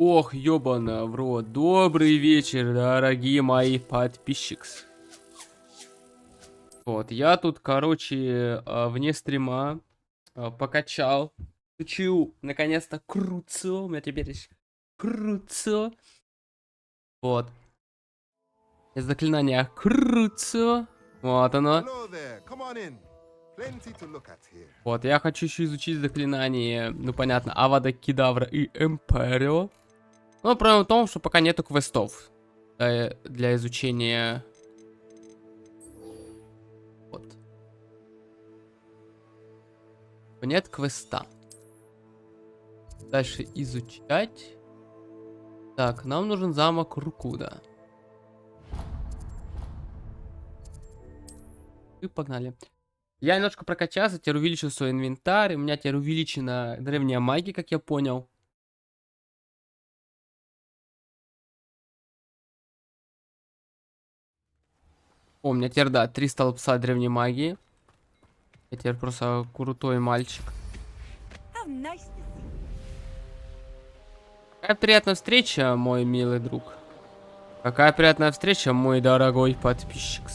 Ох, ёбана в рот. Добрый вечер, дорогие мои подписчики. Вот, я тут, короче, вне стрима покачал. Учу, наконец-то, круцо. У меня теперь есть круцо. Вот. Из заклинания круцо. Вот оно. Вот, я хочу еще изучить заклинание, ну понятно, Авада Кедавра и Эмперио. Но проблема в том, что пока нету квестов для изучения. Вот. Нет квеста. Дальше изучать. Так, нам нужен замок Рукуда. И погнали. Я немножко прокачался, теперь увеличил свой инвентарь. У меня теперь увеличена древняя магия, как я понял. О, у меня теперь, да, 3 столбца древней магии. Я теперь просто крутой мальчик. Какая приятная встреча, мой милый друг. Какая приятная встреча, мой дорогой подписчик.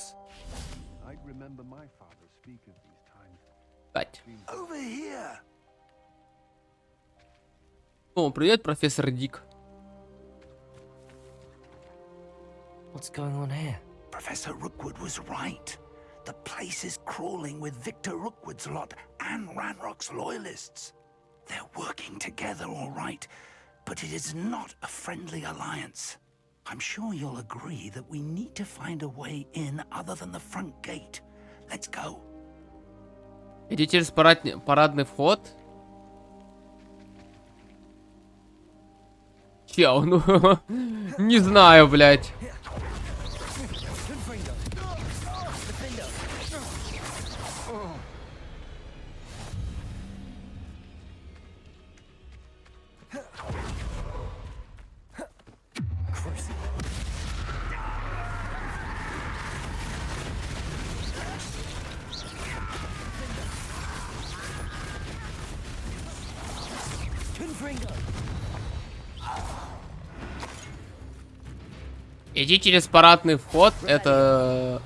Кстати. О, привет, профессор Дик. What's going on here? Professor Rookwood was right. The place is crawling with Victor Rookwood's lot and Ranrock's loyalists. They're working together all right, but it is not a friendly alliance. I'm sure you'll agree that we need to find a way in other than the front gate. Let's go. Иди через парадный вход. Чел, ну, не знаю, блядь. Иди через парадный вход, это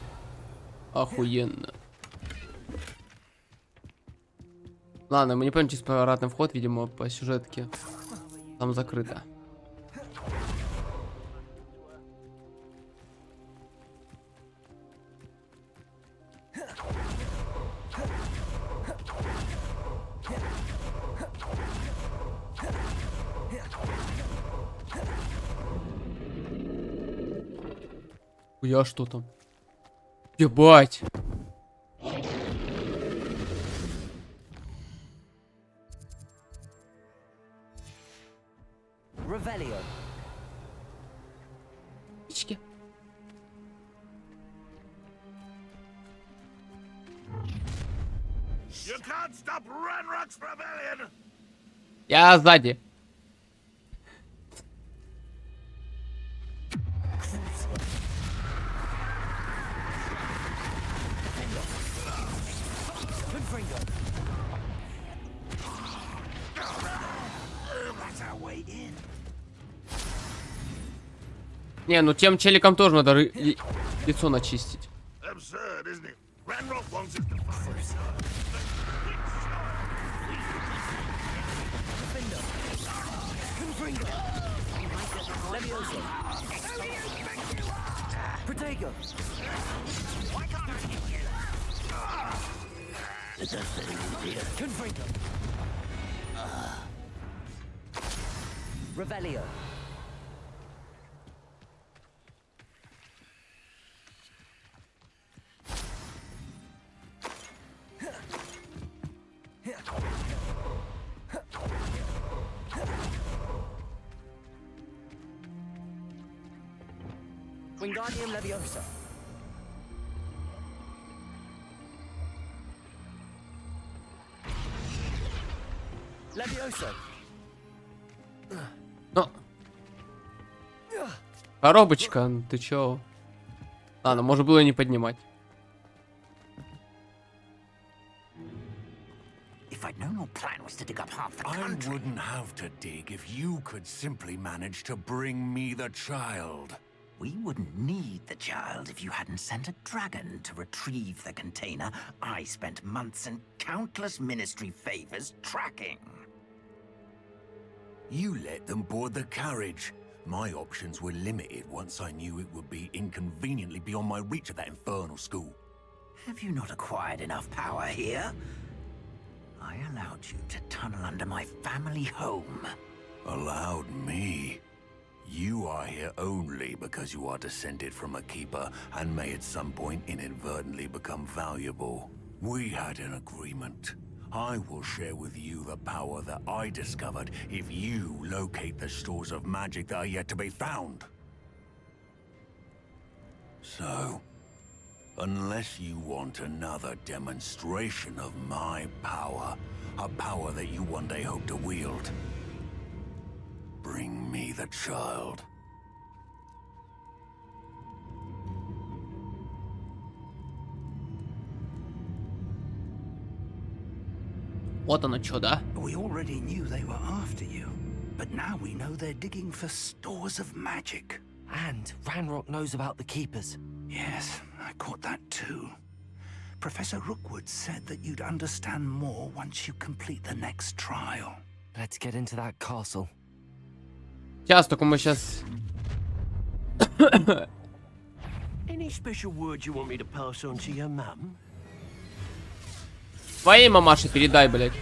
охуенно. Ладно, мы не пойдем через парадный вход, видимо, по сюжетке. Там закрыто. Я что там? Ебать! Revelio. Птички. You can't stop Ranrock's rebellion. Я сзади. That's our way in. Не, ну тем челикам тоже надо лицо начистить. Absurd, isn't it? Ranrock wants us to fight. Protego. Confringo. Revelio. Wingardium Leviosa. Leviosa. Ну. Коробочка, ну ты чё? Ладно, можно было не поднимать. If I'd known your plan was to dig up half the I country. wouldn't have to dig if you could simply manage to bring me the child. We wouldn't need the child if you hadn't sent a dragon to retrieve the container I spent months and countless ministry favors tracking. You let them board the carriage. My options were limited once I knew it would be inconveniently beyond my reach at that infernal school. Have you not acquired enough power here? I allowed you to tunnel under my family home. Allowed me? You are here only because you are descended from a keeper and may at some point inadvertently become valuable. We had an agreement. I will share with you the power that I discovered if you locate the stores of magic that are yet to be found. So, unless you want another demonstration of my power, a power that you one day hope to wield, bring me the child. Вот оно чё, да? We already knew they were after you, but now we know they're digging for stores of magic. And Ranrock knows about the keepers. Yes, I caught that too. Professor Rookwood said that you'd understand more once you complete the next trial. Let's get into that castle. Сейчас, только мы сейчас... Any special words you want me to pass on to your mum? Твоей мамаше передай, блядь.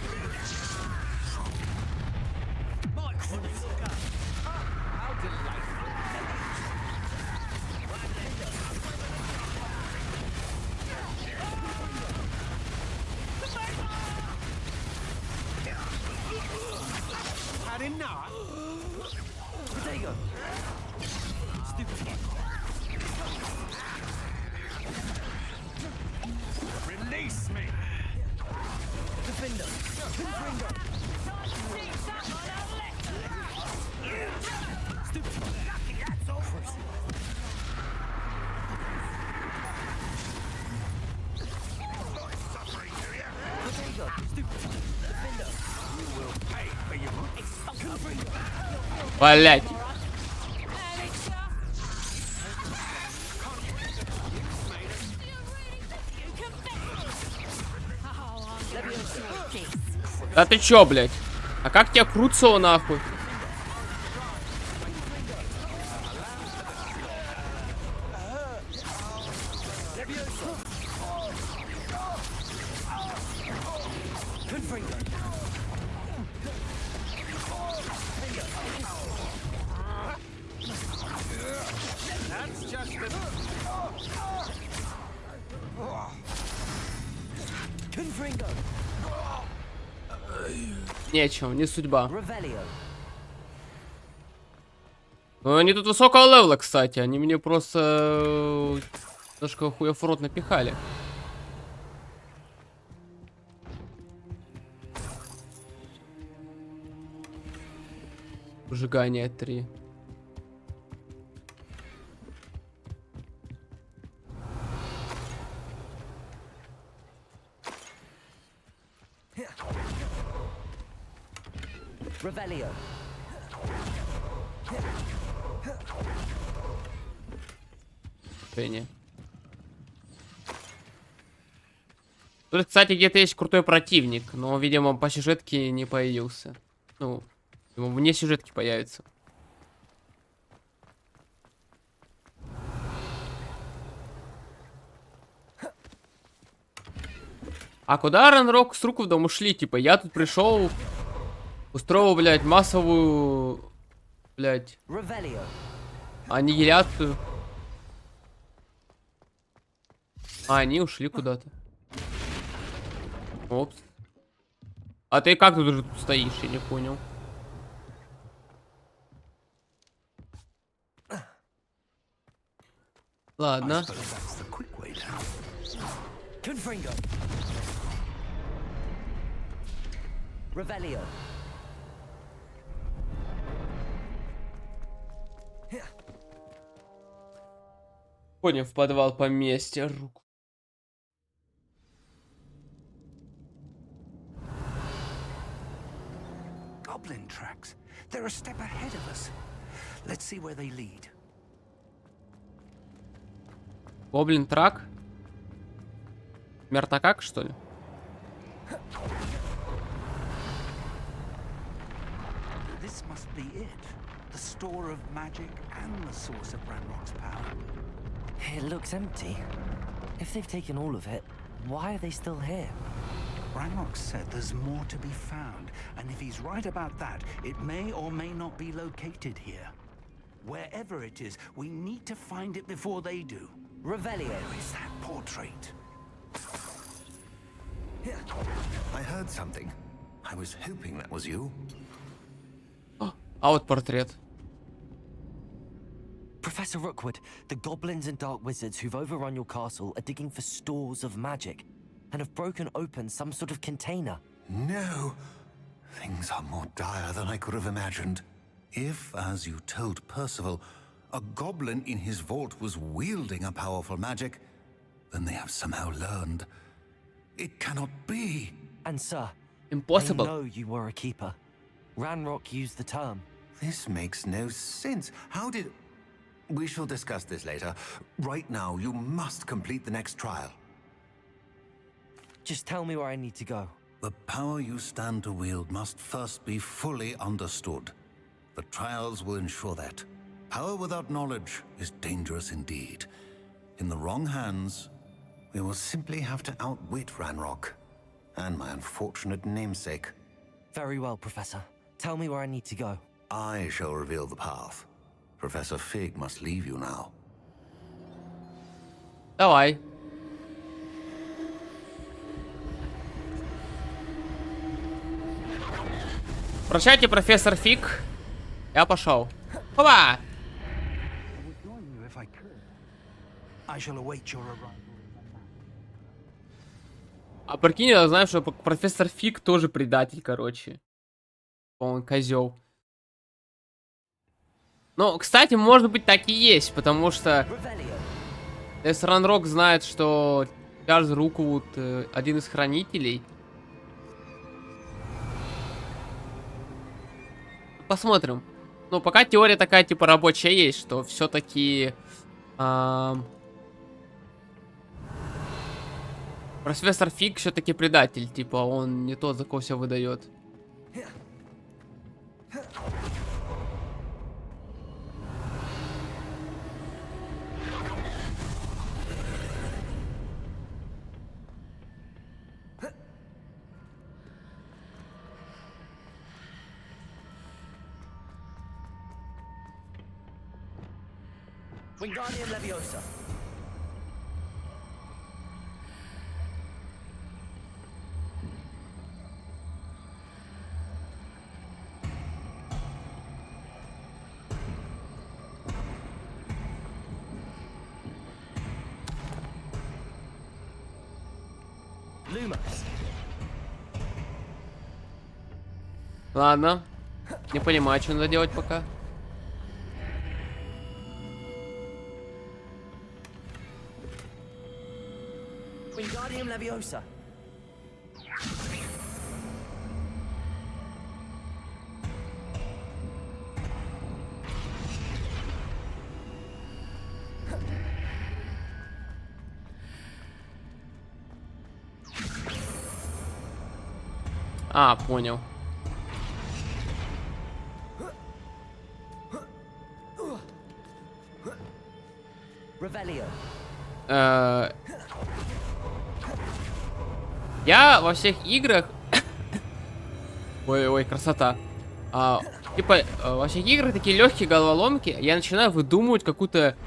Had enough? Potato! Release me! Defender! Confringo! Блять. Да ты чё, блядь? А как тебя крутцо нахуй? Confringo! Нечего, не судьба. Revelio! Ну, они тут высокого левела, кстати. Они мне просто... немножко хуев в рот напихали. Сжигание 3. Revelio! Тут, кстати, где-то есть крутой противник, но, видимо, по сюжетке не появился. Ну, видимо, вне сюжетки появится. А куда Ранрок с Руковдом ушли? Типа, я тут пришел, устроил, блядь, массовую, блядь, Revelio! аннигиляцию. А они ушли куда-то. Опс. А ты как тут уже тут стоишь? Я не понял. Ладно. Confringo! Revelio! Ходим в подвал поместья. goblin tracks. They're a step ahead of us. Let's see where they lead. Гоблин трак? Мертакак, что ли? This must be it. The store of magic and the source of Ranrock's power. It looks empty. If they've taken all of it, why are they still here? Ranrock said there's more to be found, and if he's right about that, it may or may not be located here. Wherever it is, we need to find it before they do. Revelio. Where is that portrait? I heard something. I was hoping that was you. А вот портрет. Professor Rookwood, the goblins and dark wizards who've overrun your castle are digging for stores of magic and have broken open some sort of container. No. Things are more dire than I could have imagined. If, as you told Percival, a goblin in his vault was wielding a powerful magic, then they have somehow learned. It cannot be. And sir, Impossible. I know you were a keeper. Ranrock used the term. This makes no sense. How did... We shall discuss this later. Right now, you must complete the next trial. Just tell me where I need to go. The power you stand to wield must first be fully understood. The trials will ensure that. Power without knowledge is dangerous indeed. In the wrong hands, we will simply have to outwit Ranrock and my unfortunate namesake. Very well, Professor. Tell me where I need to go. I shall reveal the path. Professor Fig must leave you now. Давай. Прощайте, профессор Фиг. Я пошел. Опа! I would join you if I could. I shall await your arrival. А прикинь, я знаю, что профессор Фиг тоже предатель, короче. Он козел. Ну, кстати, может быть, так и есть, потому что если Ранрок знает, что Чарльз Руквуд один из хранителей. Посмотрим. Ну, пока теория такая, типа, рабочая есть, что все-таки... профессор Фиг все-таки предатель, типа, он не тот, за кого себя выдает. Wingardium Leviosa. Lumos. Ладно. Не понимаю, что надо делать пока. Wingardium Leviosa. А, понял. Revelio. Я во всех играх... Ой-ой, красота. Типа, во всех играх такие легкие головоломки, я начинаю выдумывать какую-то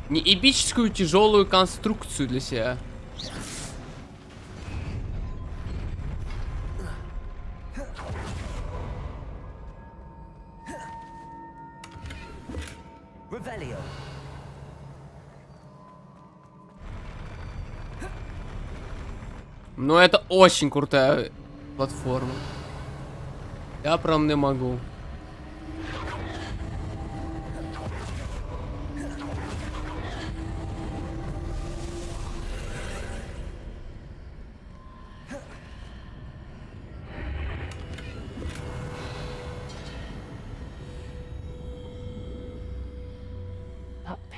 неэпическую тяжелую конструкцию для себя. Revelio. Но это очень крутая платформа. Я прям не могу.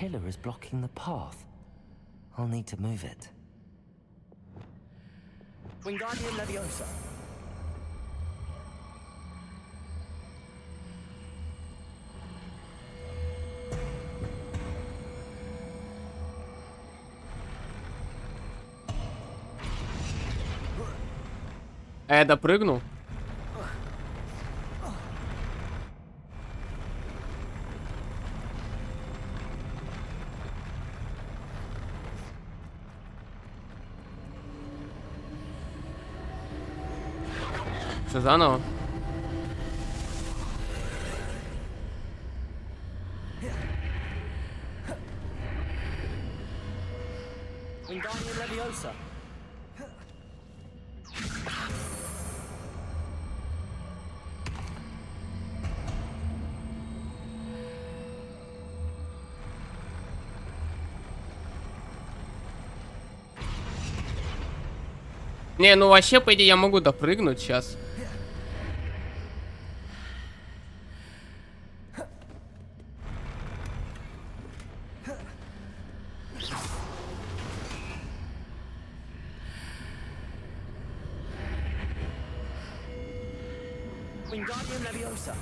pillar is blocking the path. I'll need to move it. Wingardium Leviosa. А я допрыгнул? Что заново? Wingardium Leviosa. Не, ну вообще, по идее, я могу допрыгнуть сейчас. Wingardium Leviosa.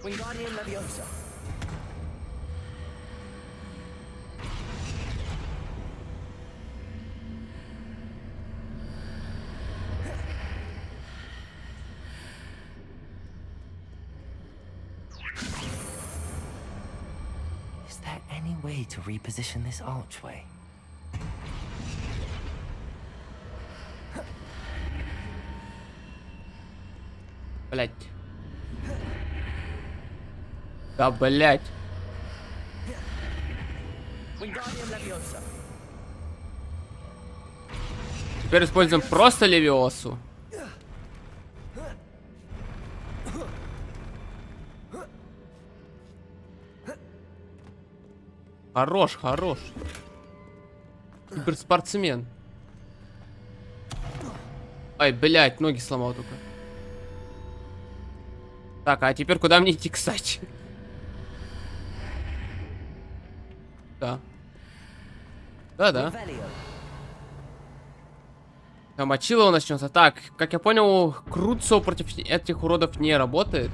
Wingardium Leviosa. Is there any way to reposition this archway? Блять. Да, блять. Wingardium Leviosa. Теперь используем просто левиосу. Хорош, хорош. Киберспортсмен. Ай, блядь, ноги сломал только. Так, а теперь куда мне идти, кстати? Да. Да-да. Revelio. Там Мочилово начнется. Так, как я понял, Круцо против этих уродов не работает.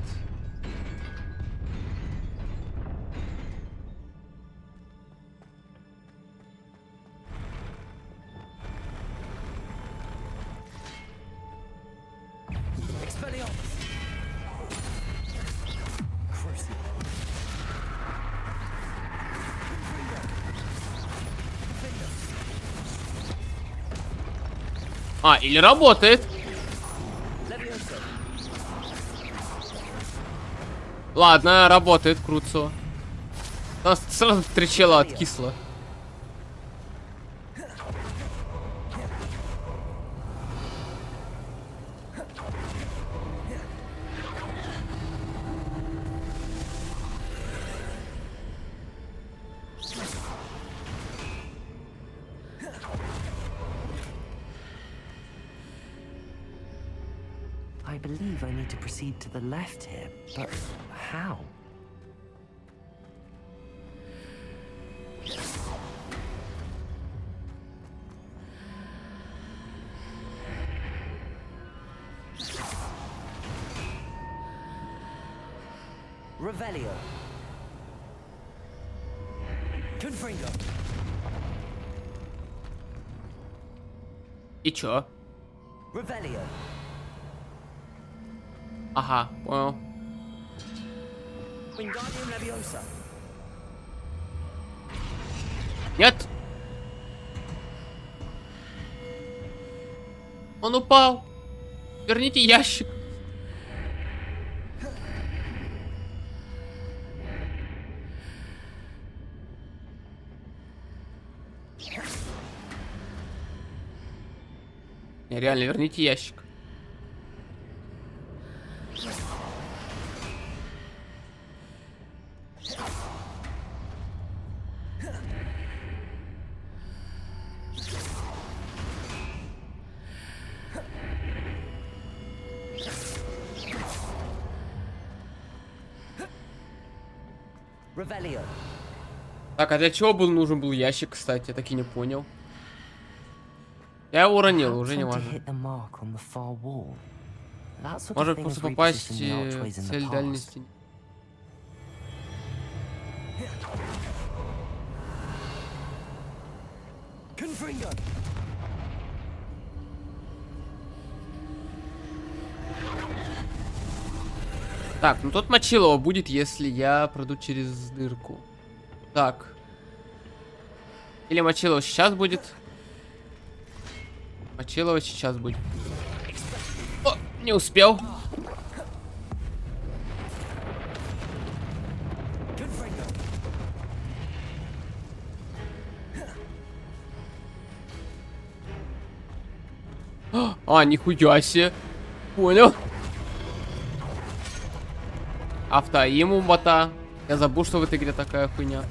Expelliarmus. Crucible. А, или работает. Leviosa. Ладно, работает Круцо. Там сразу три чела откисло. I believe I need to proceed to the left here, but how? Revelio. Confringo. И чё? Revelio. Ага, понял. Wingardium Leviosa. Нет. Он упал. Верните ящик. Не, реально, верните ящик. Revelio. Так, а для чего нужен был ящик, кстати? Я так и не понял. Я его уронил, уже не важно. Может просто попасть в цель дальности. Так, ну тут мочилово будет, если я пройду через дырку. Так. Или мочилово сейчас будет. Мочилово сейчас будет. О, не успел. А, нихуя себе. Понял. Автоиму бота. Я забыл, что в этой игре такая хуйня.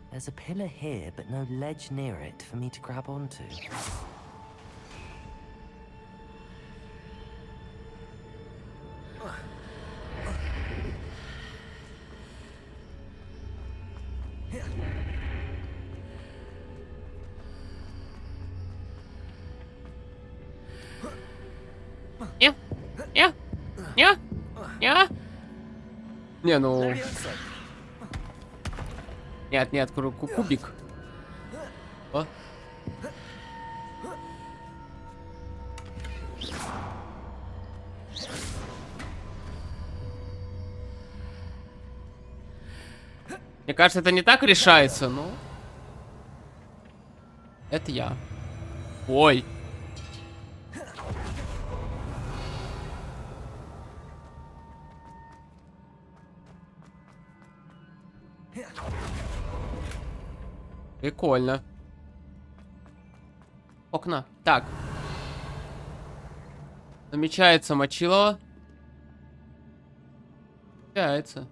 There's a pillar here, but no ledge near it for me to grab onto. Не, ну... Нет, нет, кубик. О. Мне кажется, это не так решается, но... Это я. Ой. Прикольно. Окна. Так. Намечается мочилово. Намечается.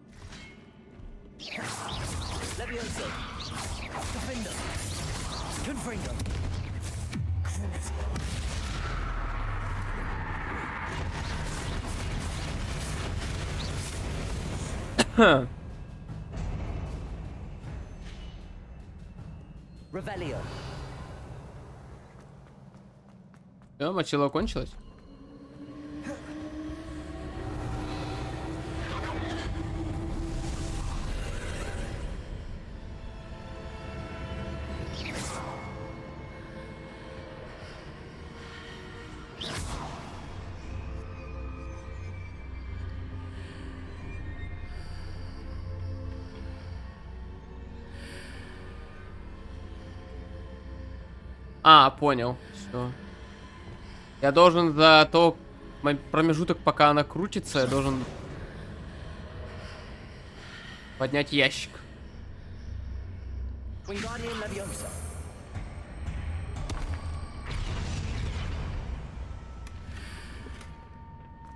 Revelio. Все, мочилово кончилось. А, понял. Все. Я должен за то промежуток, пока она крутится, я должен поднять ящик.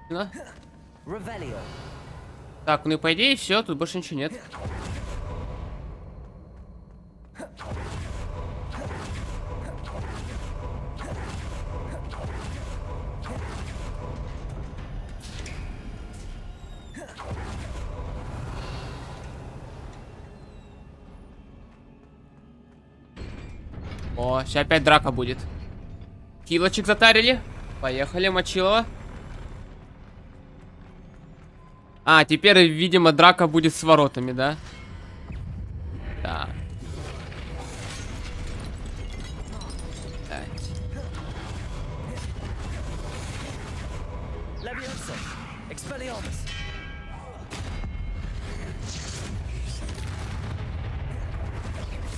Да? Так, ну и по идее все, тут больше ничего нет. О, сейчас опять драка будет. Килочек затарили. Поехали, мочилово. А, теперь, видимо, драка будет с воротами, да? Да. Expelliarmus!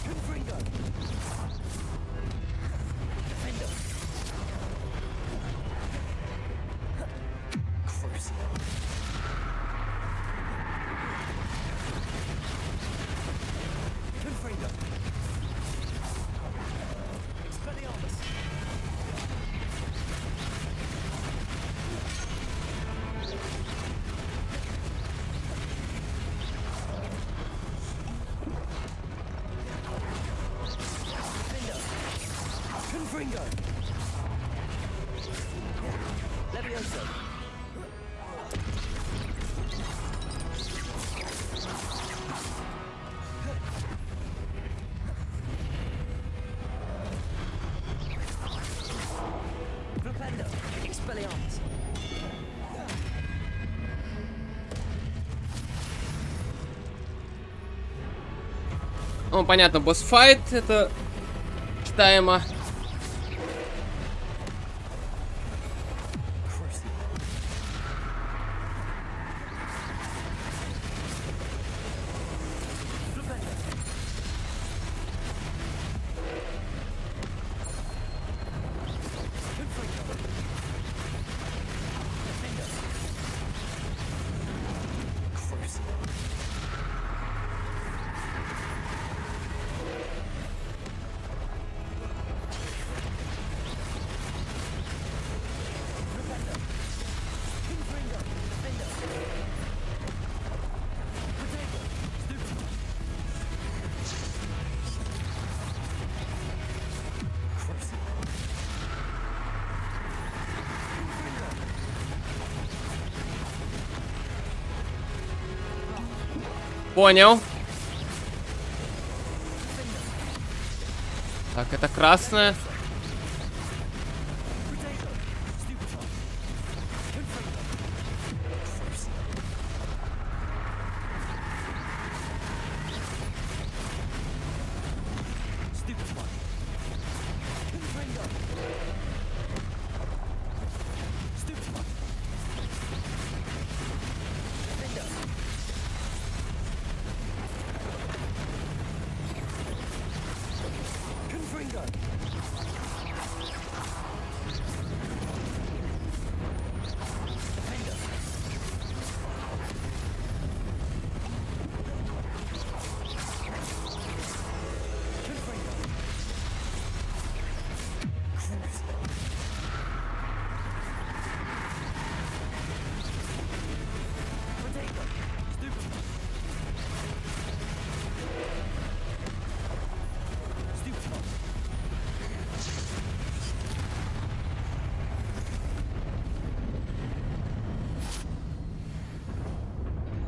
Confringo! Defender! Crucio! Confringo! Expelliarmus! Confringo! Levioso! Flipendo! Expelliarmus! Ну, понятно, босс-файт, это читаемо. Понял. Так, это красное.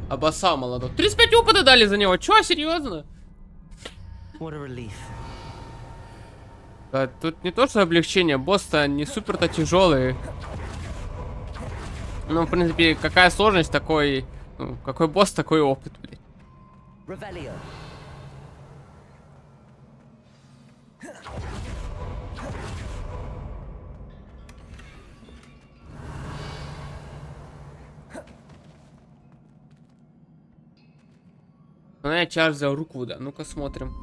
Обоссал молодок. 35 опыта дали за него. Чё, серьезно? What a relief. Да, тут не то, что облегчение. Босс-то не супер-то тяжелый. Ну, в принципе, какая сложность, такой... Ну, какой босс, такой опыт, блин. Revelio. Ну, я чар взял руку, да. Ну-ка смотрим.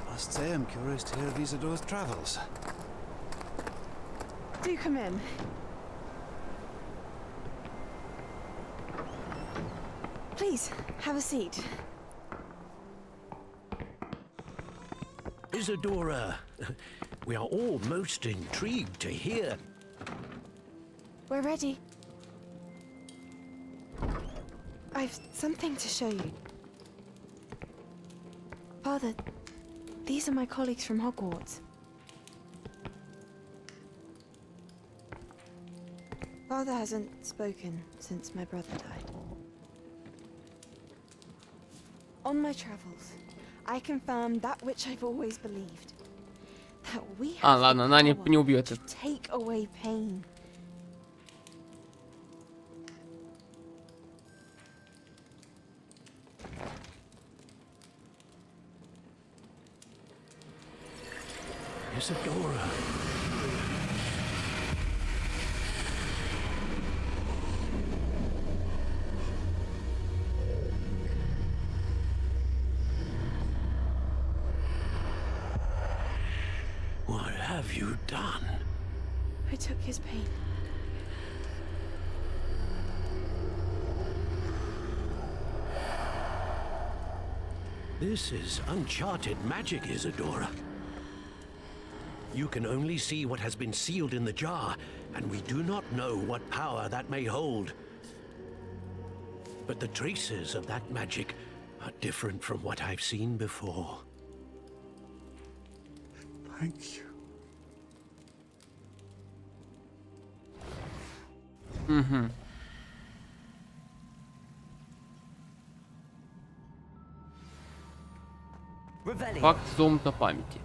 I must say I'm curious to hear of Isadora's travels. Do come in. Please, have a seat. Isadora, we are all most intrigued to hear. We're ready. I've something to show you. Father, these are my colleagues from Hogwarts. Father hasn't spoken since my brother died. On my travels, I confirmed that which I've always believed. That we А, have ладно, the она не power убьет to их. take away pain. Isadora. What have you done? I took his pain. This is uncharted magic, Isadora. You can only see what has been sealed in the jar, and we do not know what power that may hold. But the traces of that magic are different from what I've seen before. Thank you. Угу. Revelio. Факт зомта памяти.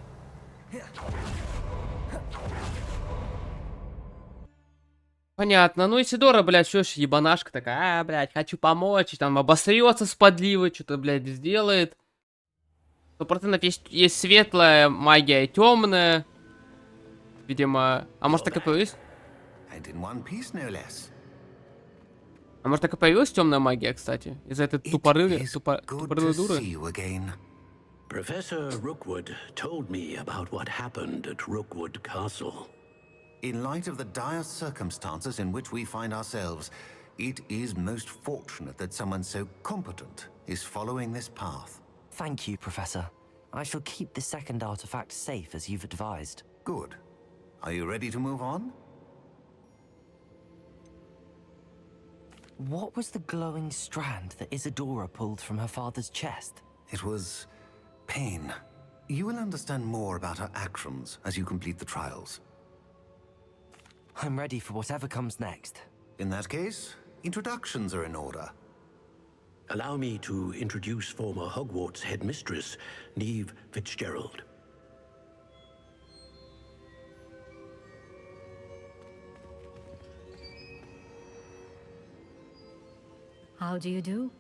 Понятно. Ну, Исидора, блядь, что ж, ебанашка такая, блядь, хочу помочь, и там обосрется с подливой, что-то, блядь, сделает. 100% есть светлая магия и темная. Видимо, а может так и появилась? And in one piece, no less. А может так и появилась темная магия, кстати? Из-за этой It тупорылой is good to дуры? see you again. Professor Rookwood told me about what happened at Rookwood Castle. In light of the dire circumstances in which we find ourselves, it is most fortunate that someone so competent is following this path. Thank you, Professor. I shall keep the second artifact safe as you've advised. Good. Are you ready to move on? What was the glowing strand that Isadora pulled from her father's chest? It was pain. You will understand more about her actions as you complete the trials. I'm ready for whatever comes next. In that case, introductions are in order. Allow me to introduce former Hogwarts headmistress, Neve Fitzgerald. How do you do?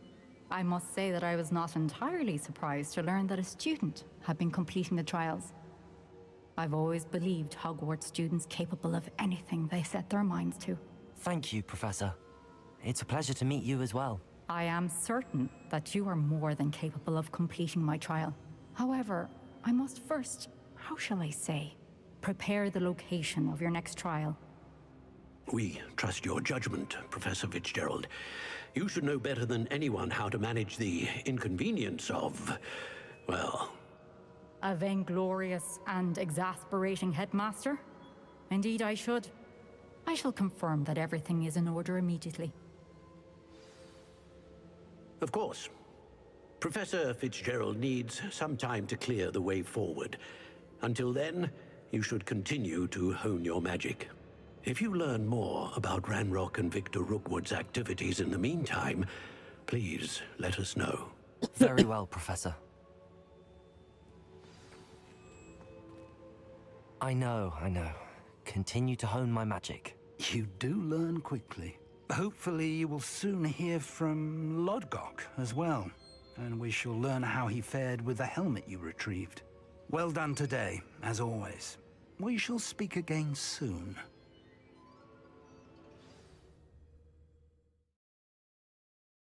I must say that I was not entirely surprised to learn that a student had been completing the trials. I've always believed Hogwarts students capable of anything they set their minds to. Thank you, Professor. It's a pleasure to meet you as well. I am certain that you are more than capable of completing my trial. However, I must first, how shall I say, prepare the location of your next trial. We trust your judgment, Professor Fitzgerald. You should know better than anyone how to manage the inconvenience of, well... A vainglorious and exasperating headmaster? Indeed I should. I shall confirm that everything is in order immediately. Of course. Professor Fitzgerald needs some time to clear the way forward. Until then, you should continue to hone your magic. If you learn more about Ranrock and Victor Rookwood's activities in the meantime, please let us know. Very well, Professor. I know. Continue to hone my magic. You do learn quickly. Hopefully you will soon hear from Lodgok as well, and we shall learn how he fared with the helmet you retrieved. Well done today, as always. We shall speak again soon.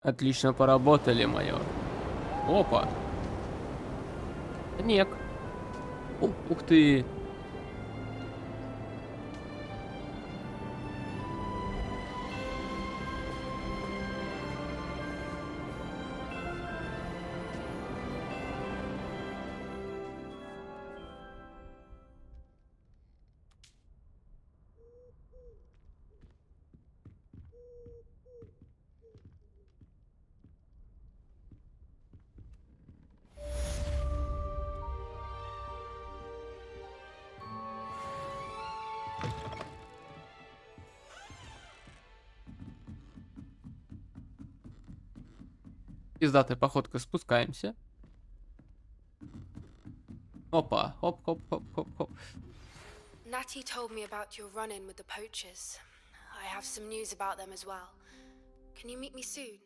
Отлично поработали, майор. Опа. Снег. Ух ты. Пиздатой походкой спускаемся. Опа, хоп. Natty told me about your run-in with the poachers. I have some news about them as well. Can you meet me soon?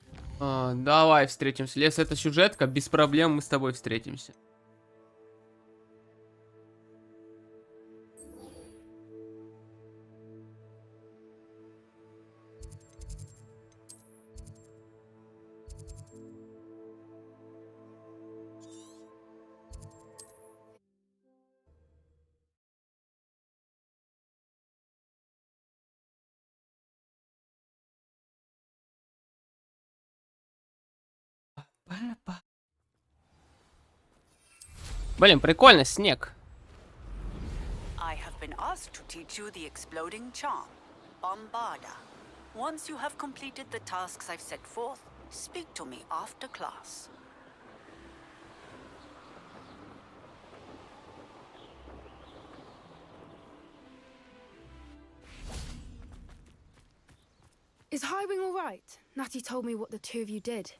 Давай встретимся. Лес, это сюжетка, без проблем мы с тобой встретимся. Блин, прикольно, снег. I have been asked to teach you the exploding charm, Bombarda. Once you have completed the tasks I've set forth, speak to me after class. Is Highwing all right? Natty told me what the two of you did.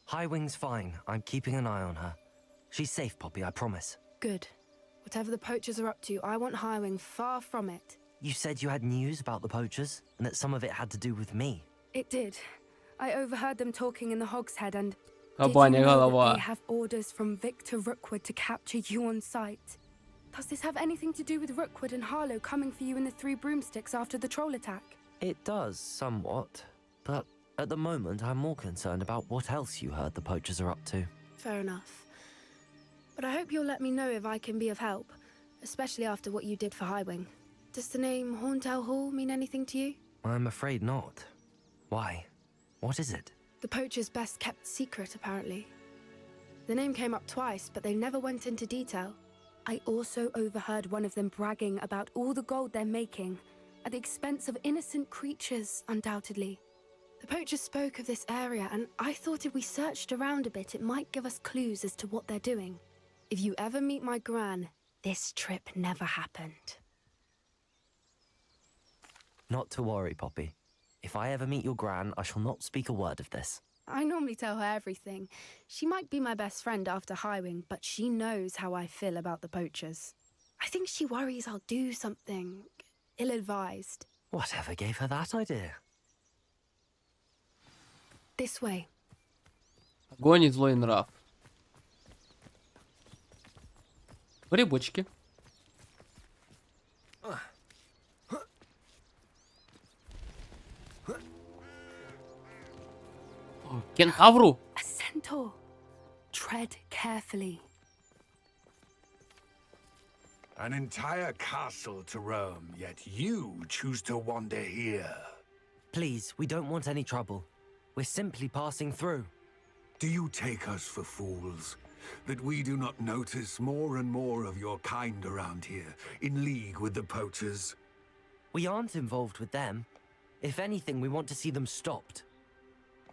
Highwing's fine. I'm keeping an eye on her. She's safe, Poppy, I promise. Good. Whatever the poachers are up to, I want Highwing far from it. You said you had news about the poachers, and that some of it had to do with me. It did. I overheard them talking in the Hogshead and... Кабаня Did you know голова. that they have orders from Victor Rookwood to capture you on sight? Does this have anything to do with Rookwood and Harlow coming for you in the Three Broomsticks after the troll attack? It does, somewhat. But at the moment, I'm more concerned about what else you heard the poachers are up to. Fair enough. But I hope you'll let me know if I can be of help, especially after what you did for Highwing. Does the name Horntail Hall mean anything to you? I'm afraid not. Why? What is it? The poacher's best kept secret, apparently. The name came up twice, but they never went into detail. I also overheard one of them bragging about all the gold they're making, at the expense of innocent creatures, undoubtedly. The poachers spoke of this area, and I thought if we searched around a bit, it might give us clues as to what they're doing. If you ever meet my gran, this trip never happened. Not to worry, Poppy. If I ever meet your gran, I shall not speak a word of this. I normally tell her everything. She might be my best friend after Highwing, but she knows how I feel about the poachers. I think she worries I'll do something ill-advised. Whatever gave her that idea? This way. Огонь и злой нрав. Грибочки. Кентавру. A centaur. Tread carefully. An entire castle to roam, yet you choose to wander here. Please, we don't want any trouble. We're simply passing through. Do you take us for fools? That we do not notice more and more of your kind around here, in league with the poachers? We aren't involved with them. If anything, we want to see them stopped.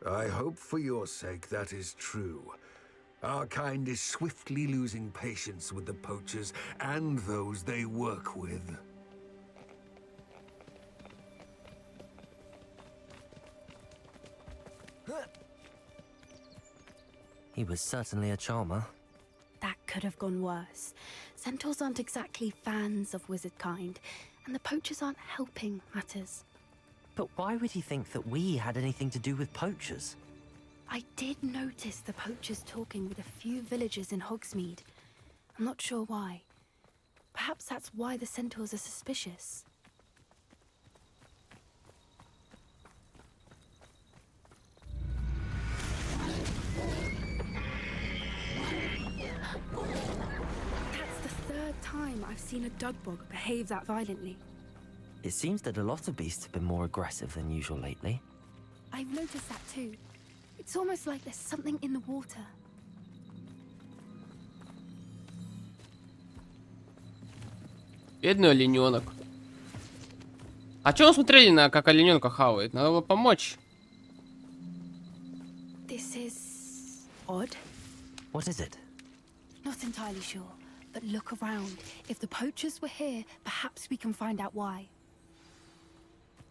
I hope for your sake that is true. Our kind is swiftly losing patience with the poachers and those they work with. He was certainly a charmer. That could have gone worse. Centaurs aren't exactly fans of wizard kind, and the poachers aren't helping matters. But why would he think that we had anything to do with poachers? I did notice the poachers talking with a few villagers in Hogsmeade. I'm not sure why. Perhaps that's why the centaurs are suspicious. That's the third time I've seen a dugbog behave that violently. It seems that a lot of beasts have been more aggressive than usual lately. I've noticed that too. It's almost like there's something in the water. Бедный олененок. А чё вы смотрели на, как олененка хавает? Надо было помочь. This is odd. What is it? Not entirely sure, but look around. If the poachers were here, perhaps we can find out why.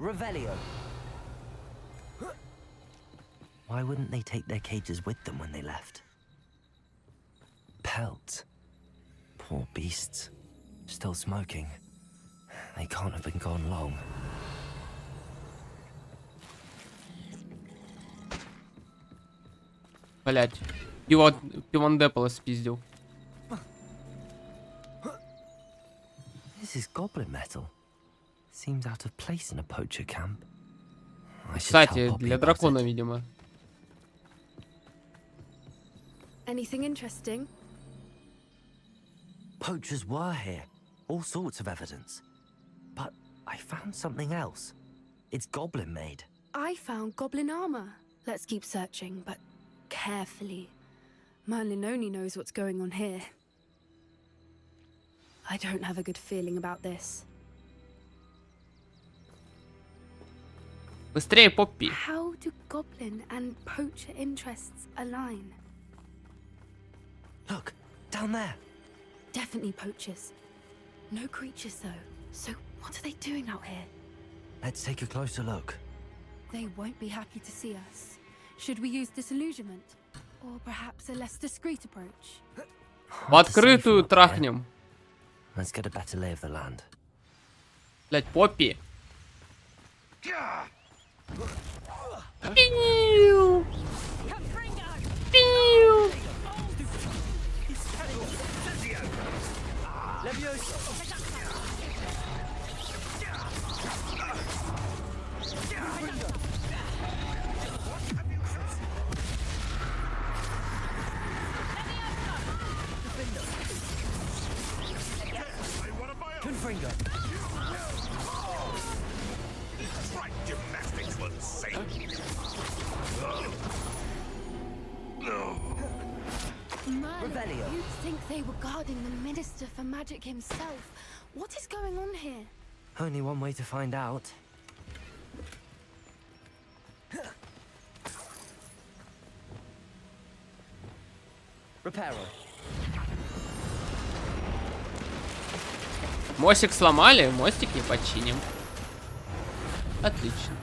Revelio. Why wouldn't they take their cages with them when they left? Pelts. Poor beasts. Still smoking. They can't have been gone long. Блять. Пивандепла спиздил. This is goblin metal. Seems out of place in a poacher camp. I should Кстати, tell Poppy для about дракона, it. видимо. Anything interesting? Poachers were here. All sorts of evidence. But I found something else. It's goblin made. I found goblin armor. Let's keep searching, but carefully. Merlin only knows what's going on here. I don't have a good feeling about this. Быстрее, Поппи. How do goblin and poacher interests align? Look, down there. Definitely poachers. No creatures though. So what are they doing out here? Let's take a closer look. They won't be happy to see us. Should we use disillusionment? Or perhaps a less discreet approach? В открытую трахнем. Let's get a better lay of the land. Блять, Поппи. Man, you'd think they were guarding the Minister for Magic himself. What is going on here? Only one way to find out. Reparo. Мостик сломали, мостики починим. Отлично.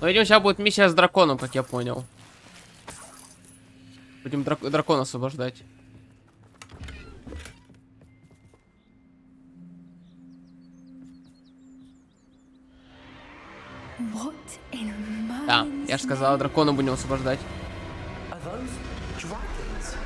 Ну, видимо, сейчас будет миссия с драконом, как я понял. Будем дракона освобождать. What in Да, Merlin's я же сказал, name? дракона будем освобождать. Are those dragons?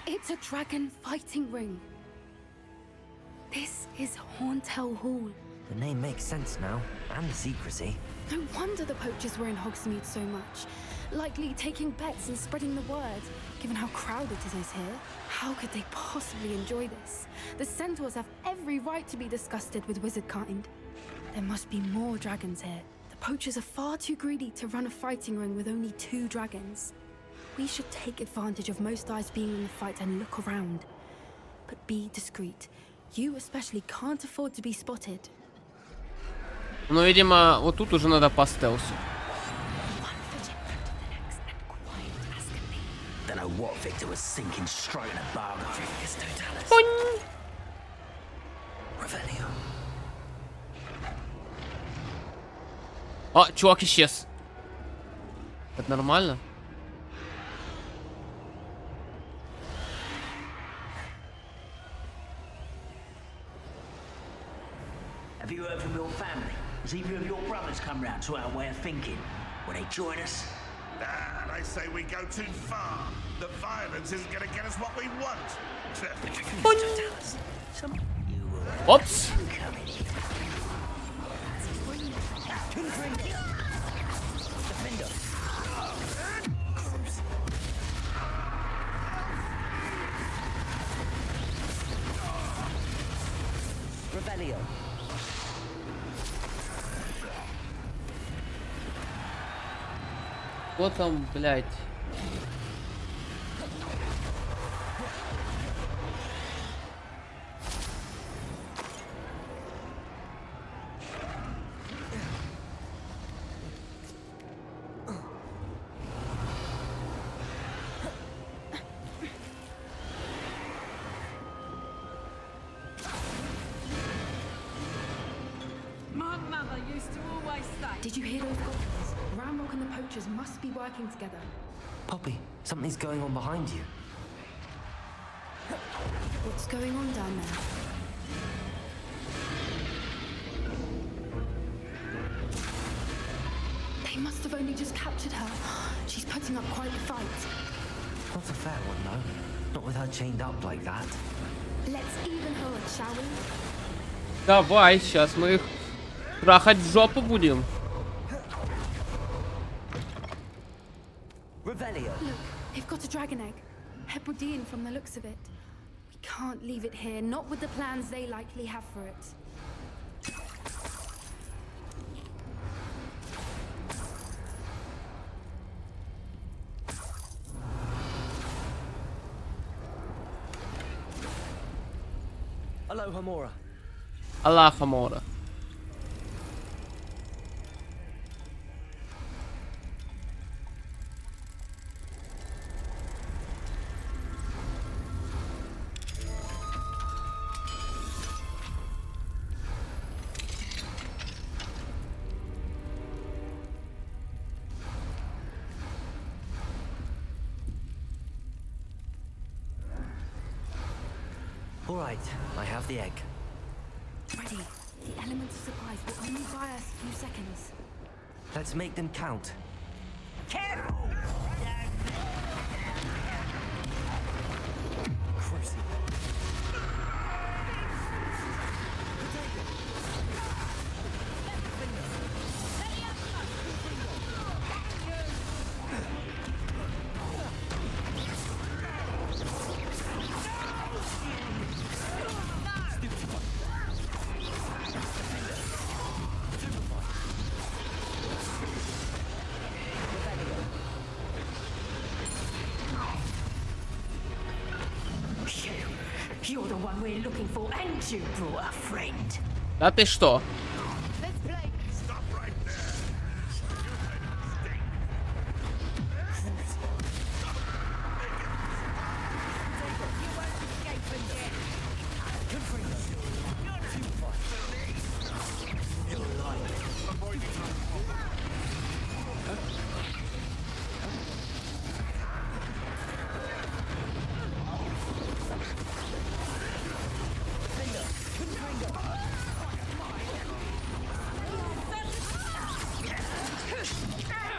It's a dragon fighting ring. This is Horntail Hall. The name makes sense now, and the secrecy. No wonder the poachers were in Hogsmeade so much. Likely taking bets and spreading the word, given how crowded it is here. How could they possibly enjoy this? The centaurs have every right to be disgusted with wizard kind. There must be more dragons here. The poachers are far too greedy to run a fighting ring with only 2 dragons. We should take advantage of most eyes being in the fight and look around. But be discreet. You especially can't afford to be spotted. Ну, видимо, вот тут уже надо по стелсу. Don't know what Victor was sinking straight in a bargain. Revelio. О, чувак исчез. Это нормально? Have you heard from your family? Has either of your brothers come round to our way of thinking? Will they join us? Nah, they say we go too far. The violence isn't gonna get us what we want. Опс. Revelio. Кто там, блядь? Did you hear those goblins? Ramrock and the poachers must be working together. Poppy, something's going on behind you. What's going on down there? They must have only just captured her. She's putting up quite the fight. Not a fair one, though. Not with her chained up like that. Let's even her, shall we? Давай, сейчас мы их трахать в жопу будем. Revelio. Look, they've got a dragon egg. Hebridean from the looks of it. We can't leave it here, not with the plans they likely have for it. Aloha Mora. Аллаха Мора. All right, I have the egg. Ready. The elements of surprise will only buy us a few seconds. Let's make them count. Careful! Cruising. You're the one we're looking for, and you brought a friend. Да ты что? Stop right there.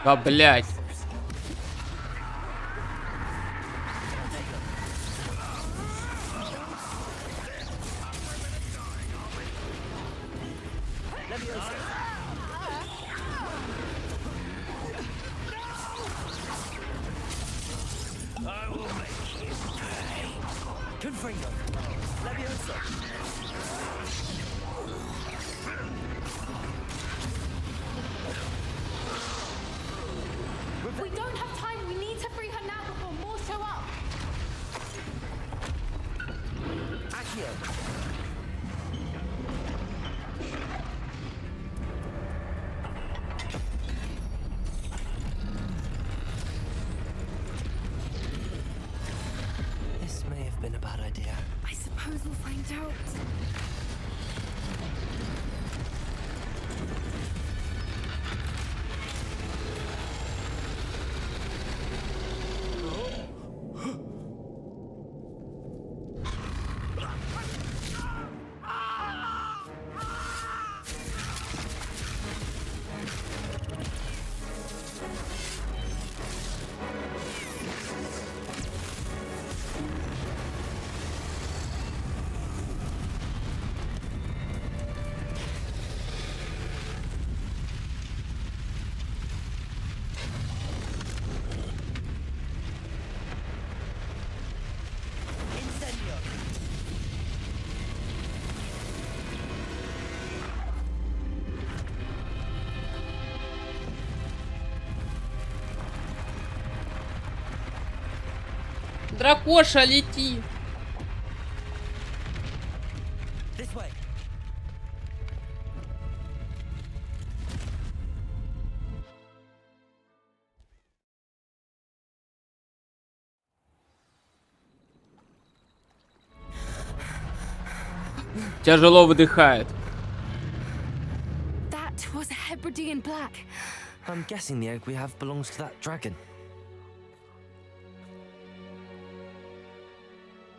Да, блядь. We don't have time. We need to free her now before more show up. Accio. This may have been a bad idea. I suppose we'll find out. Дракоша, лети. This way. Тяжело выдыхает. That was a Hebridean black. I'm guessing the egg we have belongs to that dragon.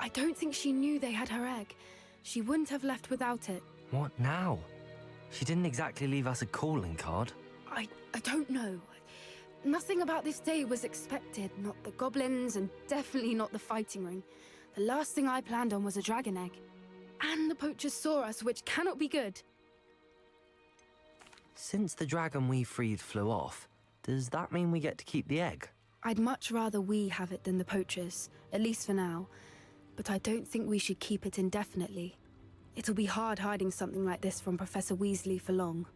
I don't think she knew they had her egg. She wouldn't have left without it. What now? She didn't exactly leave us a calling card. I don't know. Nothing about this day was expected. Not the goblins, and definitely not the fighting ring. The last thing I planned on was a dragon egg. And the poachers saw us, which cannot be good. Since the dragon we freed flew off, does that mean we get to keep the egg? I'd much rather we have it than the poachers, at least for now. But I don't think we should keep it indefinitely. It'll be hard hiding something like this from Professor Weasley for long.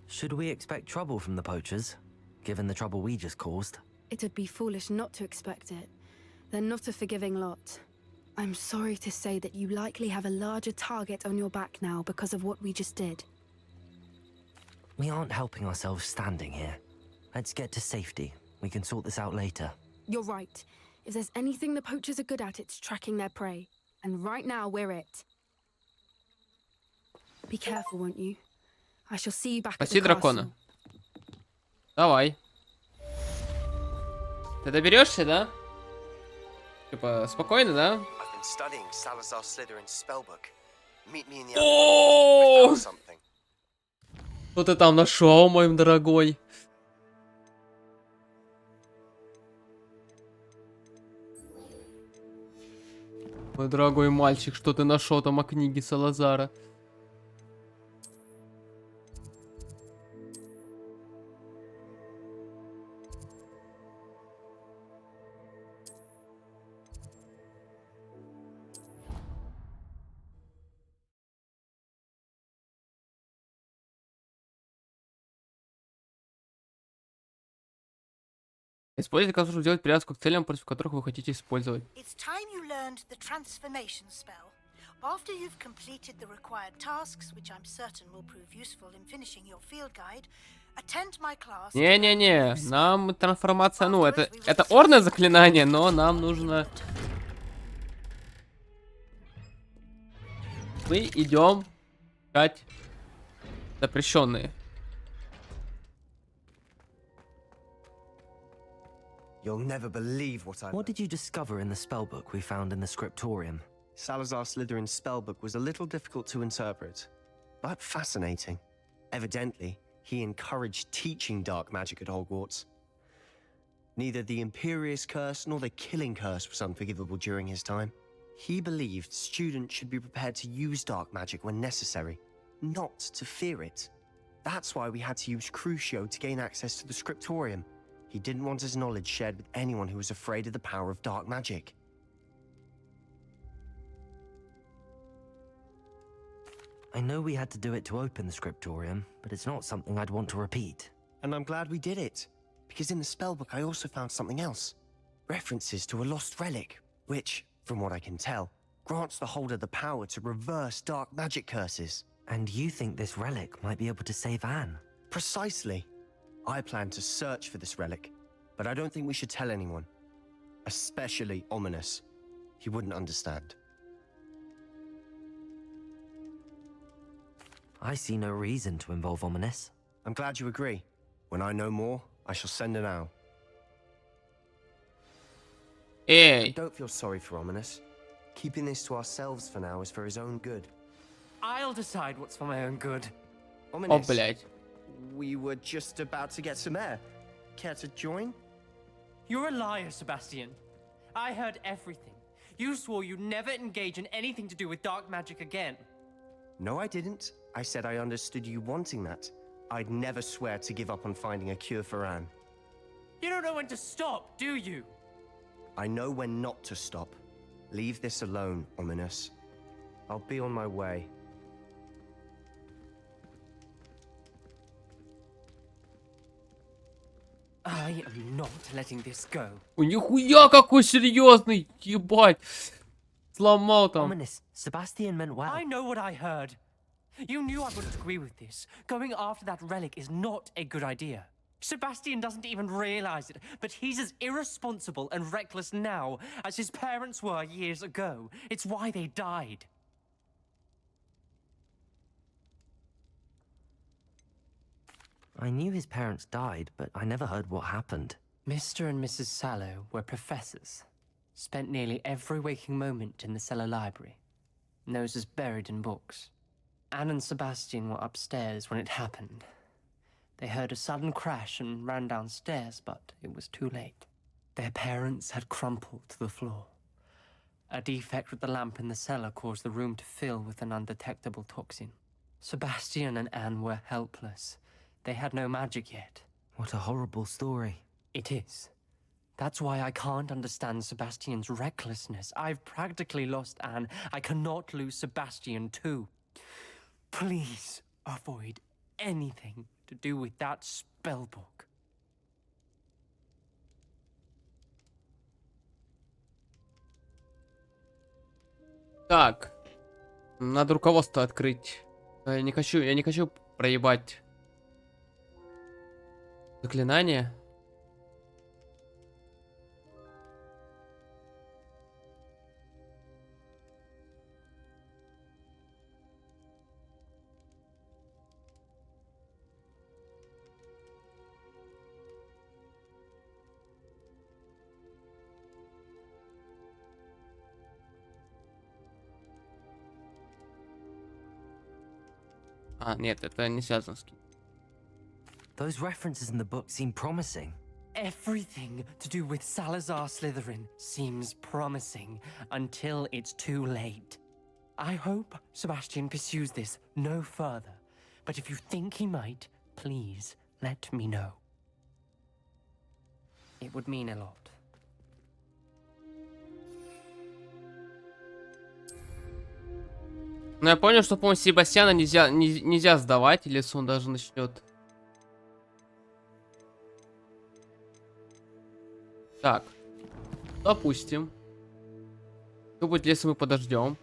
Should we expect trouble from the poachers, given the trouble we just caused? It'd be foolish not to expect it. They're not a forgiving lot. I'm sorry to say that you likely have a larger target on your back now because of what we just did. We aren't helping ourselves standing here. Let's get to safety. We can sort this out later. You're right. If there's anything the poachers are good at, it's tracking their prey. And right now, we're it. Be careful, won't you? I shall see you back at Спаси the дракона. castle. Давай. Ты доберешься, да? Типа, спокойно, да? I've been studying Salazar Slytherin's spellbook. Meet me in the О! I found something. Что ты там нашел, мой дорогой? Мой дорогой мальчик, что ты нашел там о книге Салазара? Используйте, чтобы сделать привязку к целям, против которых вы хотите использовать. It's time you learned the transformation spell. After you've completed the required tasks, which I'm certain will prove useful in finishing your field guide, attend my class. Не-не-не, нам трансформация, ну, это орное заклинание, но нам нужно... Мы идем искать запрещенные. You'll never believe what I... What did you discover in the spellbook we found in the scriptorium? Salazar Slytherin's spellbook was a little difficult to interpret, but fascinating. Evidently, he encouraged teaching dark magic at Hogwarts. Neither the Imperious Curse nor the Killing Curse was unforgivable during his time. He believed students should be prepared to use dark magic when necessary, not to fear it. That's why we had to use Crucio to gain access to the scriptorium. He didn't want his knowledge shared with anyone who was afraid of the power of dark magic. I know we had to do it to open the scriptorium, but it's not something I'd want to repeat. And I'm glad we did it, because in the spellbook I also found something else. References to a lost relic, which, from what I can tell, grants the holder the power to reverse dark magic curses. And you think this relic might be able to save Anne? Precisely. I plan to search for this relic, but I don't think we should tell anyone. Especially Ominous. He wouldn't understand. I see no reason to involve Ominous. I'm glad you agree. When I know more, I shall send an owl. Эй! Don't feel sorry for Ominous. Keeping this to ourselves for now is for his own good. I'll decide what's for my own good. О, блядь. We were just about to get some air. Care to join? You're a liar, Sebastian. I heard everything. You swore you'd never engage in anything to do with dark magic again. No, I didn't. I said I understood you wanting that. I'd never swear to give up on finding a cure for Anne. You don't know when to stop, do you? I know when not to stop. Leave this alone, Ominous. I'll be on my way. I am not letting this go. У нихуя какой серьезный, ебать. Сломал там. Ominous, Sebastian meant well. I know what I heard. You knew I wouldn't agree with this. Going after that relic is not a good idea. Sebastian doesn't even realize it, but he's as irresponsible and reckless now as his parents were years ago. It's why they died. I knew his parents died, but I never heard what happened. Mr. and Mrs. Sallow were professors. Spent nearly every waking moment in the cellar library. Noses buried in books. Anne and Sebastian were upstairs when it happened. They heard a sudden crash and ran downstairs, but it was too late. Their parents had crumpled to the floor. A defect with the lamp in the cellar caused the room to fill with an undetectable toxin. Sebastian and Anne were helpless. They had no magic yet. What a horrible story. It is. That's why I can't understand Sebastian's recklessness. I've practically lost Anne. I cannot lose Sebastian too. Please avoid anything to do with that spellbook. Так. Надо руководство открыть. Я не хочу проебать заклинание. А, нет, это не связано с... Those references in the book seem promising. Everything to do with Salazar Slytherin seems promising until it's too late. I hope Sebastian pursues this no further, but if you think he might, please let me know. It would mean a lot. Ну, я понял, что, по-моему, Себастьяна нельзя сдавать, или если он даже начнет. Так. Допустим. Что будет, если мы подождем?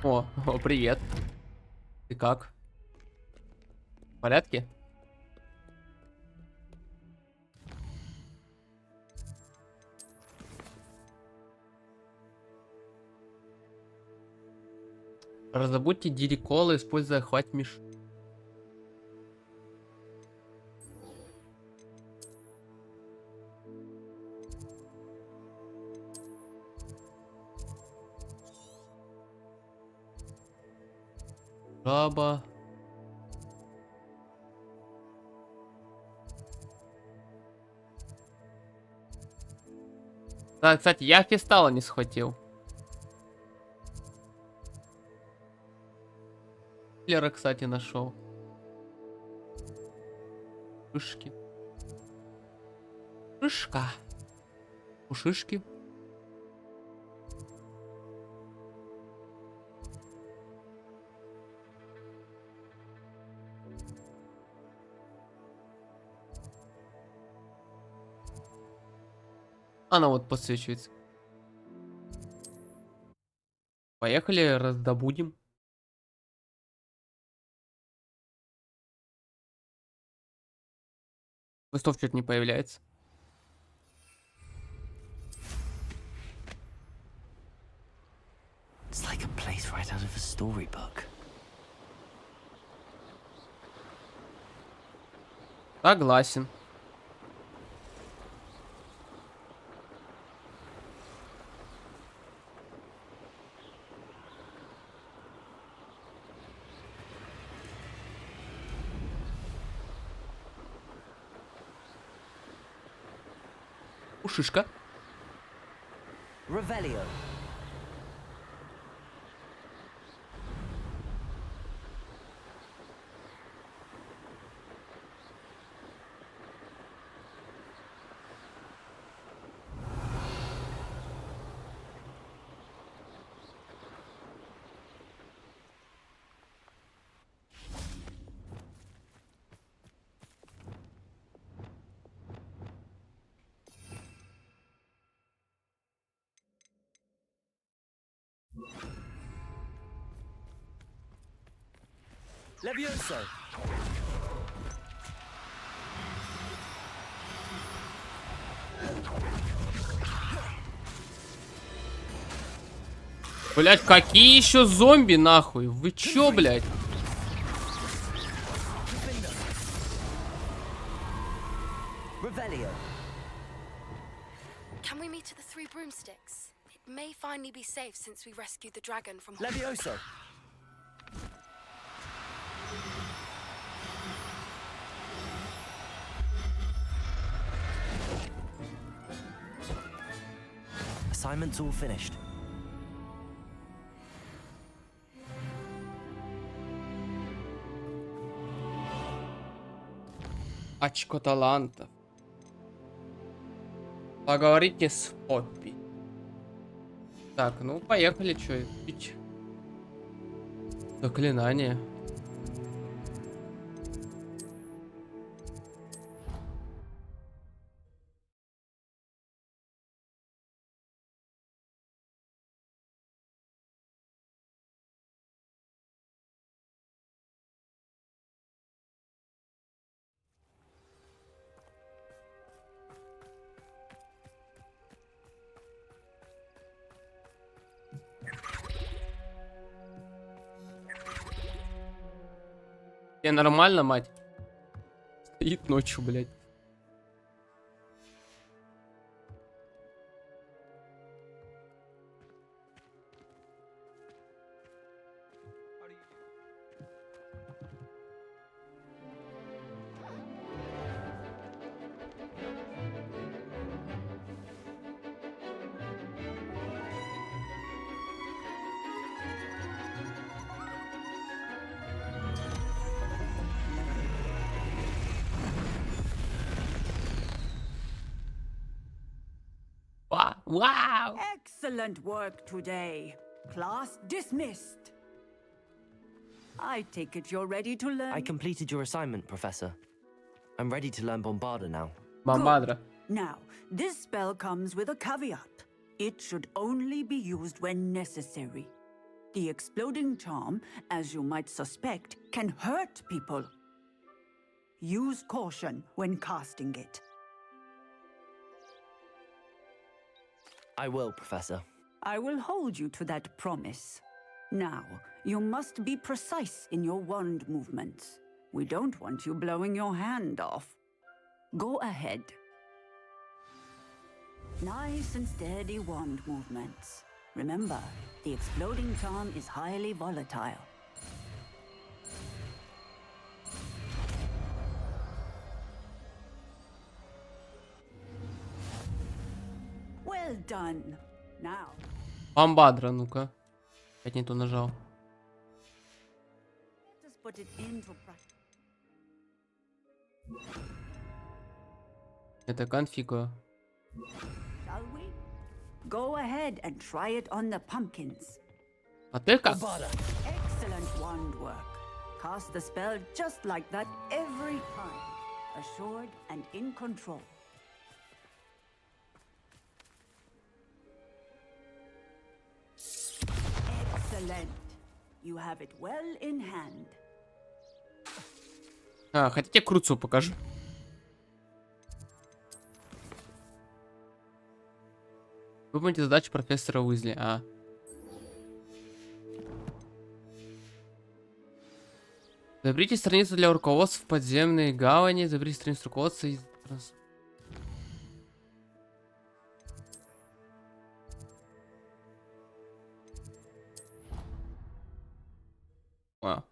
О, привет. Ты как? В порядке? Разобудьте дириколы, используя хвать миш. Жаба. Да, кстати, я фистала не схватил. Киллера, кстати, нашел. Шишки. Шишка. У шишки. Она вот подсвечивается. Поехали, раздобудем. Листов что-то не появляется. It's like a place right out of a storybook. Согласен. Шишка. Revelio. Levioso. Блять, какие еще зомби, нахуй? Вы чё, блять? Can we meet at the Three Broomsticks? It may finally be safe since we rescued the dragon from Levioso. Assignment's all finished. Очко талантов. Поговорите с Поппи. Так, ну поехали, чё пить. Заклинание. Тебе нормально, мать? Стоит ночью, блядь. Wow! Excellent work today. Class dismissed. I take it you're ready to learn. I completed your assignment, Professor. I'm ready to learn Bombarda now. Bombarda. Now, this spell comes with a caveat. It should only be used when necessary. The exploding charm, as you might suspect, can hurt people. Use caution when casting it. I will, Professor. I will hold you to that promise. Now, you must be precise in your wand movements. We don't want you blowing your hand off. Go ahead. Nice and steady wand movements. Remember, the exploding charm is highly volatile. Well done. Now. Бомбадра, ну-ка. Опять не то нажал. Let us put it into practice. Это конфига. Shall we? Go ahead and try it on the pumpkins. А ты как? Excellent wand work. Cast the spell just like that every time. Assured and in control. Excellent. You have it well in hand. А, хотите круцу покажу? Выполните задачу профессора Уизли. А. Заберите страницу для руководства в подземной гавани. Заберите страницу руководства из... А.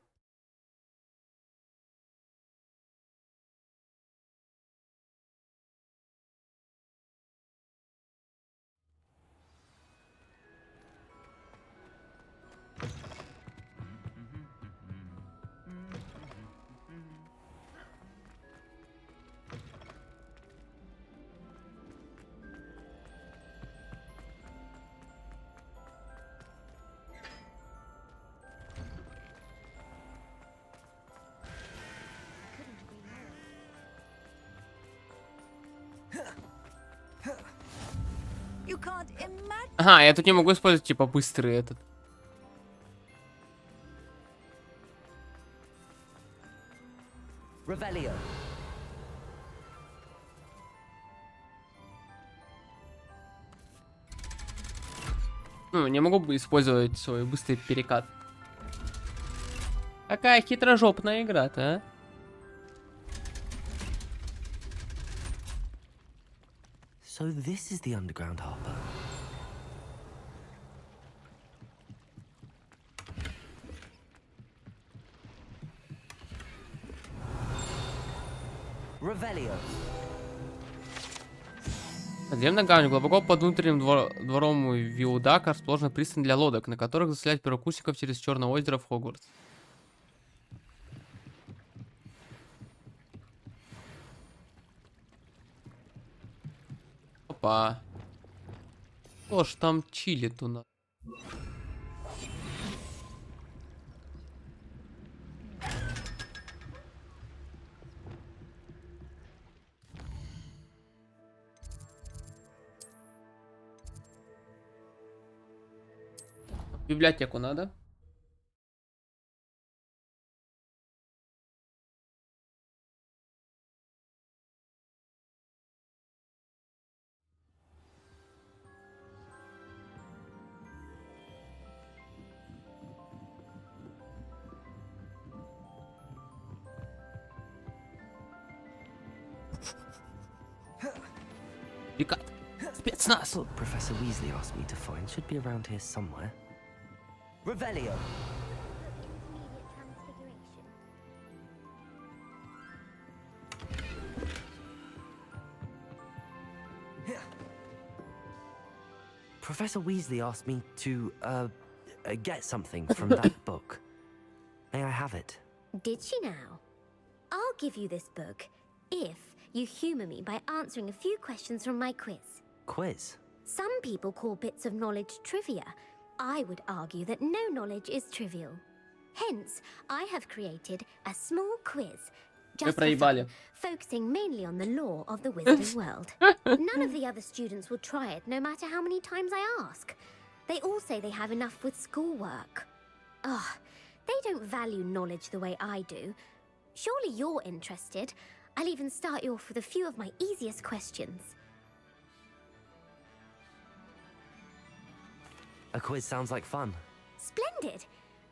Ага, я тут не могу использовать, типа, быстрый этот. Revelio. Ну, не могу использовать свой быстрый перекат. Какая хитрожопная игра-то, а? So this is the underground harbor. Revelio. Подземная гавань глубоко под внутренним двором Виудака расположена пристань для лодок, на которых заселяют первокурсников через Черное озеро в Хогвартс. Опа. Что ж там чилит у нас? В библиотеку надо. Прикат. Спецназ. Book Professor Weasley asked me to find should be around here somewhere. Revelio. Professor Weasley asked me to, get something from that book. May I have it? Did she now? I'll give you this book if you humor me by answering a few questions from my quiz. Quiz? Some people call bits of knowledge trivia. I would argue that no knowledge is trivial. Hence, I have created a small quiz, just for fun, focusing mainly on the lore of the wizarding world. None of the other students will try it, no matter how many times I ask. They all say they have enough with schoolwork. Ugh, they don't value knowledge the way I do. Surely you're interested. I'll even start you off with a few of my easiest questions. A quiz sounds like fun. Splendid!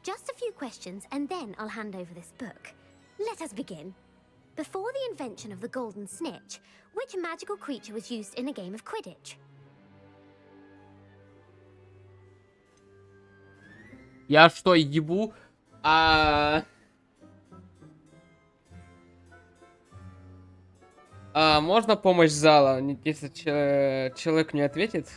Just a few questions, and then I'll hand over this book. Let us begin. Before the invention of the golden snitch, which magical creature was used in a game of Quidditch? Я что, ебу? Можно помощь зала, если человек не ответит?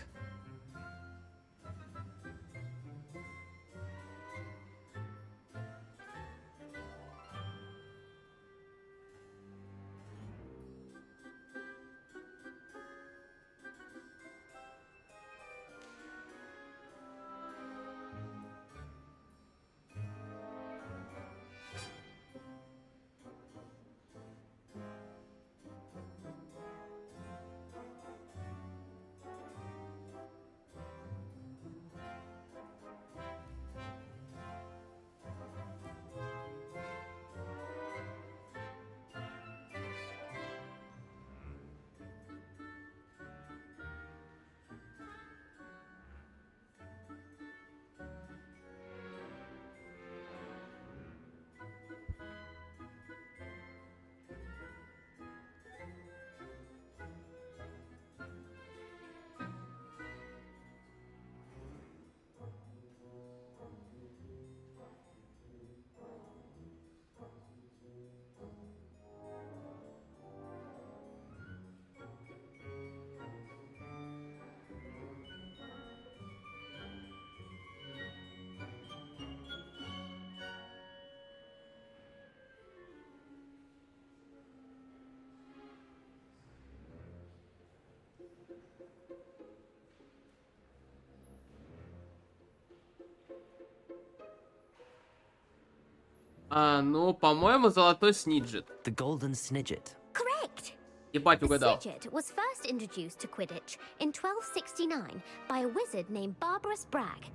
Ну, по-моему, золотой сниджет. The golden snidget. Correct! Ебать, угадал. The Snidget was first introduced to Quidditch in 1269 by a wizard named Barbarous Bragg.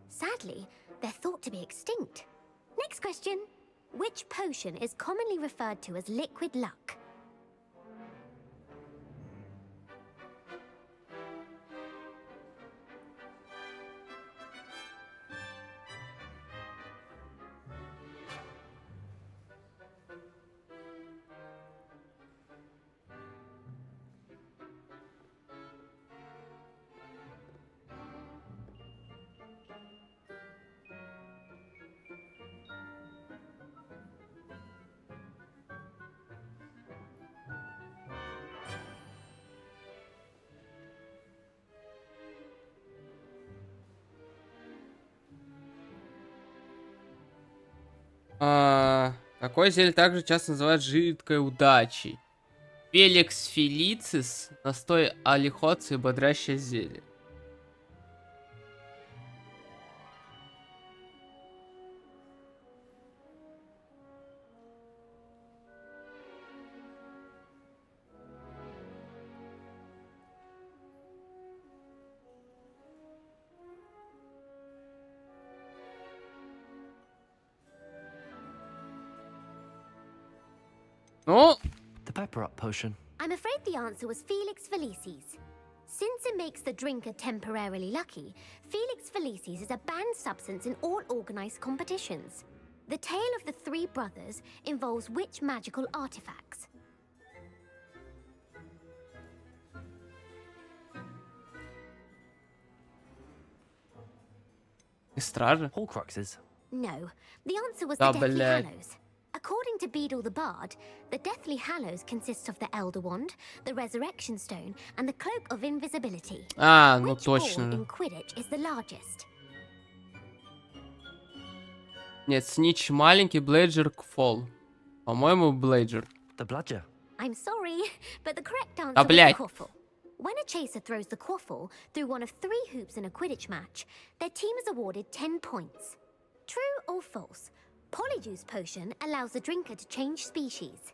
Sadly, they're thought to be extinct. Next question. Which potion is commonly referred to as liquid luck? Такое зелье также часто называют жидкой удачей. Феликс Фелицис, настой алихоции и бодрящее зелье. Ну, The pepper up potion. I'm afraid the answer was Felix Felicis. Since it makes the drinker temporarily lucky, Felix Felicis is a banned substance in all organized competitions. The tale of the three brothers involves which magical artifacts? Стражи? Horcruxes. No, the answer was Да, the Deathly блядь. Hallows. According to Beadle the Bard, the Deathly Hallows consists of the Elder Wand, the Resurrection Stone, and the Cloak of Invisibility. Ну Which ball точно. in Quidditch is the largest? Нет, снич маленький, Блейджер Фол. По-моему, Блейджер. The bludger. I'm sorry, but the correct answer Да, was the блядь. quaffle. When a chaser throws the quaffle through one of 3 hoops in a Quidditch match, their team is awarded 10 points. True or false? Polyjuice potion allows the drinker to change species.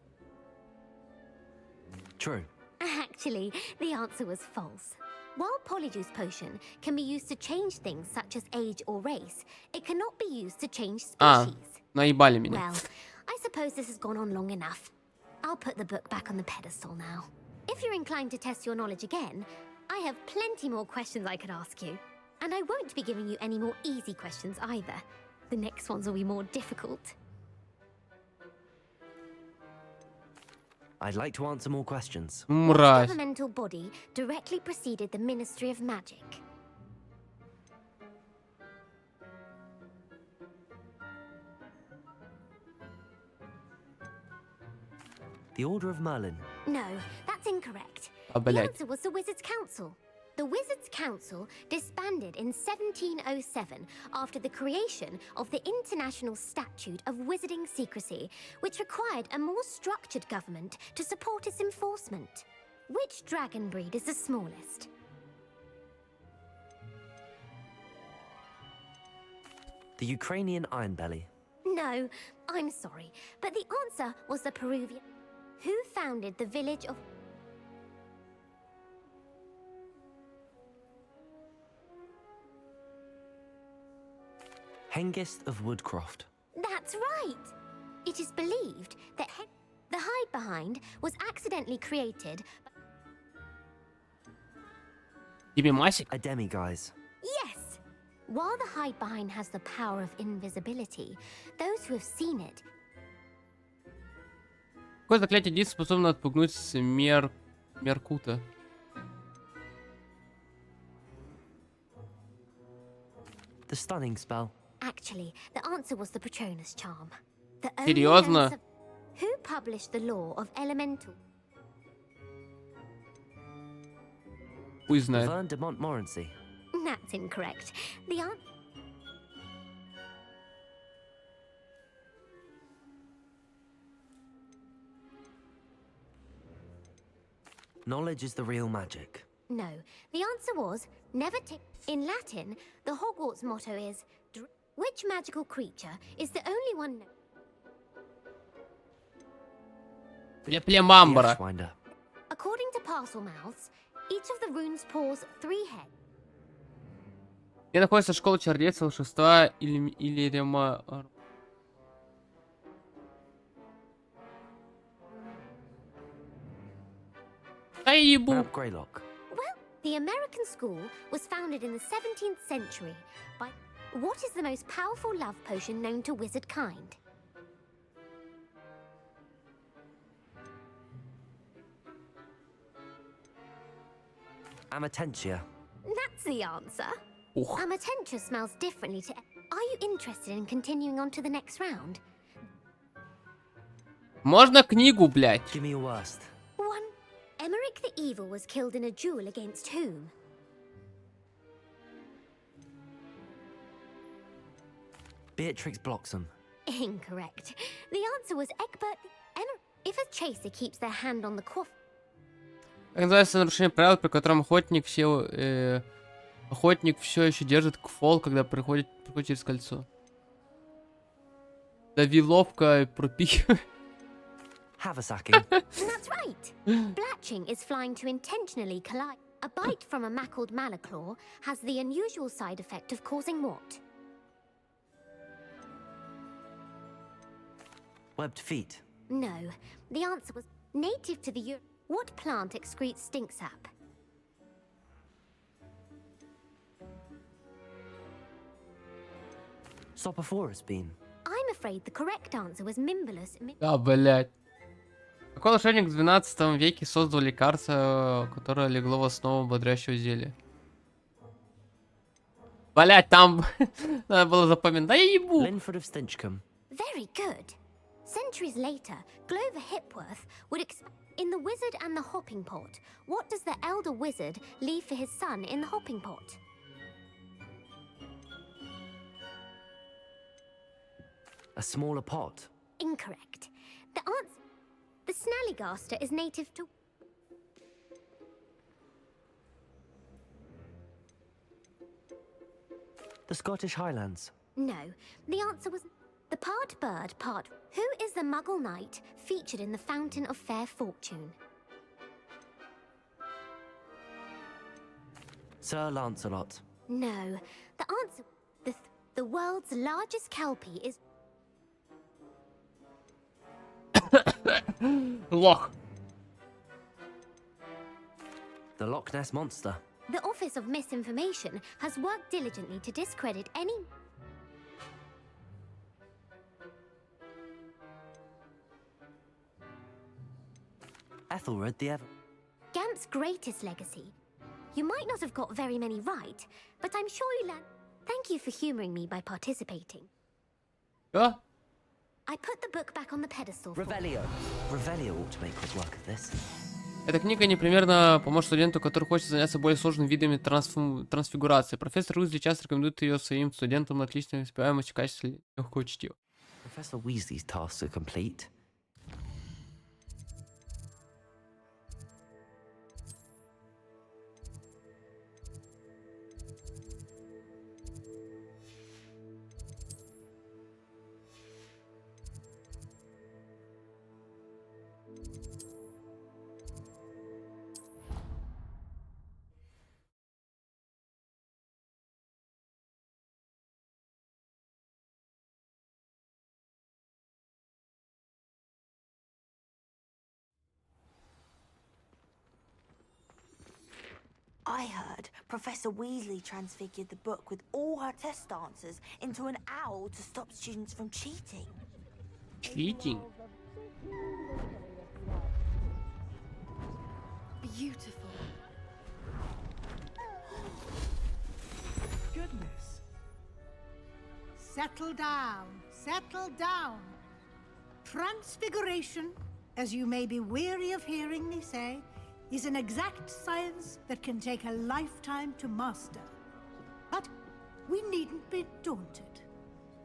True. Actually, the answer was false. While Polyjuice potion can be used to change things such as age or race, it cannot be used to change species. Наебали меня. Well, I suppose this has gone on long enough. I'll put the book back on the pedestal now. If you're inclined to test your knowledge again, I have plenty more questions I could ask you. And I won't be giving you any more easy questions either. The next ones will be more difficult. I'd like to answer more questions. What Мразь. governmental body directly preceded the Ministry of Magic? The Order of Merlin. No, that's incorrect. А, The блядь. answer was the Wizards' Council. The Wizards' Council disbanded in 1707 after the creation of the International Statute of Wizarding Secrecy, which required a more structured government to support its enforcement. Which dragon breed is the smallest? The Ukrainian Ironbelly. No, I'm sorry, but the answer was the Peruvian. Who founded the village of... Hengist of Woodcroft. That's right! It is believed that the Hide Behind was accidentally created. Тебе масик? A demiguise. Yes! While the Hide Behind has the power of invisibility, those who have seen it... Какое заклятие действия способно отпугнуть Меркута? The stunning spell. Actually, the answer was the Patronus charm. The Серьезно? known Who published the law of elemental? Хуй знает. Verne de Montmorency. That's incorrect. The answer... Knowledge is the real magic. No, the answer was never take. In Latin, the Hogwarts motto is which magical creature is the only one known? Племамбра. According to Parselmouths, each of the runes pours 3 heads. Где находится школа чародейства, волшебства или рема... Да ебу. Well, the American school was founded in the 17th century by... What is the most powerful love potion known to wizard kind? Amatentia. That's the answer. Amatentia smells differently to... Are you interested in continuing on to the next round? Можно книгу, блядь? Give me your worst. 1. Emmerich the Evil was killed in a duel against whom? Beatrix Bloxham. Incorrect. The answer was Egbert If a chaser keeps their hand on the quaff... Как называется нарушение правил, при котором охотник все еще держит кфол, когда проходит через кольцо? Дави ловко и пропихивай. Haversacking. That's right. Blatching is flying to intentionally collide. A bite from a mackled malaclaw has the unusual side effect of causing what? Webbed feet. No. The answer was native to the Europe. What plant excretes stink sap? Sophophorus bean. I'm afraid the correct answer was Mimbalus. Да, блядь. Какой волшебник в 12 веке создал лекарство, которое легло в основу бодрящего зелья? Блядь, там надо было запомнить. Да я ебу. Linford of Stinchcombe. Very good. Centuries later, Glover Hipworth would in The Wizard and the Hopping Pot, what does the elder wizard leave for his son in the hopping pot? A smaller pot. Incorrect. The answer... The Snallygaster is native to... The Scottish Highlands. No. The answer was... The part bird, part... Who is the Muggle knight featured in the Fountain of Fair Fortune? Sir Lancelot. No. The answer... The world's largest kelpie is... Лох. The Loch Ness Monster. The Office of Misinformation has worked diligently to discredit any... Ethelred the Ever... Gamp's greatest legacy. You might not have got very many right, but I'm sure you learned... Thank you for humoring me by participating. Что? I put the book back on the pedestal. Revelio. Revelio ought to make quick work of this. Эта книга непременно поможет студенту, который хочет заняться более сложными видами трансфигурации. Профессор Уизли часто рекомендует ее своим студентам на отличной успеваемости в качестве легкого чтива. Professor Weasley's tasks are complete. I heard Professor Weasley transfigured the book with all her test answers into an owl to stop students from cheating. Cheating? Beautiful. Goodness. Settle down. Settle down. Transfiguration, as you may be weary of hearing me say, is an exact science that can take a lifetime to master. But we needn't be daunted.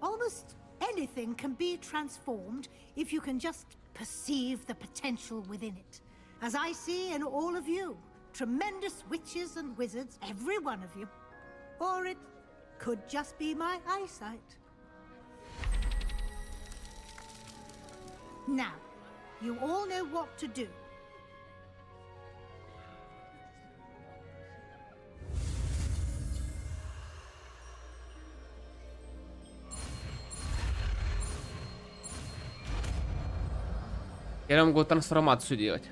Almost anything can be transformed if you can just perceive the potential within it. As I see in all of you, tremendous witches and wizards, every one of you. Or it could just be my eyesight. Now, you all know what to do. Я могу трансформацию делать.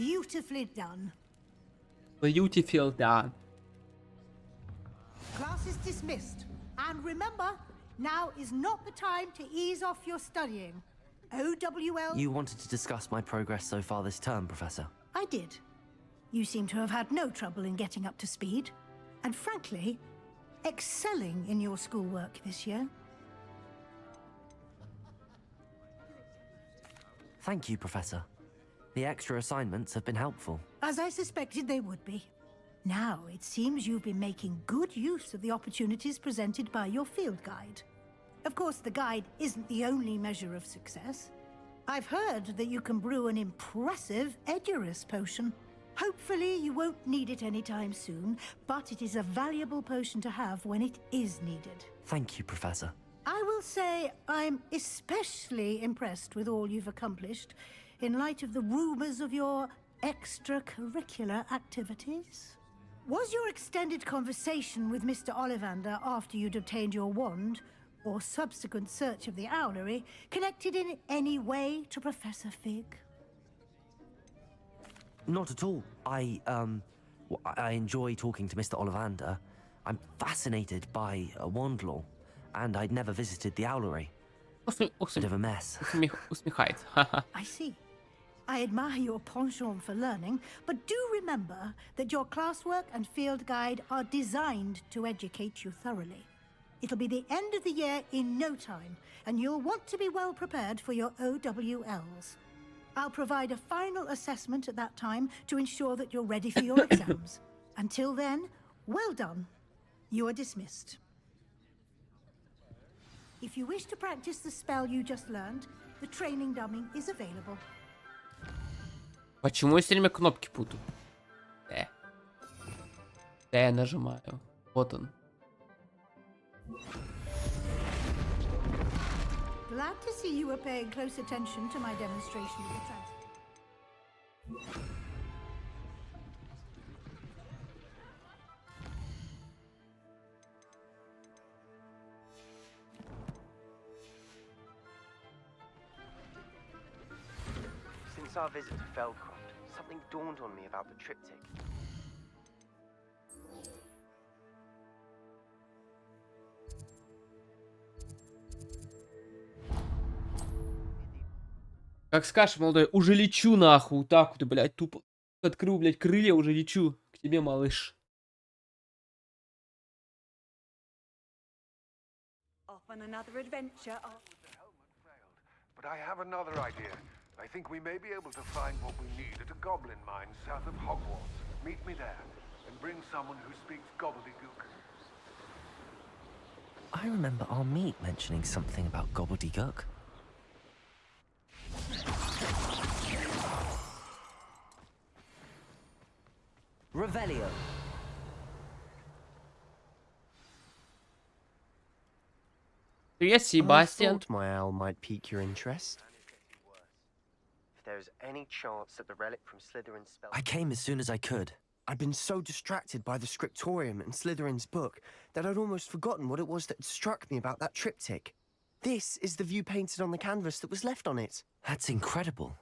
Beautifully done. Beautiful done. Class is dismissed. And remember, now is not the time to ease off your studying. OWL... You wanted to discuss my progress so far this term, Professor. I did. You seem to have had no trouble in getting up to speed. And frankly, excelling in your schoolwork this year. Thank you, Professor. The extra assignments have been helpful. As I suspected they would be. Now, it seems you've been making good use of the opportunities presented by your field guide. Of course, the guide isn't the only measure of success. I've heard that you can brew an impressive Edurus potion. Hopefully, you won't need it anytime soon, but it is a valuable potion to have when it is needed. Thank you, Professor. I will say I'm especially impressed with all you've accomplished in light of the rumors of your extracurricular activities. Was your extended conversation with Mr. Ollivander after you'd obtained your wand, or subsequent search of the owlery, connected in any way to Professor Fig? Not at all. I enjoy talking to Mr. Ollivander. I'm fascinated by wand law, and I'd never visited the owlery. Bit of a mess. I see. I admire your penchant for learning, but do remember that your classwork and field guide are designed to educate you thoroughly. It'll be the end of the year in no time, and you'll want to be well prepared for your OWLs. I'll provide a final assessment at that time to ensure that you're ready for your exams. Until then, well done. You are dismissed. If you wish to practice the spell you just learned, the training dummy is available. Почему я все время кнопки путаю? Я нажимаю. Вот он. Glad to see you were paying close attention to my demonstration of the transfer. Since our visit to Feldcroft, something dawned on me about the triptych. Как скажешь, молодой, уже лечу нахуй. Так вот, блядь, тупо. Открыл, блядь, крылья, уже лечу. К тебе, малыш. Off on another adventure. But I have another idea. I think we may be able to find what we need at a goblin mine south of Hogwarts. Meet me there, and bring someone who speaks gobbledygook. I remember our meet mentioning something about gobbledygook. Revelio. Привет, Себастьян. I thought my owl might pique your interest. If there's any chance that the relic from Slytherin's spell... I came as soon as I could. I'd been so distracted by the scriptorium and Slytherin's book that I'd almost forgotten what it was that struck me about that triptych. This is the view painted on the canvas that was left on it. That's incredible.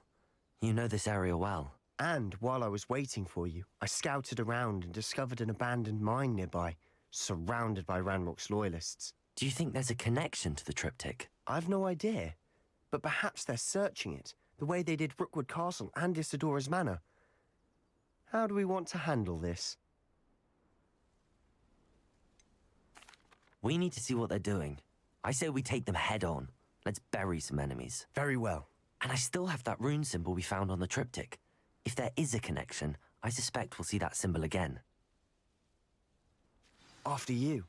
You know this area well. And while I was waiting for you, I scouted around and discovered an abandoned mine nearby, surrounded by Ranrock's loyalists. Do you think there's a connection to the triptych? I've no idea, but perhaps they're searching it, the way they did Rookwood Castle and Isidora's Manor. How do we want to handle this? We need to see what they're doing. I say we take them head on. Let's bury some enemies. Very well. And I still have that rune symbol we found on the triptych. If there is a connection, I suspect we'll see that symbol again. After you.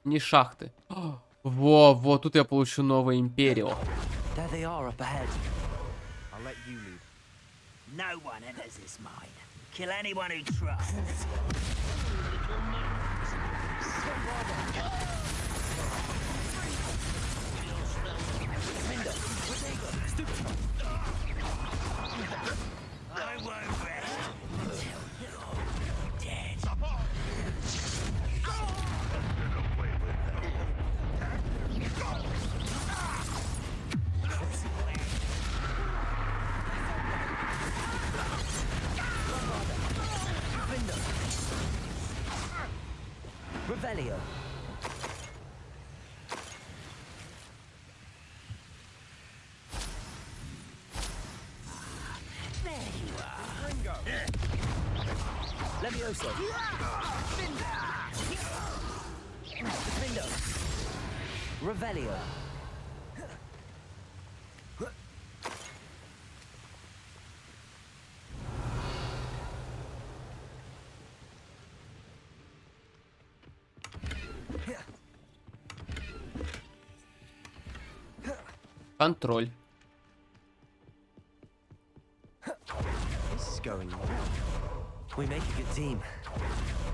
Не шахты. Во, вот тут я получу новую империю. There they are up ahead. I'll let you lead. No one enters this mine. Kill anyone who tries. I won't rest until you're dead. Revelio. There you are. Levioso. Defendo. Revelio. Контроль. This is going well. We make a good team.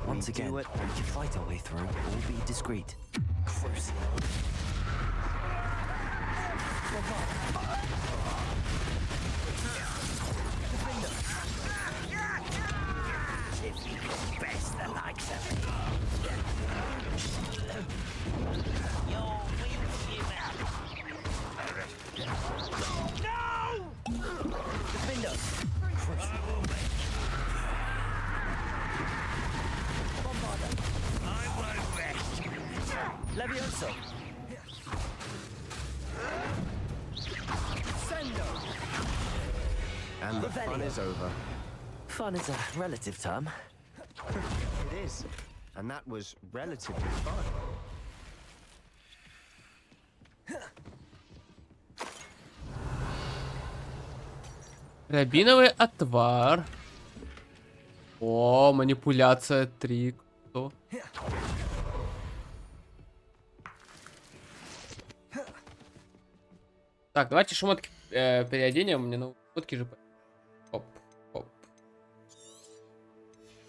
Once again, we can fight our way through or be discreet. Cruise. Best the likes of me. Your wheelship out. No! Defendo. I won't rest. Levioso. Sendo. And the fun is over. Fun is a relative term. It is. And that was relatively fun. Рябиновый отвар. О, манипуляция, трик. Что? Так, давайте шмотки переоденем. Мне на шмотки же... Оп, оп.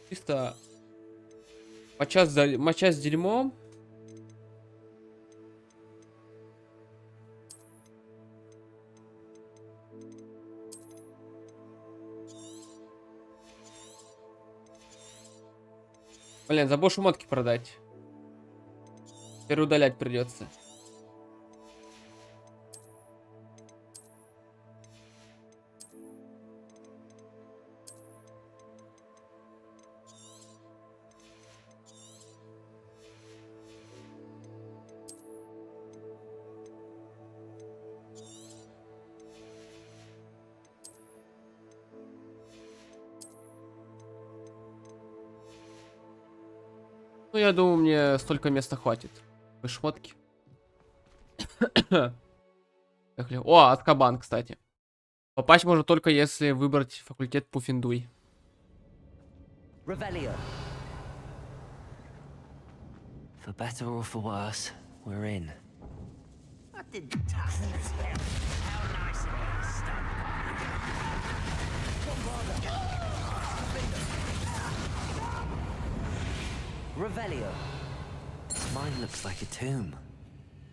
Чисто... Моча с дерьмом. Блин, забыл шмотки продать. Теперь удалять придется. Ну, я думаю, мне столько места хватит. Вы шмотки. О, Азкабан, кстати. Попасть можно только если выбрать факультет Пуффендуй. Revelio. For better or for worse, we're in. I didn't touch this. How nice of you to stop Revelio. Mine looks like a tomb.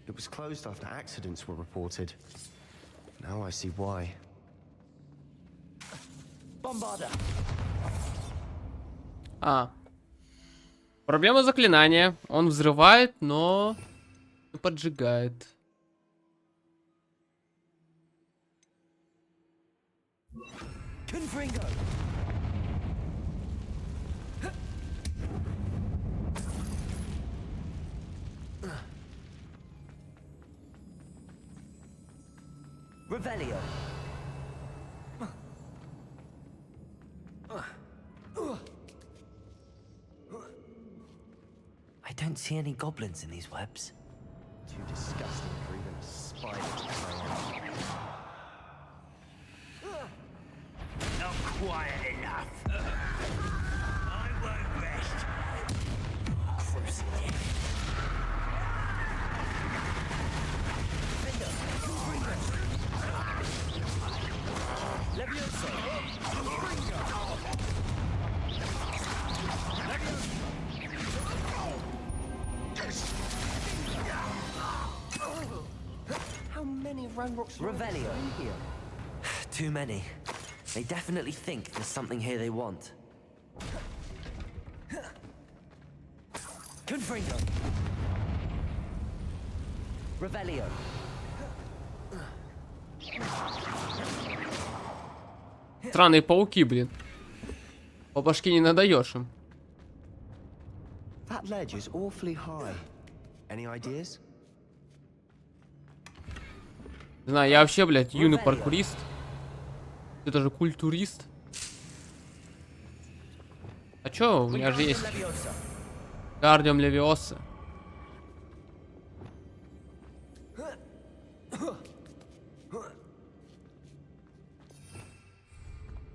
It was closed after accidents were reported. Now I see why. Bombarda. Проблема заклинания. Он взрывает, но не поджигает. Confringo. Revelio. I don't see any goblins in these webs. Too disgusting for even a spider to play in. Not quiet enough. I won't rest. Crucifix. Levioso. How many Ranrock's Revelio. here? Too many. They definitely think there's something here they want. Confringo. Revelio. Странные пауки, блин. По башке не надаешь им. That ledge is awfully high. Any ideas? Не знаю, я вообще, блядь, юный паркурист. Ты тоже культурист. А чё, у меня же есть Гардиум Левиоса.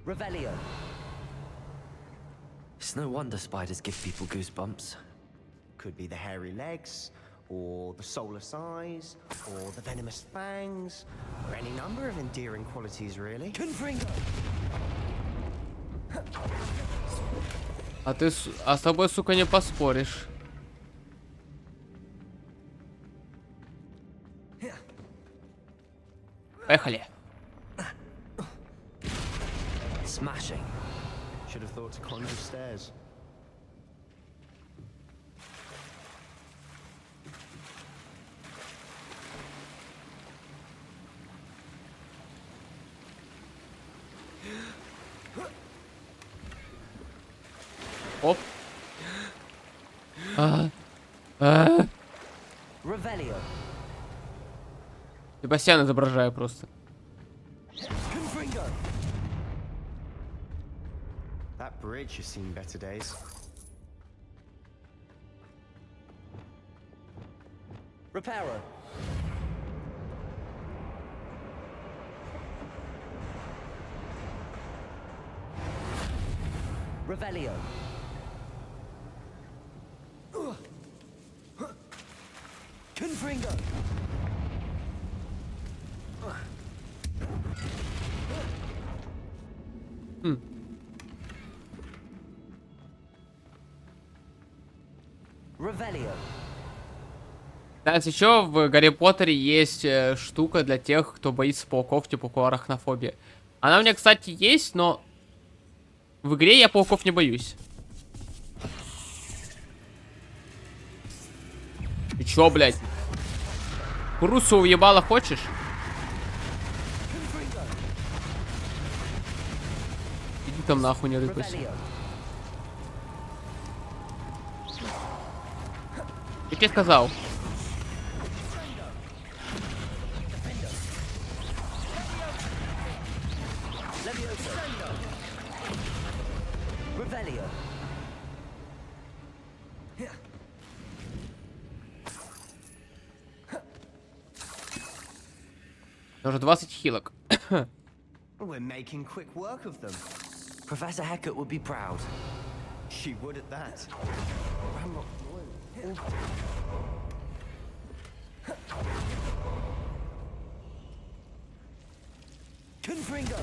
Revelio. It's no wonder spiders give people goosebumps. Could be the hairy legs, or the soulless eyes, or the venomous fangs, or any number of endearing qualities, really. Confringo. А ты с тобой, сука, не поспоришь. Поехали. Smashing. Should have thought to conjure stairs. Оп. Revelio. Себастьян изображаю просто. Confringo. That bridge has seen better days. Reparo. Revelio. Confringo. Revelio. Знаете, еще в Гарри Поттере есть штука для тех, кто боится пауков, типа арахнофобия. Она у меня, кстати, есть, но в игре я пауков не боюсь. Ты чё, блядь? Крусу уебала хочешь? Иди там нахуй, не рыпайся. Я тебе сказал. Уже 20 хилок. We're making quick work of them. Professor Hecat would be proud. She would at that. Confringo.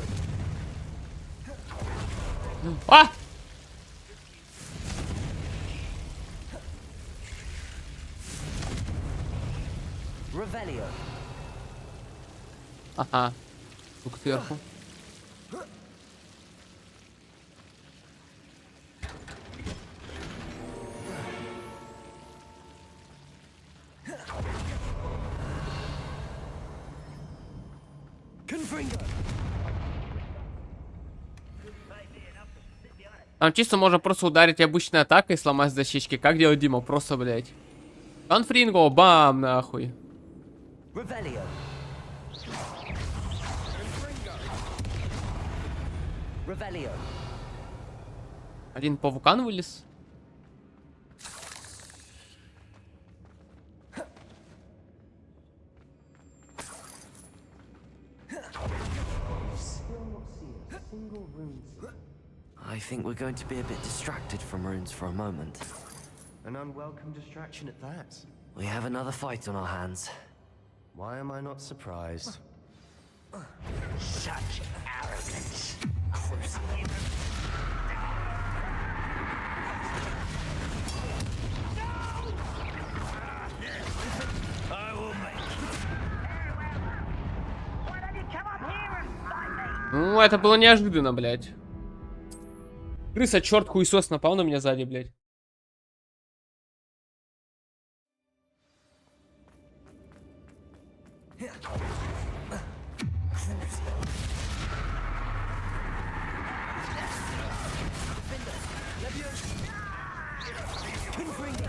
А! Revelio. Ага. Тут сверху. Там чисто можно просто ударить обычной атакой и сломать дощечки. Как делает Дима? Просто, блядь. Конфринго, бам, нахуй. Revelio. Revelio. Один паукан вылез. I think we're going to be a bit distracted from runes for a moment. An unwelcome distraction at that. We have another fight on our hands. Why am I not surprised? Such arrogance. Ну, это было неожиданно, блядь. Крыса, черт, хуесос напал на меня сзади, блядь. Confringo.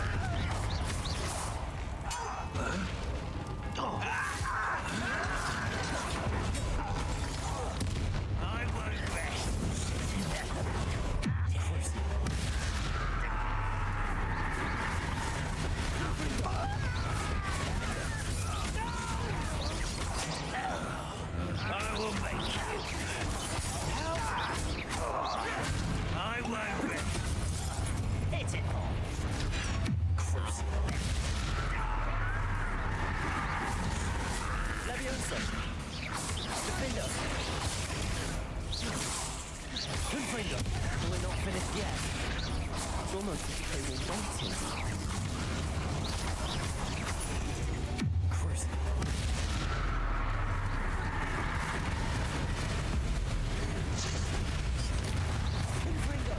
Leviosa! Defender! Confringo! We're not finished yet. It's almost as if they were waiting. Cruise. Confringo!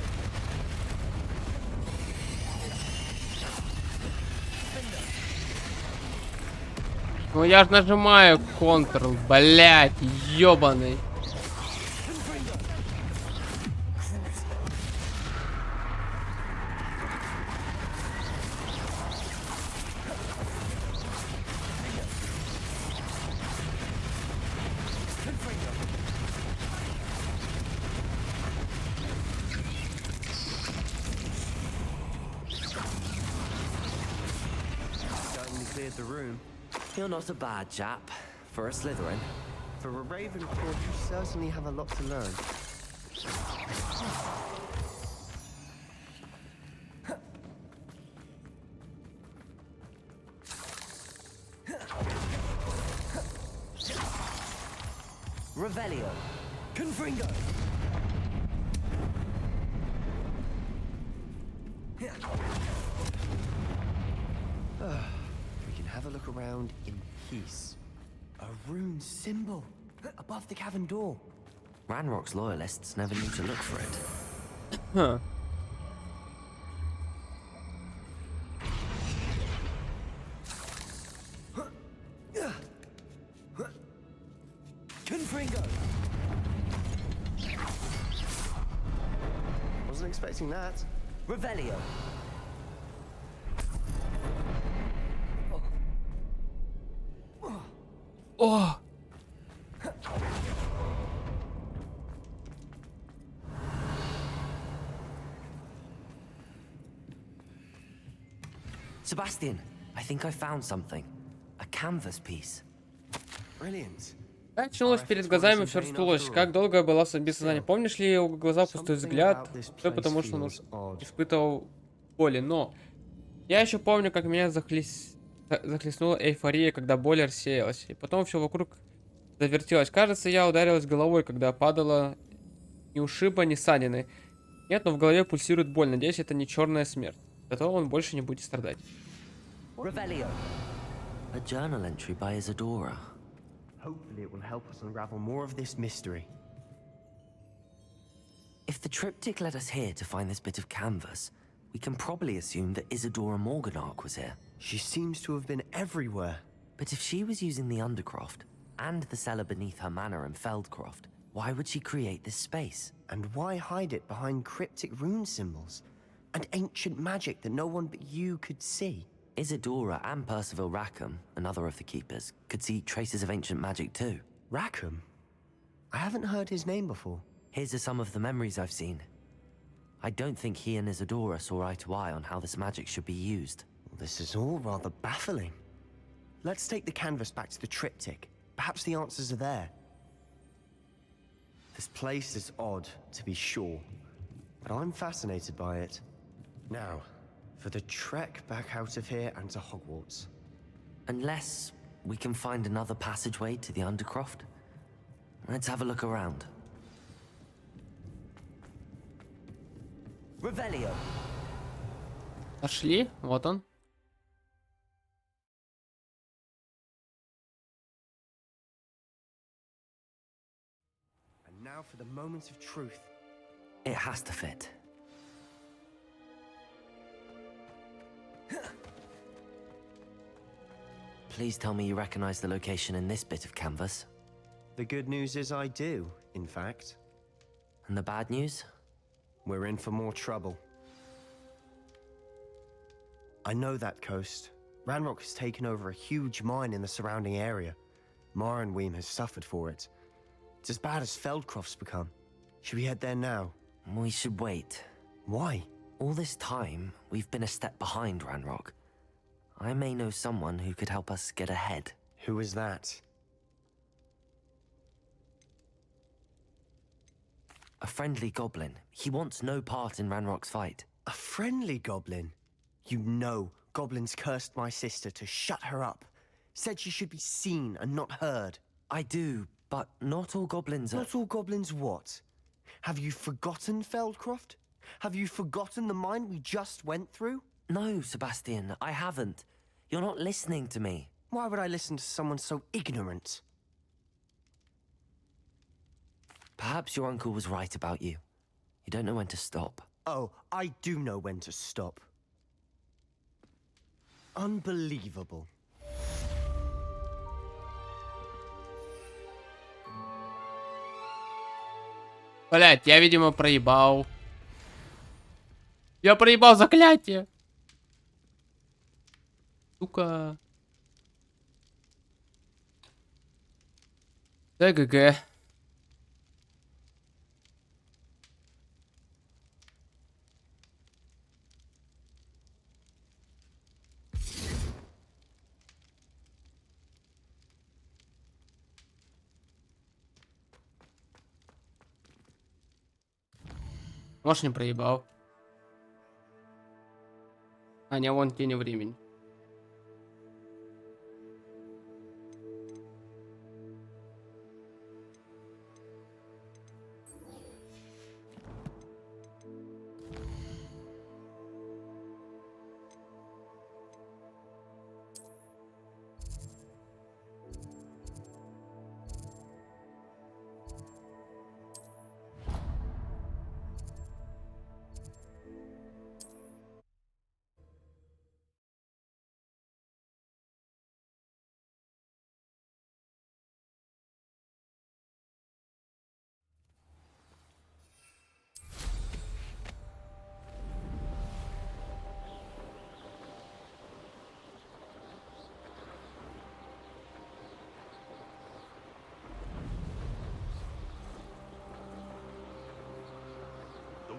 Ну я ж нажимаю Ctrl, блять, ёбаный. Certainly cleared the room. You're not a bad chap. For a Slytherin. For a Ravenclaw, you certainly have a lot to learn. Revelio. Confringo. We can have a look around in peace. A rune symbol above the cavern door. Ranrock's loyalists never knew to look for it. Huh. Confringo. Wasn't expecting that. Revelio. О! Sebastian, I think I found something. A canvas piece. Brilliant. Очнулась перед глазами, все расплылось. Как долго была без сознания. Помнишь ли у глаза пустой взгляд? Все потому, что он испытывал боли. Но я еще помню, как меня захлестнула эйфория, когда боль рассеялась. И потом все вокруг завертелось. Кажется, я ударилась головой, когда падала ни ушиба, ни ссадины. Нет, но в голове пульсирует боль. Надеюсь, это не черная смерть. Зато он больше не будет страдать. Revelio. A journal entry by Isadora. Hopefully it will help us unravel more of this mystery. If the triptych led us here to find this bit of canvas, we can probably assume that Isadora Morganark was here. She seems to have been everywhere. But if she was using the Undercroft, and the cellar beneath her manor in Feldcroft, why would she create this space? And why hide it behind cryptic rune symbols? And ancient magic that no one but you could see? Isadora and Percival Rackham, another of the Keepers, could see traces of ancient magic too. Rackham? I haven't heard his name before. His are some of the memories I've seen. I don't think he and Isadora saw eye to eye on how this magic should be used. This is all rather baffling. Let's take the canvas back to the triptych. Perhaps the answers are there. This place is odd, to be sure, but I'm fascinated by it. Now, for the trek back out of here and to Hogwarts. Unless we can find another passageway to the Undercroft. Let's have a look around. Revelio. Пошли, вот он. And now for the moment of truth. It has to fit. Please tell me you recognize the location in this bit of canvas. The good news is I do, in fact. And the bad news? We're in for more trouble. I know that coast. Ranrock has taken over a huge mine in the surrounding area. Mornweem has suffered for it. It's as bad as Feldcroft's become. Should we head there now? We should wait. Why? All this time, we've been a step behind Ranrock. I may know someone who could help us get ahead. Who is that? A friendly goblin. He wants no part in Ranrock's fight. A friendly goblin? You know goblins cursed my sister to shut her up. Said she should be seen and not heard. I do, but not all goblins are... Not all goblins what? Have you forgotten Feldcroft? Have you forgotten the mine we just went through? No, Sebastian, I haven't. You're not listening to me. Why would I listen to someone so ignorant? Perhaps your uncle was right about you. You don't know when to stop. Oh, I do know when to stop. Unbelievable. Блять, я, видимо, проебал. Я проебал заклятие. Сука. ТГГ. Может, не проебал. А, не, вон тени времени.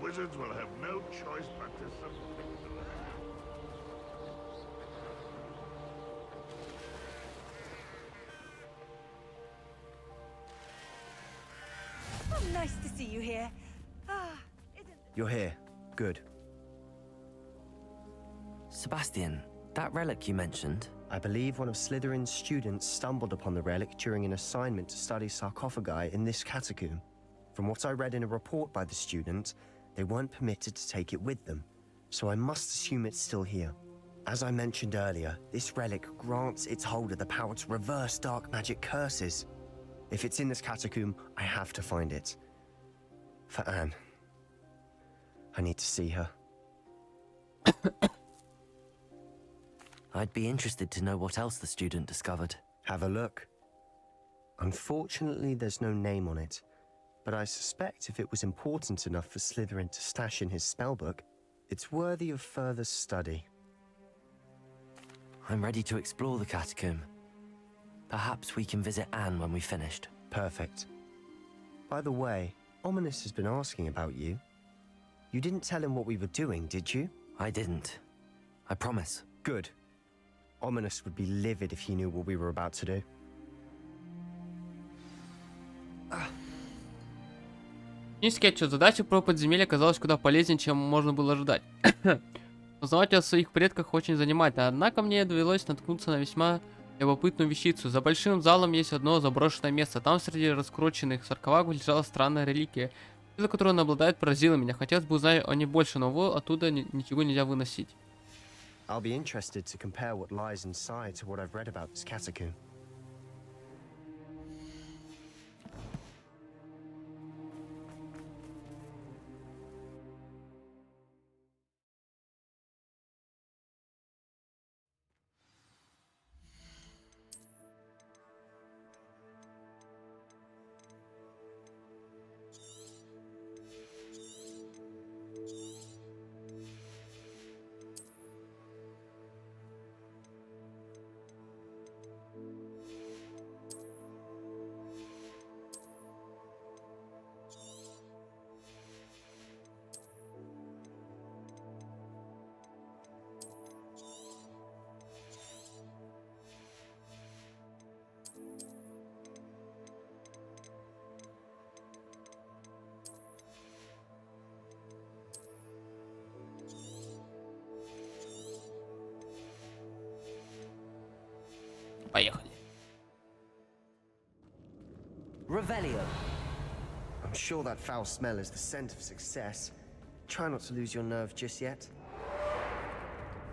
Wizards will have no choice but to submit. Oh, nice to see you here. You're here. Good. Sebastian, that relic you mentioned... I believe one of Slytherin's students stumbled upon the relic during an assignment to study sarcophagi in this catacomb. From what I read in a report by the student, they weren't permitted to take it with them, so I must assume it's still here. As I mentioned earlier, this relic grants its holder the power to reverse dark magic curses. If it's in this catacomb, I have to find it. For Anne. I need to see her. I'd be interested to know what else the student discovered. Have a look. Unfortunately, there's no name on it. But I suspect if it was important enough for Slytherin to stash in his spellbook, it's worthy of further study. I'm ready to explore the catacomb. Perhaps we can visit Anne when we've finished. Perfect. By the way, Ominous has been asking about you. You didn't tell him what we were doing, did you? I didn't. I promise. Good. Ominous would be livid if he knew what we were about to do. Низкий отчет. Задача про подземелье оказалась куда полезнее, чем можно было ожидать. Узнавать о своих предках очень занимательно, однако мне довелось наткнуться на весьма любопытную вещицу. За большим залом есть одно заброшенное место. Там среди раскрученных саркофагов лежала странная реликвия, за которую она обладает, поразила меня. Хотелось бы узнать о ней больше, но оттуда ничего нельзя выносить. I'll be interested to compare what lies inside to what I've read about this catacomb. Поехали. Revelio. I'm sure that foul smell is the scent of success. Try not to lose your nerve just yet.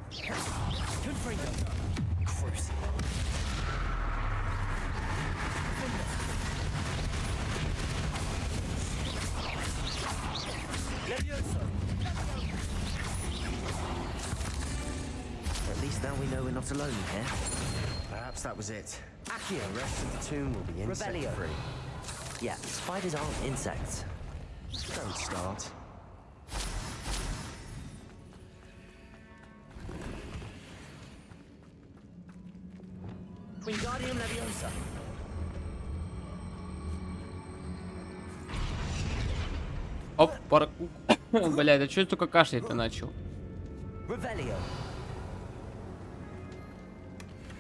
Confringo. Cruise. Levioso. At least now we know we're not alone here. Perhaps that was it. Accio. The rest of the tomb will be insect-free. Yeah, spiders aren't insects. Don't start. Wingardium Leviosa. Оп, паркур. Бля, да что я только кашлять-то начал? Revelio.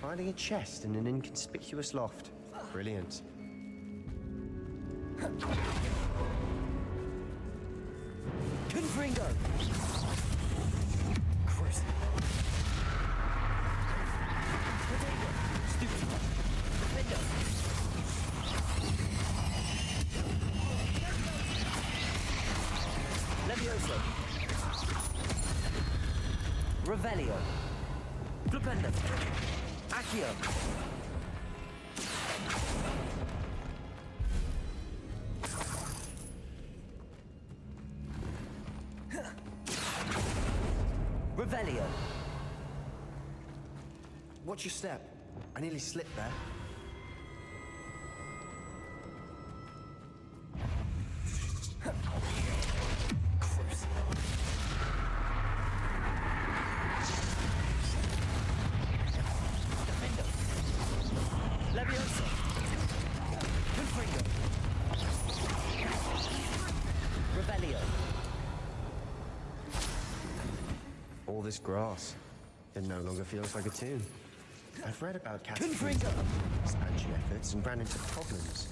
Finding a chest in an inconspicuous loft. Brilliant. Confringo. Cruise. Potato. Stupid. Defendo. Levioso. Revelio. Flipendo. Accio. Revelio. Watch your step. I nearly slipped there. Levioso. Confringo. Revelio. All this grass. It no longer feels like a tomb. I've read about Confringo. expansion efforts and ran into problems.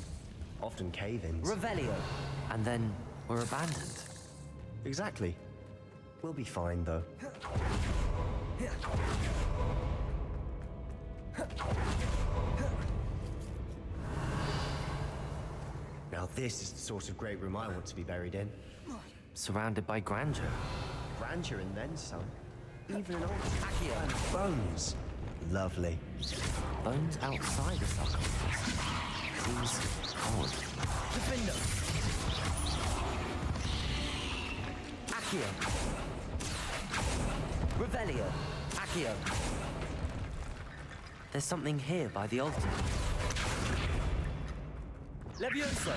Often cave-ins. Revelio. And then we're abandoned. Exactly. We'll be fine, though. Now this is the sort of great room I want to be buried in. Surrounded by grandeur. Grandeur and then some. Even an old Accio and bones. Lovely. Bones outside the sarcophagus. Seems odd. Defendo. Accio. Revelio. Accio. There's something here by the altar. Levioso.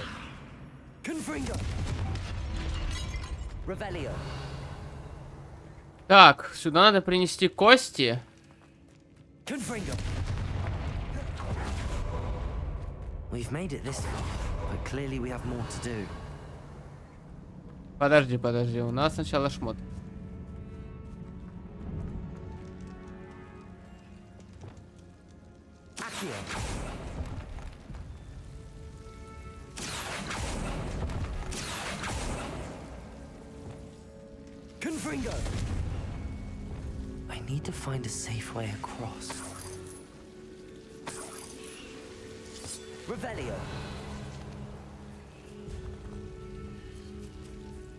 Confringo. Revelio. Так, сюда надо принести кости. Confringo. We've made it this far, but clearly we have more to do. Подожди, подожди, у нас сначала шмот. Accio. Confringo. I need to find a safe way across. Revelio.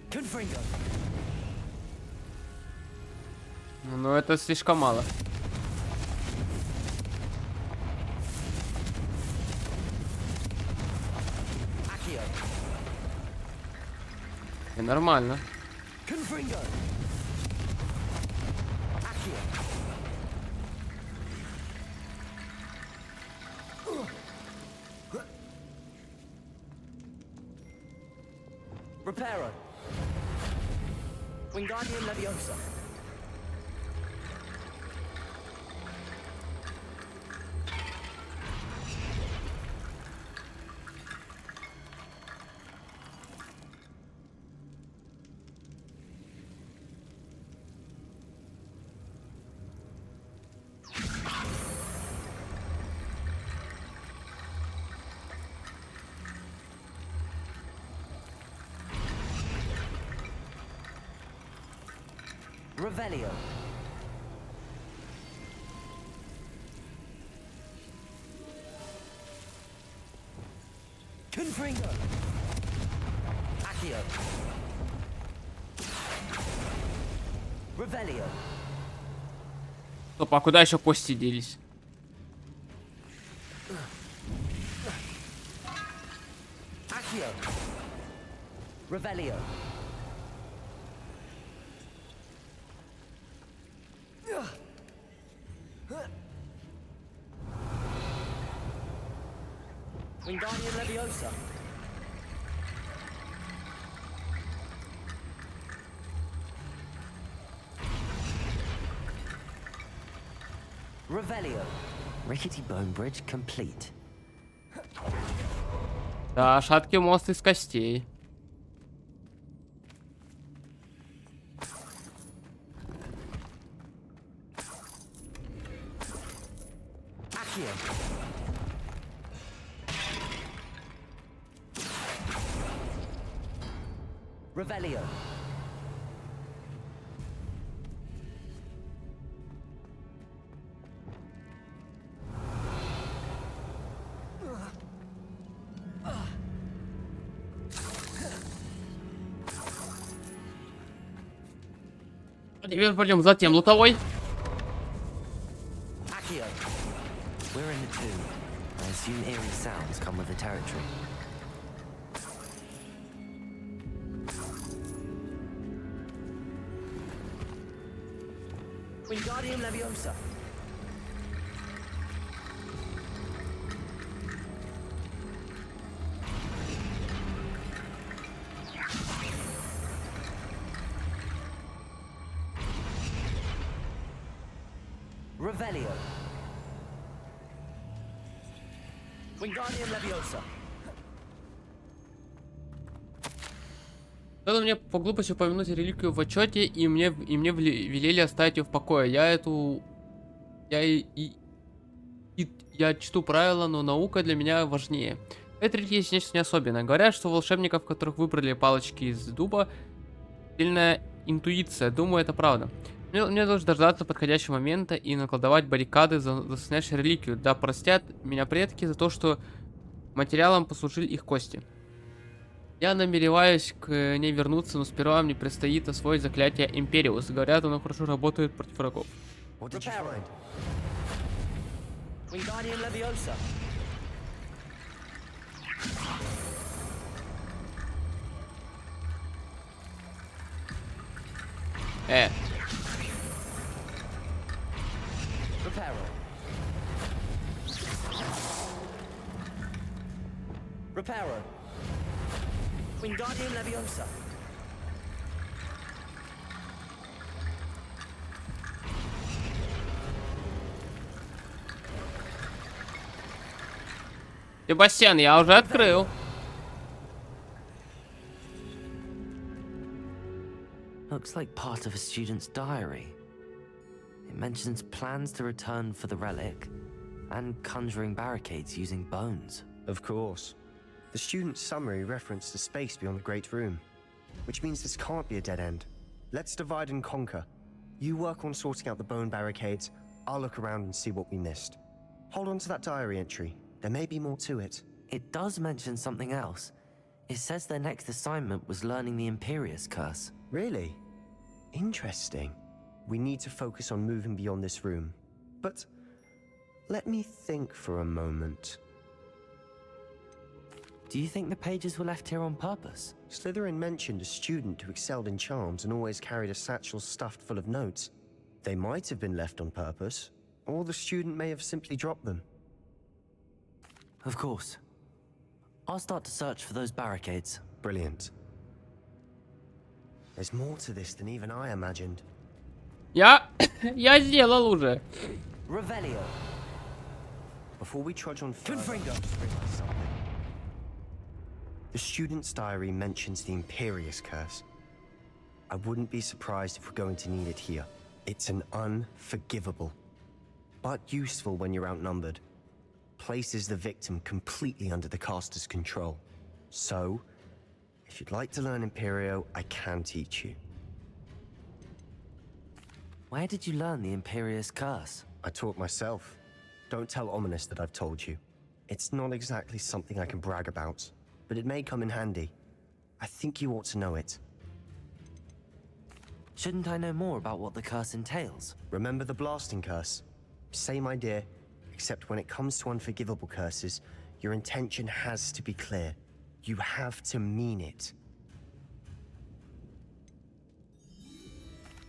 Confringo. Ну, это слишком мало. Accio. И нормально. Confringo. Accio. Reparo. Wingardium Leviosa. Revelio. Confringo. Accio. Revelio. Стоп, а куда еще кости делись? Accio. Revelio. Wingardium Leviosa. Revelio. Rickety Bone Bridge complete. Да, шаткий мост из костей. Accio. Revelio. Теперь пойдем затем лутовой. Accio. We're in the tomb. I assume eerie sounds come with the territory. Wingardium Leviosa. Revelio. Wingardium Leviosa. Надо мне по глупости упомянуть реликвию в отчете, и мне велели оставить ее в покое. Я чту правила, но наука для меня важнее. Это есть нечто не особенное. Говорят, что у волшебников, которых выбрали палочки из дуба, сильная интуиция. Думаю, это правда. Мне нужно дождаться подходящего момента и накладывать баррикады, заслоняющие реликвию. Да простят меня предки за то, что материалом послужили их кости. Я намереваюсь к ней вернуться, но сперва мне предстоит освоить заклятие Империус. Говорят, оно хорошо работает против врагов. Wingardium Leviosa. Reparo. Reparo. Wingardium Leviosa. Себастьян, я уже открыл. Looks like part of a student's diary. It mentions plans to return for the relic and conjuring barricades using bones. Of course. The student's summary referenced a space beyond the Great Room, which means this can't be a dead end. Let's divide and conquer. You work on sorting out the bone barricades, I'll look around and see what we missed. Hold on to that diary entry. There may be more to it. It does mention something else. It says their next assignment was learning the Imperius Curse. Really? Interesting. We need to focus on moving beyond this room. But let me think for a moment. Do you think the pages were left here on purpose? Slytherin mentioned a student who excelled in charms and always carried a satchel stuffed full of notes. They might have been left on purpose, or the student may have simply dropped them. Of course. I'll start to search for those barricades. Brilliant. There's more to this than even I imagined. Я сделал уже. Revelio. Before we trudge on further, I just realized something. The student's diary mentions the Imperius Curse. I wouldn't be surprised if we're going to need it here. It's an unforgivable, but useful when you're outnumbered. Places the victim completely under the caster's control. So, if you'd like to learn Imperio, I can teach you. Where did you learn the Imperius Curse? I taught myself. Don't tell Ominous that I've told you. It's not exactly something I can brag about. but it may come in handy. I think you ought to know it. Shouldn't I know more about what the curse entails? Remember the blasting curse? Same idea, except when it comes to unforgivable curses, your intention has to be clear. You have to mean it.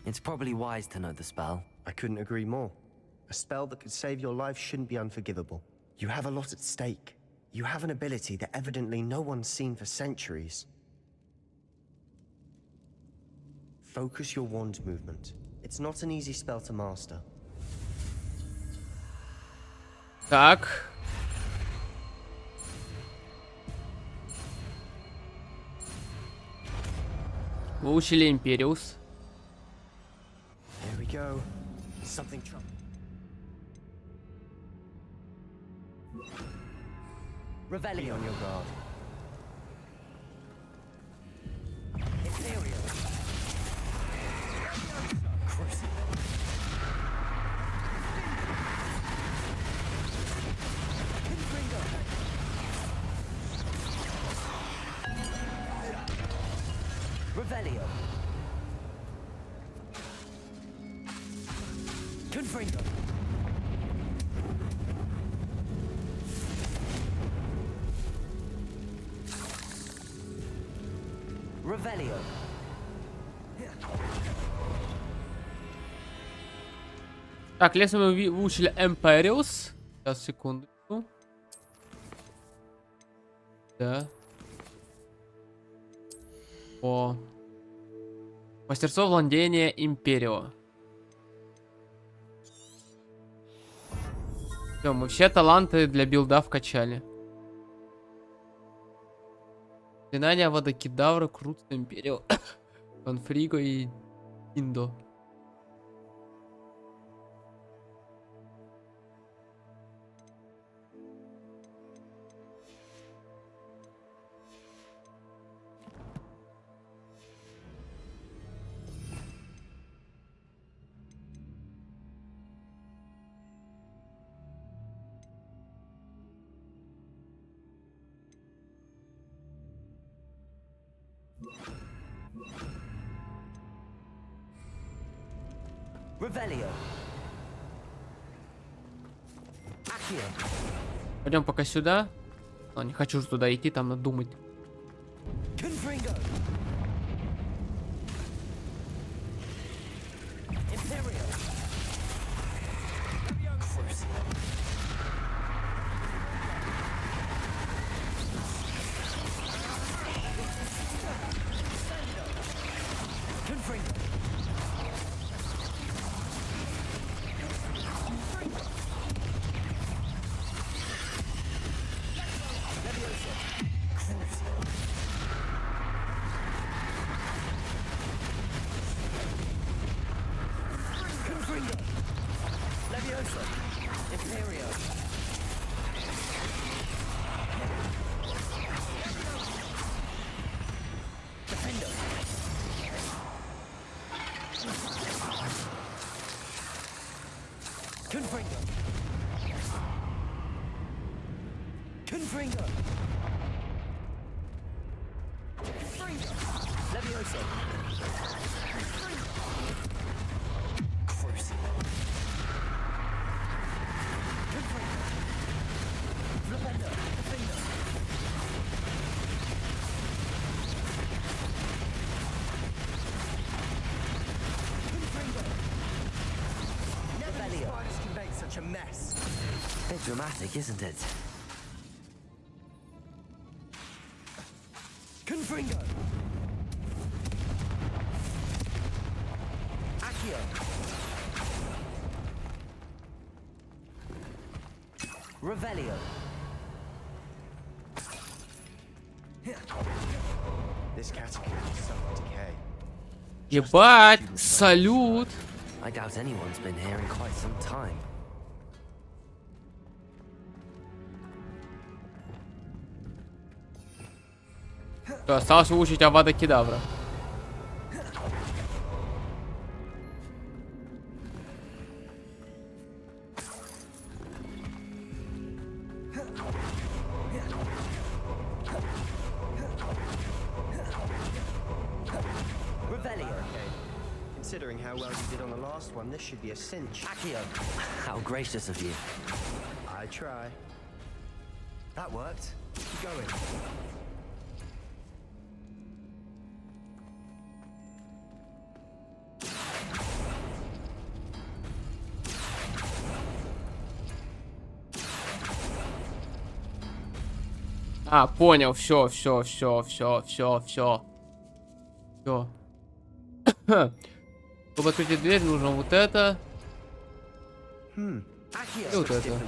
It's probably wise to know the spell. I couldn't agree more. A spell that could save your life shouldn't be unforgivable. You have a lot at stake. You have an ability that evidently no one's seen for centuries. Focus your wand movement. It's not an easy spell to master. Так. Выучили Империус. Here we go. Something Revelio on your guard. Imperial. Revelio. Confringo. Revelio. Так, если мы выучили Империус. Сейчас, секундочку. Да. О. Мастерство владения Империо. Все, мы все таланты для билда вкачали. Заклинания водокидавра, Крут, Империо, Конфриго и Индо. Revelio. Accio. Пойдем пока сюда. Но не хочу же туда идти, там надо думать. Confringo. Imperial. Confringo. Confringo. Confringo. Levioso. Cruise. Confringo. Flipendo. Defendo. Confringo. Nevelio. Can make such a mess. Bit dramatic, isn't it? Confringo. Accio. Revelio. This category is suffered decay. Ебать, салют. I doubt anyone's been here in quite some time. Всё, осталось выучить Авада Кедавра. Considering how well you did on the last one, this should be a cinch. Accio, how gracious of you. I try. That worked. Keep going. А, понял, все. Все. Чтобы открыть дверь, нужно вот это. И вот это.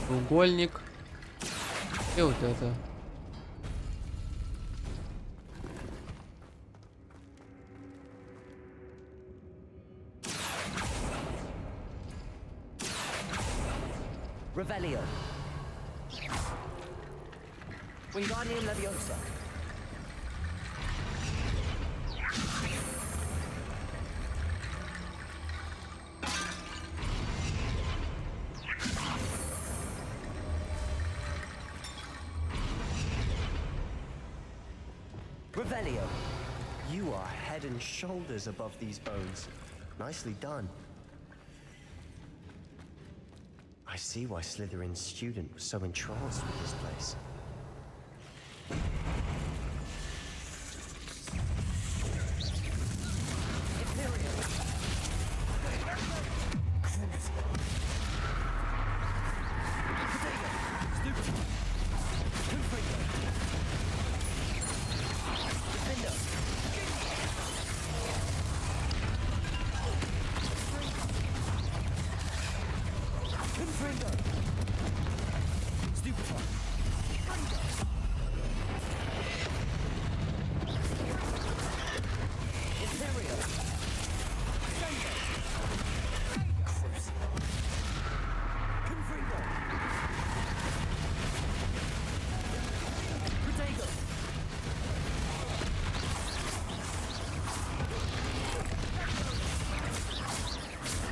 Треугольник. И вот это. Revelio. Wingardium Leviosa. Revelio. You are head and shoulders above these bones. Nicely done. I see why Slytherin's student was so entranced with this place.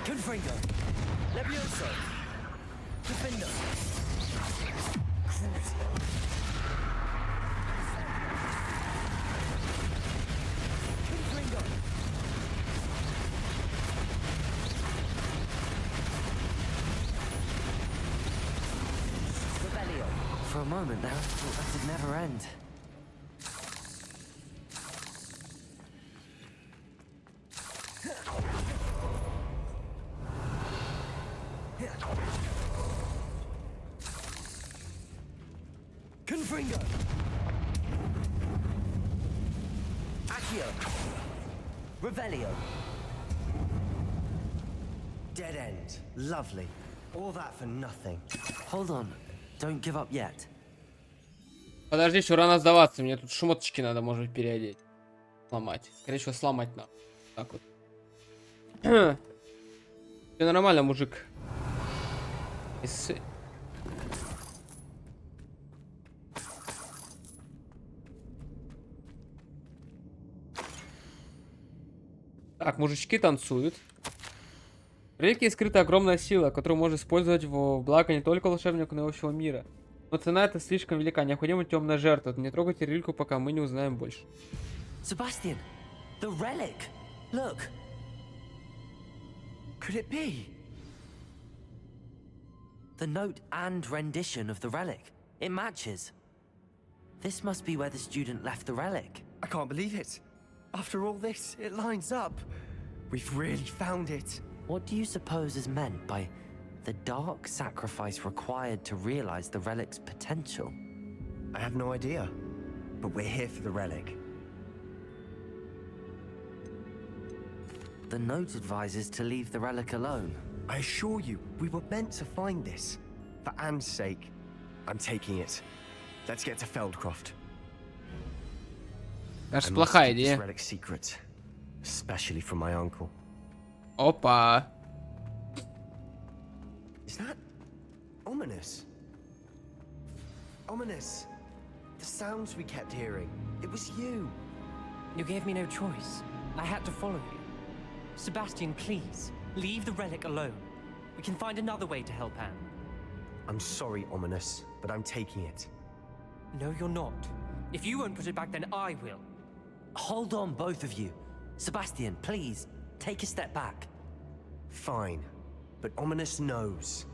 Confringo. Levioso. Defender. Confringo. Revelio. For a moment there, I thought that would never end. Confringo. Accio. Revelio. Dead end. Lovely. All that for nothing. Hold on. Don't give up yet. Подожди, еще рано сдаваться. Мне тут шмоточки надо, может быть, переодеть. Сломать. Скорее всего, сломать надо. Так вот. Все нормально, мужик. Так, мужички танцуют. В реликвии скрыта огромная сила, которую можно использовать в благо не только волшебнику, но и общего мира. Но цена эта слишком велика. Необходима темная жертва. Не трогайте реликвию, пока мы не узнаем больше. Sebastian, the relic. Look. Could it be? The note and rendition of the relic. It matches. This must be where the student left the relic. I can't believe it. After all this, it lines up. We've really found it. What do you suppose is meant by the dark sacrifice required to realize the relic's potential? I have no idea. But we're here for the relic. The note advises to leave the relic alone. I assure you, we were meant to find this. For Anne's sake, I'm taking it. Let's get to Feldcroft. Кажется, плохая This идея. relic secret, especially from my uncle. Опа. Is that ominous? Ominous. The sounds we kept hearing. It was you. You gave me no choice. I had to follow you. Sebastian, please, leave the relic alone. We can find another way to help Anne. I'm sorry, Ominous, but I'm taking it. No, you're not. If you won't put it back, then I will. Hold on, both of you. Sebastian, please, take a step back. Fine. But Ominous knows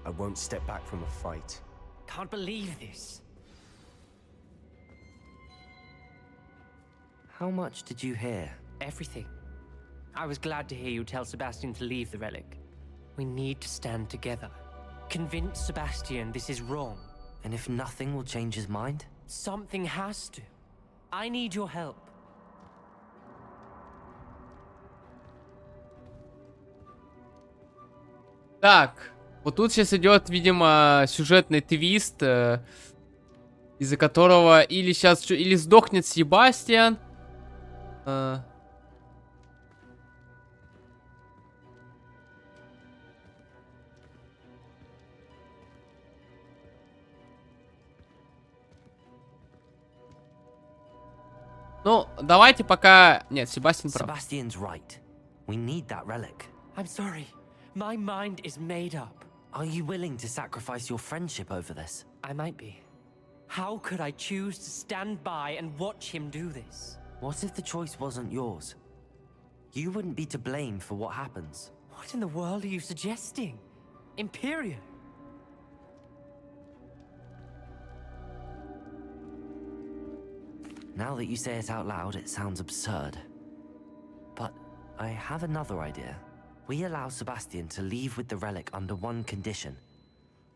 I won't step back from a fight. Can't believe this. How much did you hear? Everything. I was glad to hear you tell Sebastian to leave the relic. We need to stand together. Convince Sebastian this is wrong. And if nothing will change his mind? Something has to. I need your help. Так, вот тут сейчас идет, видимо, сюжетный твист, из-за которого или сейчас или сдохнет Себастьян. Ну, давайте пока... Нет, Себастьян прав. Sebastian's right. We need that relic. I'm sorry. My mind is made up. Are you willing to sacrifice your friendship over this? I might be. How could I choose to stand by and watch him do this? What if the choice wasn't yours? You wouldn't be to blame for what happens. What in the world are you suggesting? Imperium? Now that you say it out loud, it sounds absurd. But I have another idea. We allow Sebastian to leave with the relic under one condition.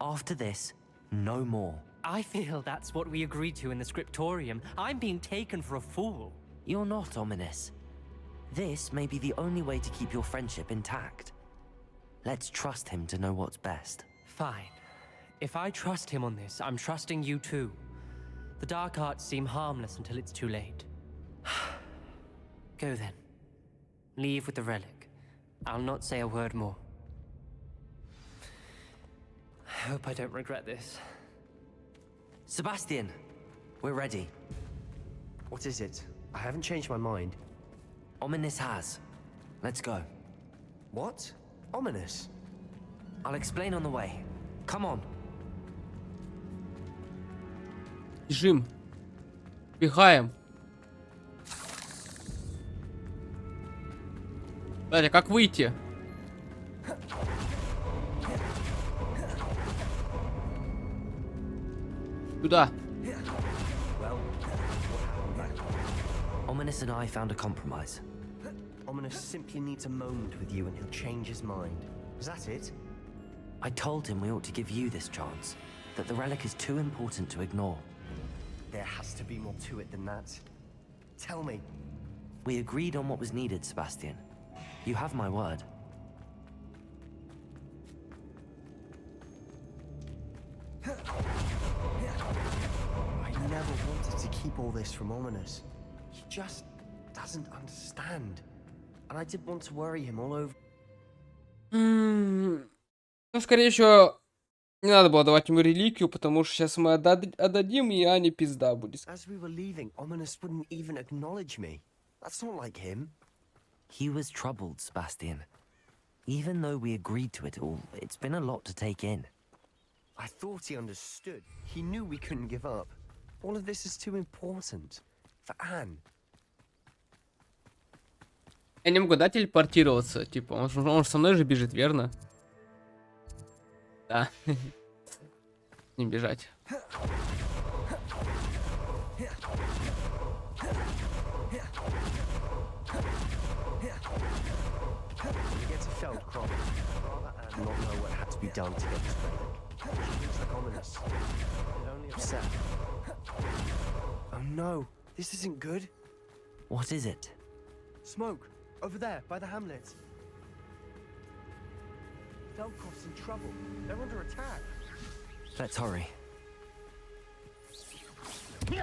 After this, no more. I feel that's what we agreed to in the scriptorium. I'm being taken for a fool. You're not, Ominous. This may be the only way to keep your friendship intact. Let's trust him to know what's best. Fine. If I trust him on this, I'm trusting you too. The dark arts seem harmless until it's too late. Go then. Leave with the relic. I'll not say a word more. I hope I don't regret this. Sebastian, we're ready. What is it? I haven't changed my mind. Ominous has. Let's go. What? Ominous? I'll explain on the way. Come on. Бежим. Бегаем. Кстати, как выйти? Сюда. Ominous and I found a compromise. Ominous simply needs a moment with you and he'll change his mind. Is that it? I told him we ought to give you this chance, that the relic is too important to ignore. There has to be more to it than that. Tell me. We agreed on what was needed, Sebastian. You have my word. I never wanted to keep all this from Ominous. He just doesn't understand. And I didn't want to worry him all over. Ну, скорее всего, не надо было давать ему реликвию, потому что сейчас мы отдадим, и Ане пизда будет. As we were leaving, Ominous wouldn't even acknowledge me. That's not like him. He was troubled, Sebastian. Even though we agreed to it all, it's been a lot to take in. I thought he understood. He knew we couldn't give up. All of this is too important. For Anne. Я не могу, да, телепортироваться? Типа, он же со мной же бежит, верно? Да. Не бежать. Not know what had to be done to get this relic. She looks like Ominous. They're only upset. Oh no, this isn't good. What is it? Smoke, over there, by the hamlet. Velkov's in trouble. They're under attack. Let's hurry. No!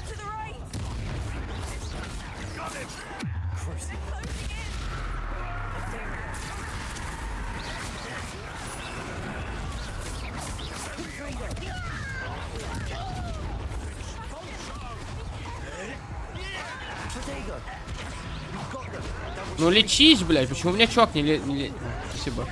To the right! Got him! Ну лечись, блядь, почему у меня чувак не Спасибо.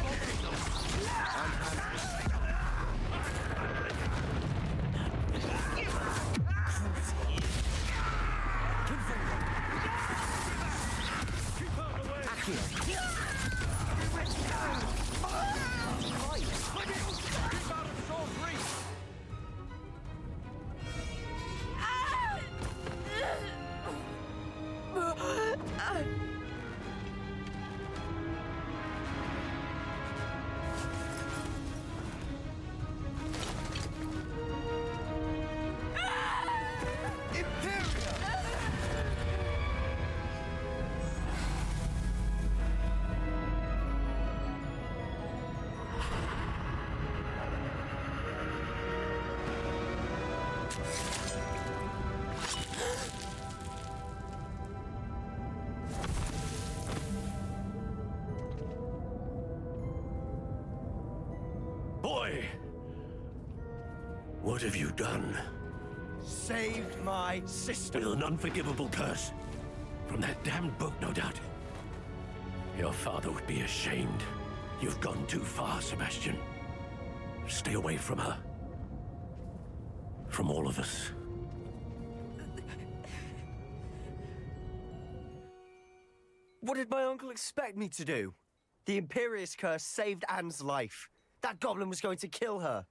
Boy! What have you done? Saved my sister. With an unforgivable curse. From that damned book, no doubt. Your father would be ashamed. You've gone too far, Sebastian. Stay away from her. From all of us. What did my uncle expect me to do? The Imperious curse saved Anne's life. That goblin was going to kill her.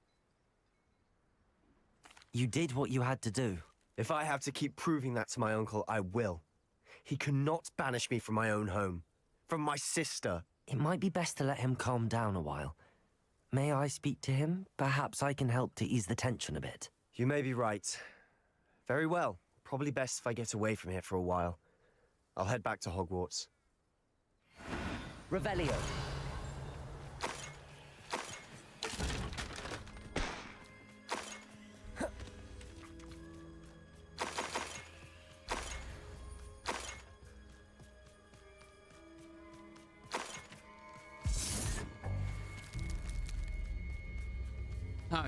You did what you had to do. If I have to keep proving that to my uncle, I will. He cannot banish me from my own home. From my sister. It might be best to let him calm down a while. May I speak to him? Perhaps I can help to ease the tension a bit. You may be right. Very well. Probably best if I get away from here for a while. I'll head back to Hogwarts. Revelio.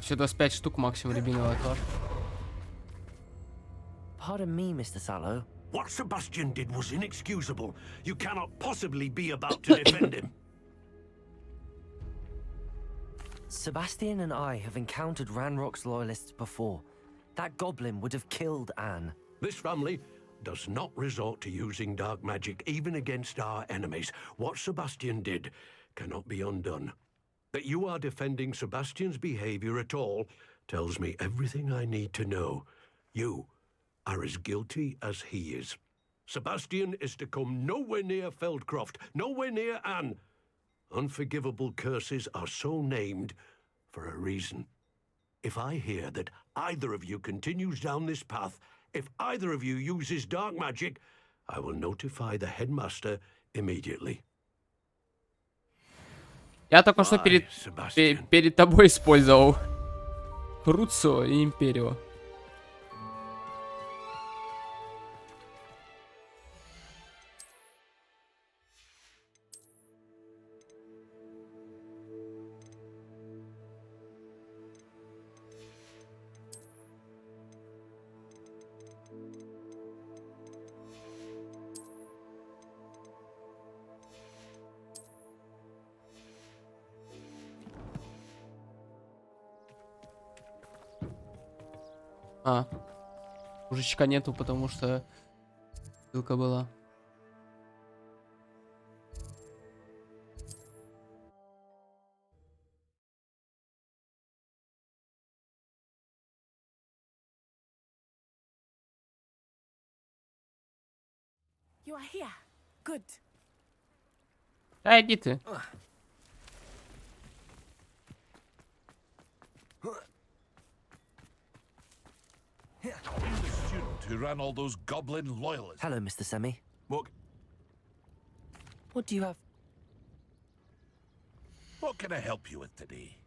Все 25 штук максимум рябинового тоже. Pardon me, Mr. Sallow. What Sebastian did was inexcusable. You cannot possibly be about to defend him. Sebastian and I have encountered Ranrock's loyalists before. That goblin would have killed Anne. This family does not resort to using dark magic even against our enemies. What Sebastian did cannot be undone. That you are defending Sebastian's behavior at all tells me everything I need to know. You are as guilty as he is. Sebastian is to come nowhere near Feldcroft, nowhere near Anne. Unforgivable curses are so named for a reason. If I hear that either of you continues down this path, if either of you uses dark magic, I will notify the headmaster immediately. Я только что перед тобой использовал Круцо и Империо. Мужичка нету, потому что ссылка была. You are here. Good. Да, иди ты. The student who ran all those goblin loyalists. Hello, Mr. Semi. What do you have? What can I help you with today?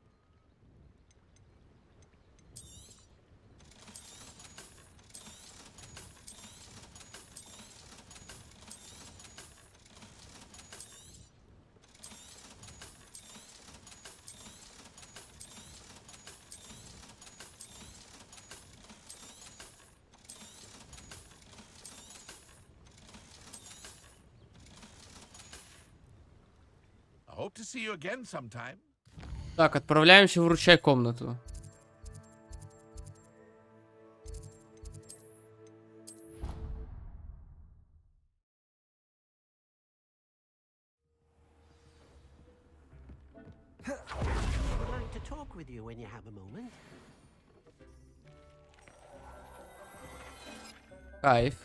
to see you again sometime. Так, отправляемся в ручай комнату. I'd like to talk with you when you have a moment. Кайф.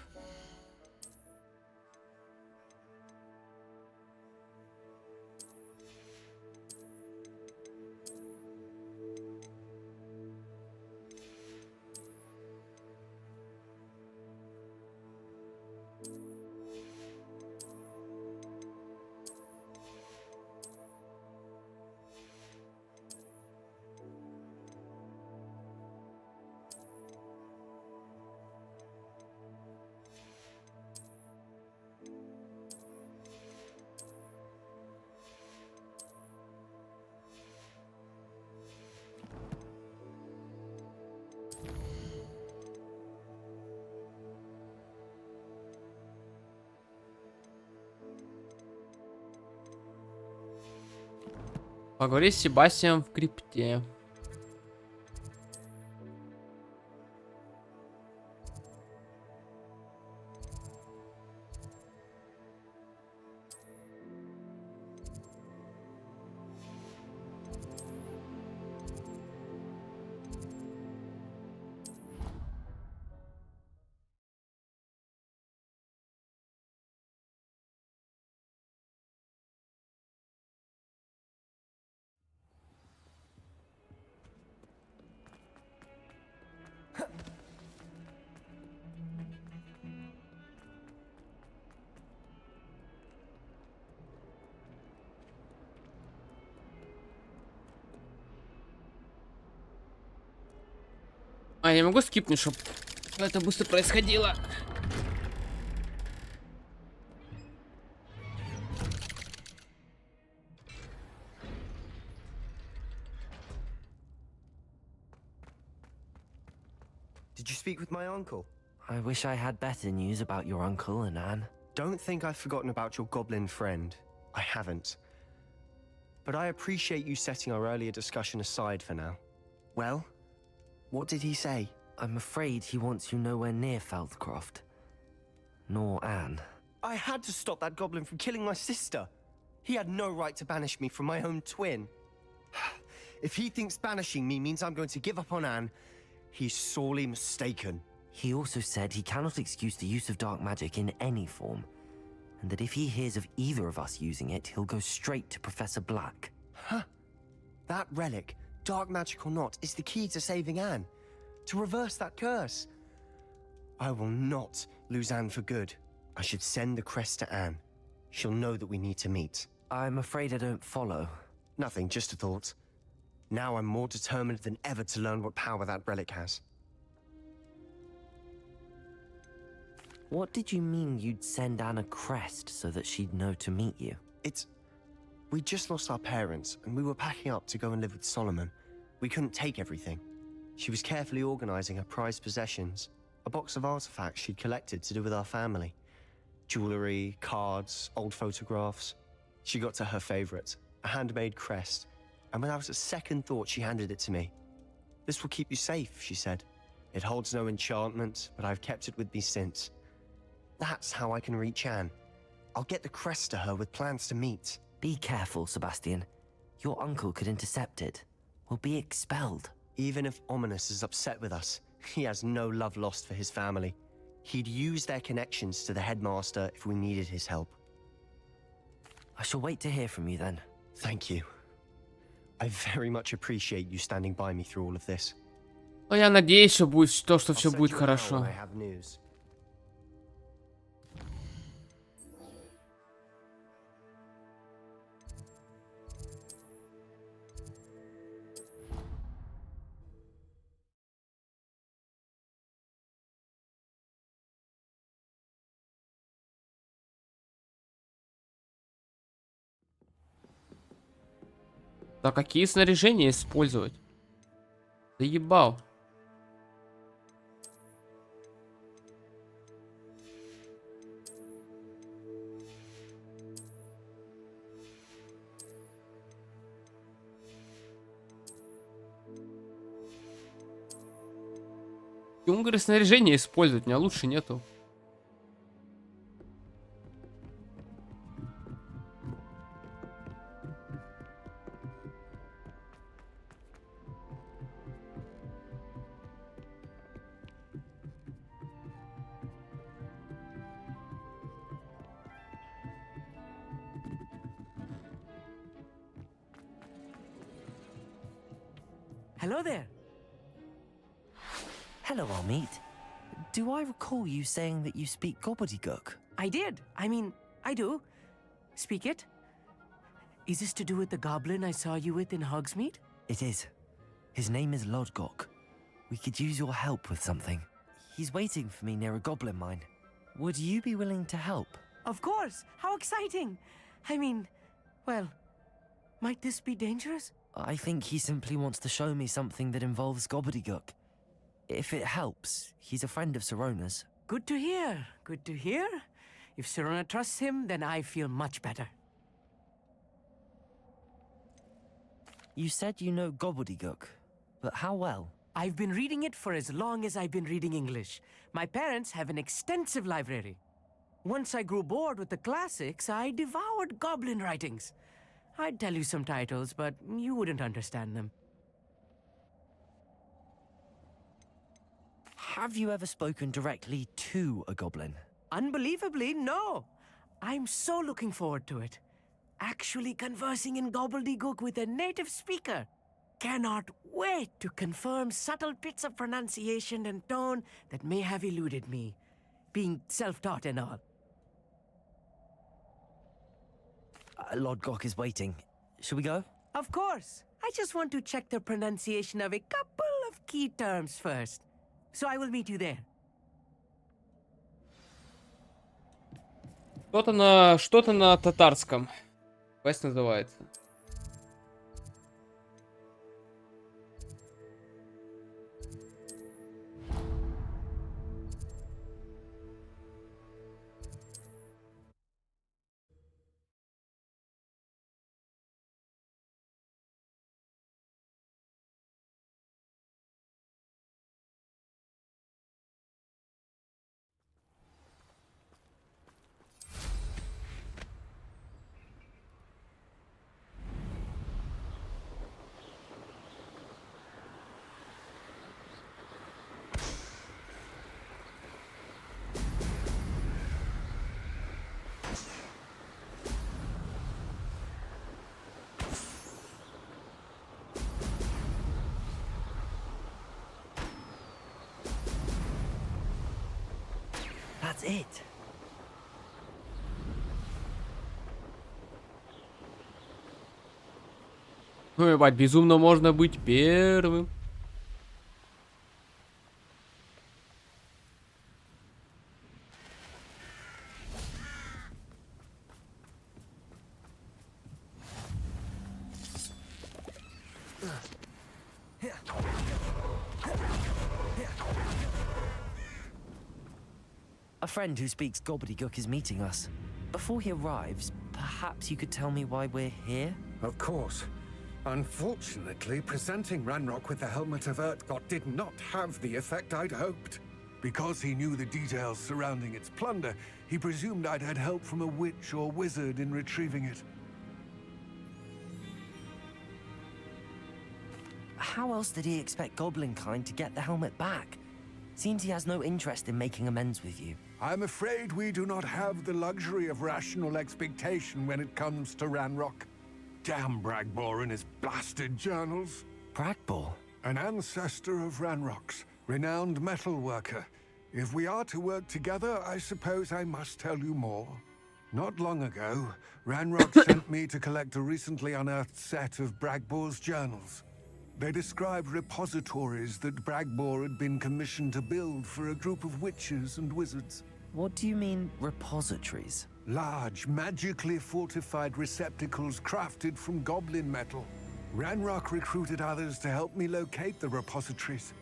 Поговорить с Себастьяном в крипте. А, я могу скипнуть, чтобы это быстро происходило. Did you speak with my uncle? I wish I had better news about your uncle and Anne. Don't think I've forgotten about your goblin friend. I haven't. But I appreciate you setting our earlier discussion aside for now. Well, what did he say? I'm afraid he wants you nowhere near Feldcroft. Nor Anne. I had to stop that goblin from killing my sister. He had no right to banish me from my own twin. If he thinks banishing me means I'm going to give up on Anne, he's sorely mistaken. He also said he cannot excuse the use of dark magic in any form, and that if he hears of either of us using it, he'll go straight to Professor Black. Huh? That relic, dark magic or not, is the key to saving Anne. To reverse that curse. I will not lose Anne for good. I should send the crest to Anne. She'll know that we need to meet. I'm afraid I don't follow. Nothing, just a thought. Now I'm more determined than ever to learn what power that relic has. What did you mean you'd send Anne a crest so that she'd know to meet you? We just lost our parents, and we were packing up to go and live with Solomon. We couldn't take everything. She was carefully organizing her prized possessions, a box of artifacts she'd collected to do with our family. Jewelry, cards, old photographs. She got to her favorite, a handmade crest, and without a second thought she handed it to me. This will keep you safe, she said. It holds no enchantment, but I've kept it with me since. That's how I can reach Anne. I'll get the crest to her with plans to meet. Be careful, Sebastian. Your uncle could intercept it. We'll be expelled. Even if Ominous is upset with us, he has no love lost for his family. He'd use their connections to the headmaster if we needed his help. I shall wait to hear from you then. Thank you. I very much appreciate you standing by me through all of this. Ну, я надеюсь, что будет то, что все будет хорошо. Да какие снаряжения использовать? Заебал. Он говорит, снаряжение использовать, у меня лучше нету. Hello there. Hello, Almeet. Do I recall you saying that you speak gobbledygook? I did. I mean, I do. Speak it. Is this to do with the goblin I saw you with in Hogsmeade? It is. His name is Lodgok. We could use your help with something. He's waiting for me near a goblin mine. Would you be willing to help? Of course. How exciting. I mean, well, might this be dangerous? I think he simply wants to show me something that involves gobbledygook. If it helps, he's a friend of Sirona's. Good to hear. Good to hear. If Sirona trusts him, then I feel much better. You said you know gobbledygook, but how well? I've been reading it for as long as I've been reading English. My parents have an extensive library. Once I grew bored with the classics, I devoured goblin writings. I'd tell you some titles, but you wouldn't understand them. Have you ever spoken directly to a goblin? Unbelievably, no. I'm so looking forward to it. Actually conversing in gobbledygook with a native speaker. Cannot wait to confirm subtle bits of pronunciation and tone that may have eluded me, being self-taught and all. Lodgok is waiting. Shall we go? Of course. I just want to check the pronunciation of a couple of key terms first. So I will meet you there. Что-то на татарском. Квест называется. That's it. Ну, ебать, безумно можно быть первым. A friend who speaks gobbledygook is meeting us. Before he arrives, perhaps you could tell me why we're here? Of course. Unfortunately, presenting Ranrock with the Helmet of Urtkot did not have the effect I'd hoped. Because he knew the details surrounding its plunder, he presumed I'd had help from a witch or wizard in retrieving it. How else did he expect Goblinkind to get the helmet back? Seems he has no interest in making amends with you. I'm afraid we do not have the luxury of rational expectation when it comes to Ranrock. Damn Bragbor and his blasted journals. Bragbor? An ancestor of Ranrock's, renowned metal worker. If we are to work together, I suppose I must tell you more. Not long ago, Ranrock sent me to collect a recently unearthed set of Bragbor's journals. They described repositories that Bragbor had been commissioned to build for a group of witches and wizards. What do you mean, repositories? Large, magically fortified receptacles crafted from goblin metal. Ranrock recruited others to help me locate the repositories.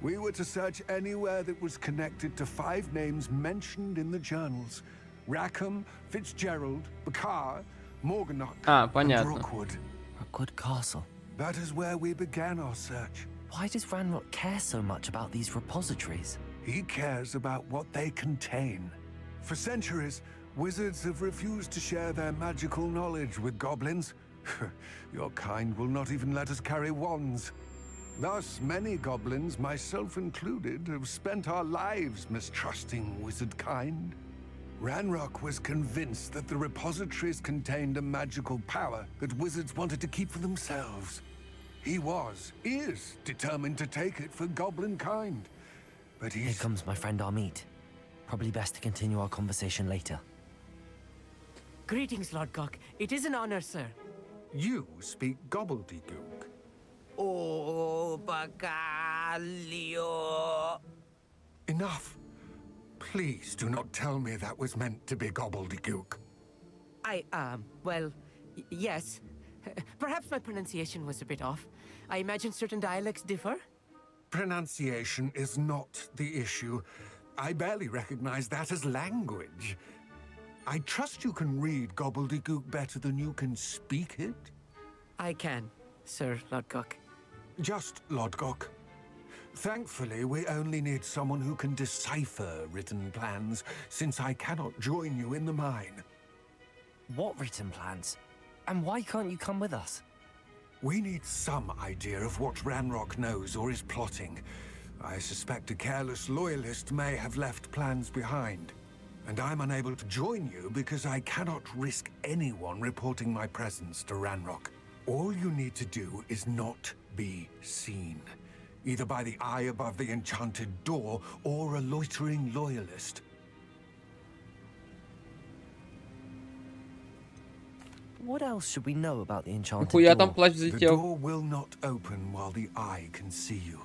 We were to search anywhere that was connected to 5 names mentioned in the journals. Rackham, Fitzgerald, Bakar, Morganach, and понятно. Brookwood. Brookwood Castle. That is where we began our search. Why does Ranrock care so much about these repositories? He cares about what they contain. For centuries, wizards have refused to share their magical knowledge with goblins. Your kind will not even let us carry wands. Thus, many goblins, myself included, have spent our lives mistrusting wizard kind. Ranrock was convinced that the repositories contained a magical power that wizards wanted to keep for themselves. He is determined to take it for goblin kind. But Here comes my friend Amit. Probably best to continue our conversation later. Greetings, Lord Gok. It is an honor, sir. You speak gobbledygook. Oh, Bacalio. Enough. Please do not tell me that was meant to be gobbledygook. Well, yes. Perhaps my pronunciation was a bit off. I imagine certain dialects differ? Pronunciation is not the issue. I barely recognize that as language. I trust you can read gobbledygook better than you can speak it? I can, Sir Lodgok. Just Lodgok. Thankfully, we only need someone who can decipher written plans, since I cannot join you in the mine. What written plans? And why can't you come with us? We need some idea of what Ranrock knows or is plotting. I suspect a careless loyalist may have left plans behind. And I'm unable to join you because I cannot risk anyone reporting my presence to Ranrock. All you need to do is not be seen. Either by the eye above the enchanted door or a loitering loyalist. What else should we know about the enchanted Нихуя там door? плащ The залетел. door will not open while the eye can see you.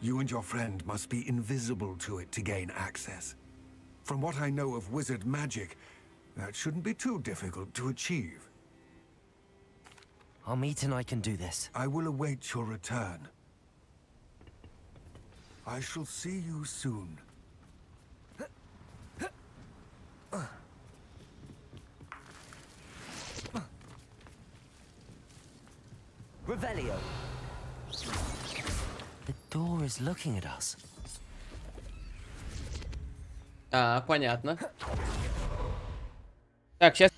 You and your friend must be invisible to it to gain access. From what I know of wizard magic, that shouldn't be too difficult to achieve. Amit and I can do this. I will await your return. I shall see you soon. Revelio. The door is looking at us. Понятно. Так, сейчас.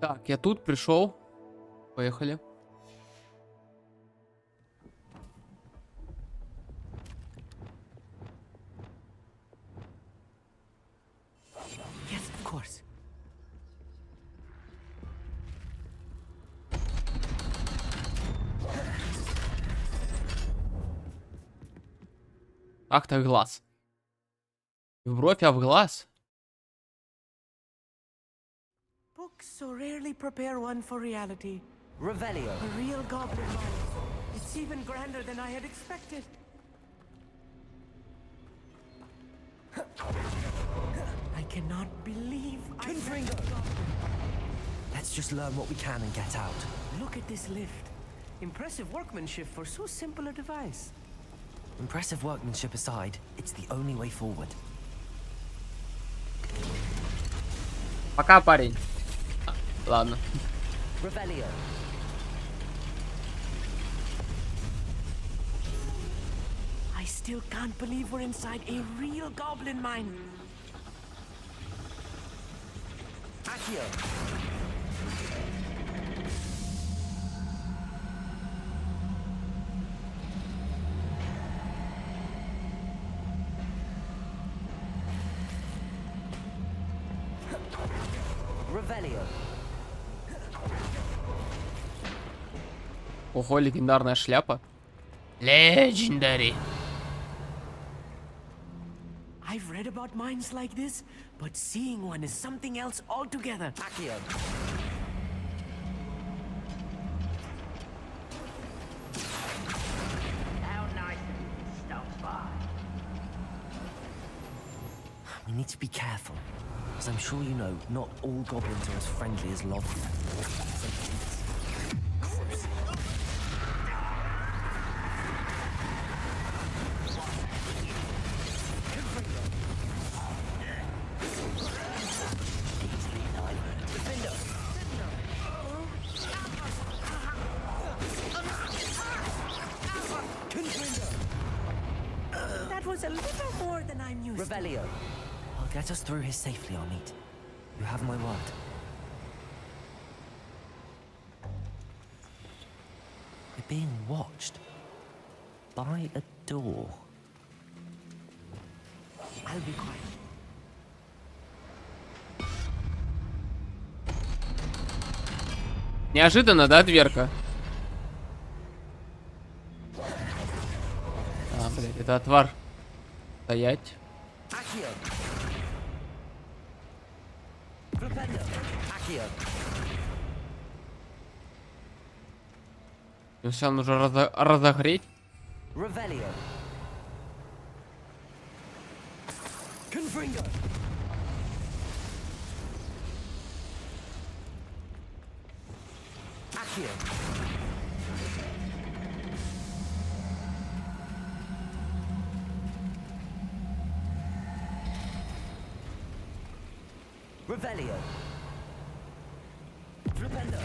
Так, я тут пришел. Поехали. Yes, of course. Ах, так глаз. В бровь, а в глаз. Books so rarely prepare one for reality. Revelio. A real goblin mind. It's even grander than I had expected. I cannot believe I met a goblin. Let's just learn what we can and get out. Look at this lift. Impressive workmanship for so simple a device. Impressive workmanship aside, it's the only way forward. Пока, парень. Ладно. Revelio. I still can't believe we're inside a real goblin mine. Accio. Revelio. Ого, легендарная шляпа. Legendary. I've read about mines like this, but seeing one is something else altogether. Accio. How nice of you to stop by. We need to be careful. As I'm sure you know, not all goblins are as friendly as Lodgok. That was a little more than I'm used Revelio. I'll get us through here safely, Amit. You have my word. We're being watched. By a door. I'll be quiet. Неожиданно, да, дверка? А, блядь, это отвар. Стоять. Accio. Revelio. Accio. Сейчас нужно разогреть. Revelio. Confringo. Accio. Revelio. Flipendo.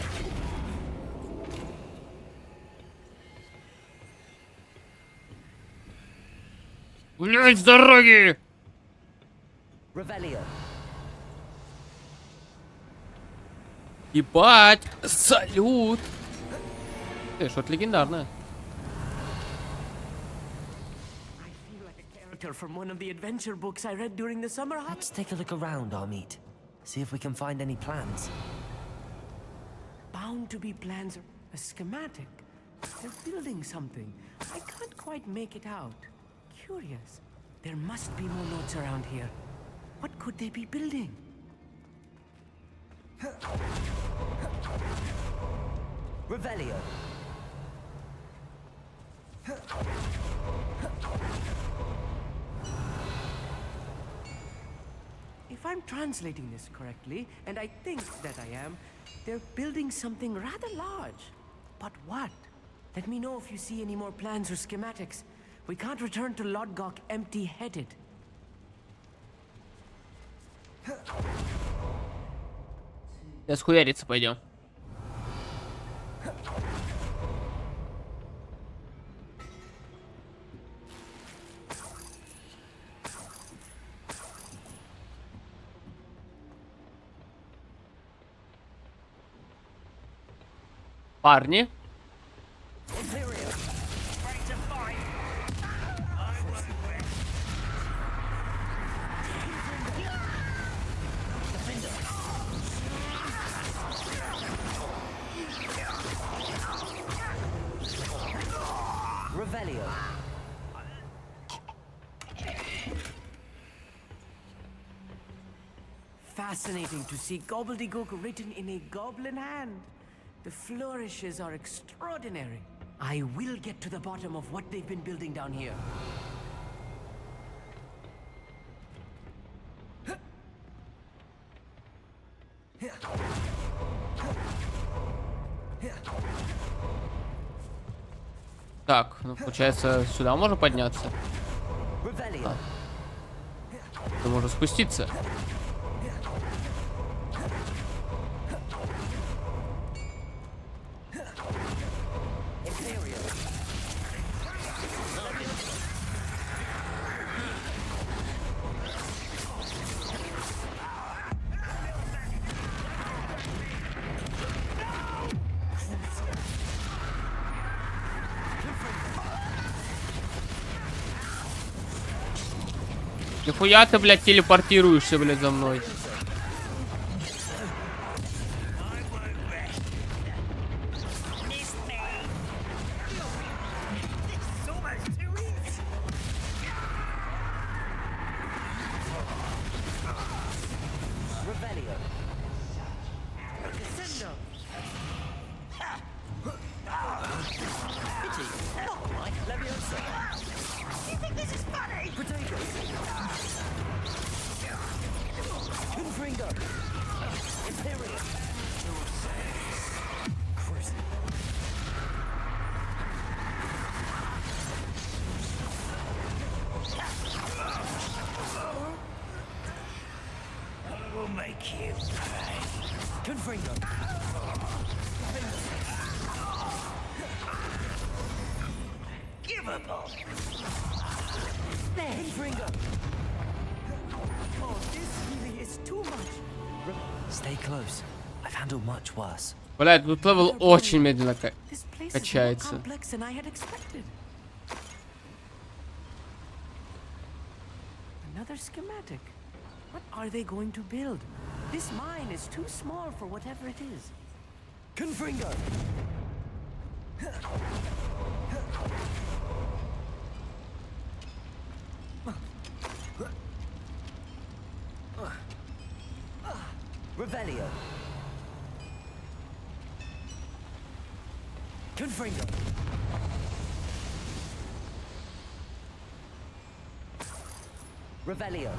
Блять, с дороги! Revelio. Ебать! Салют! Что-то легендарное. I feel like a character from one of the adventure books I read during the summer holidays. Let's take a look around, Amit. See if we can find any plans. Bound to be plans or a schematic. They're building something. I can't quite make it out. Curious. There must be more notes around here. What could they be building? Revelio. If I'm translating this correctly, and I think that I am, they're building something rather large. But what? Let me know if you see any more plans or schematics. We can't return to Lodgok empty-headed. Сейчас хуяриться пойдем. Парни. Fascinating to see gobbledygook written in a goblin hand. The flourishes are extraordinary. I will get to the bottom of what they've been building down here. Так, ну получается, сюда можно подняться? А. Ты можешь спуститься. Нихуя ты, блядь, телепортируешься, блядь, за мной. Блядь, тут левел очень медленно качается. Another schematic. What are they going to build? This mine is too small for whatever it is. Confringo. Revelio. Confringo. Revelio.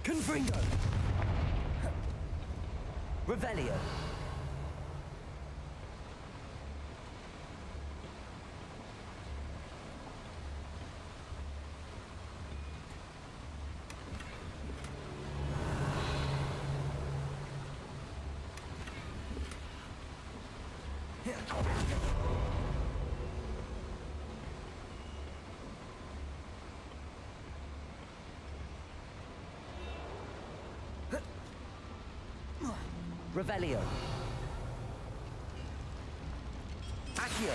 Confringo. Revelio. Revelio. Accio.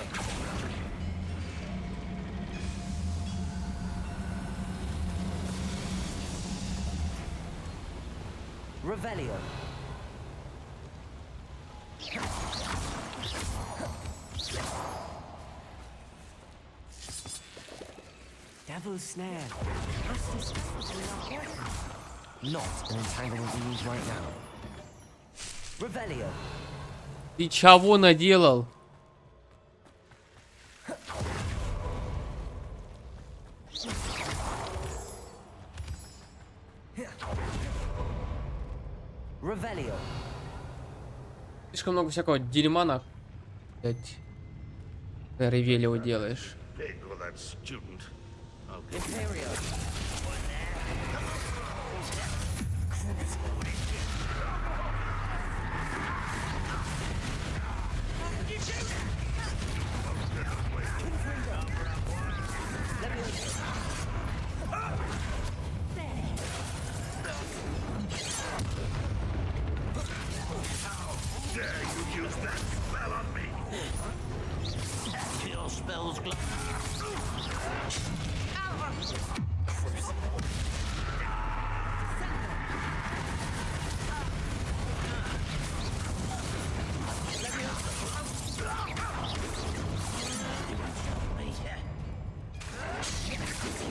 Revelio. Devil's snare. Not an entanglement we use right now. Revelio. Ты чего наделал? Revelio. Слишком много всякого дерьма на, блядь, Ревелио делаешь.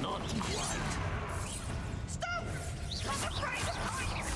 Not quite. Stop! I'm afraid of heights!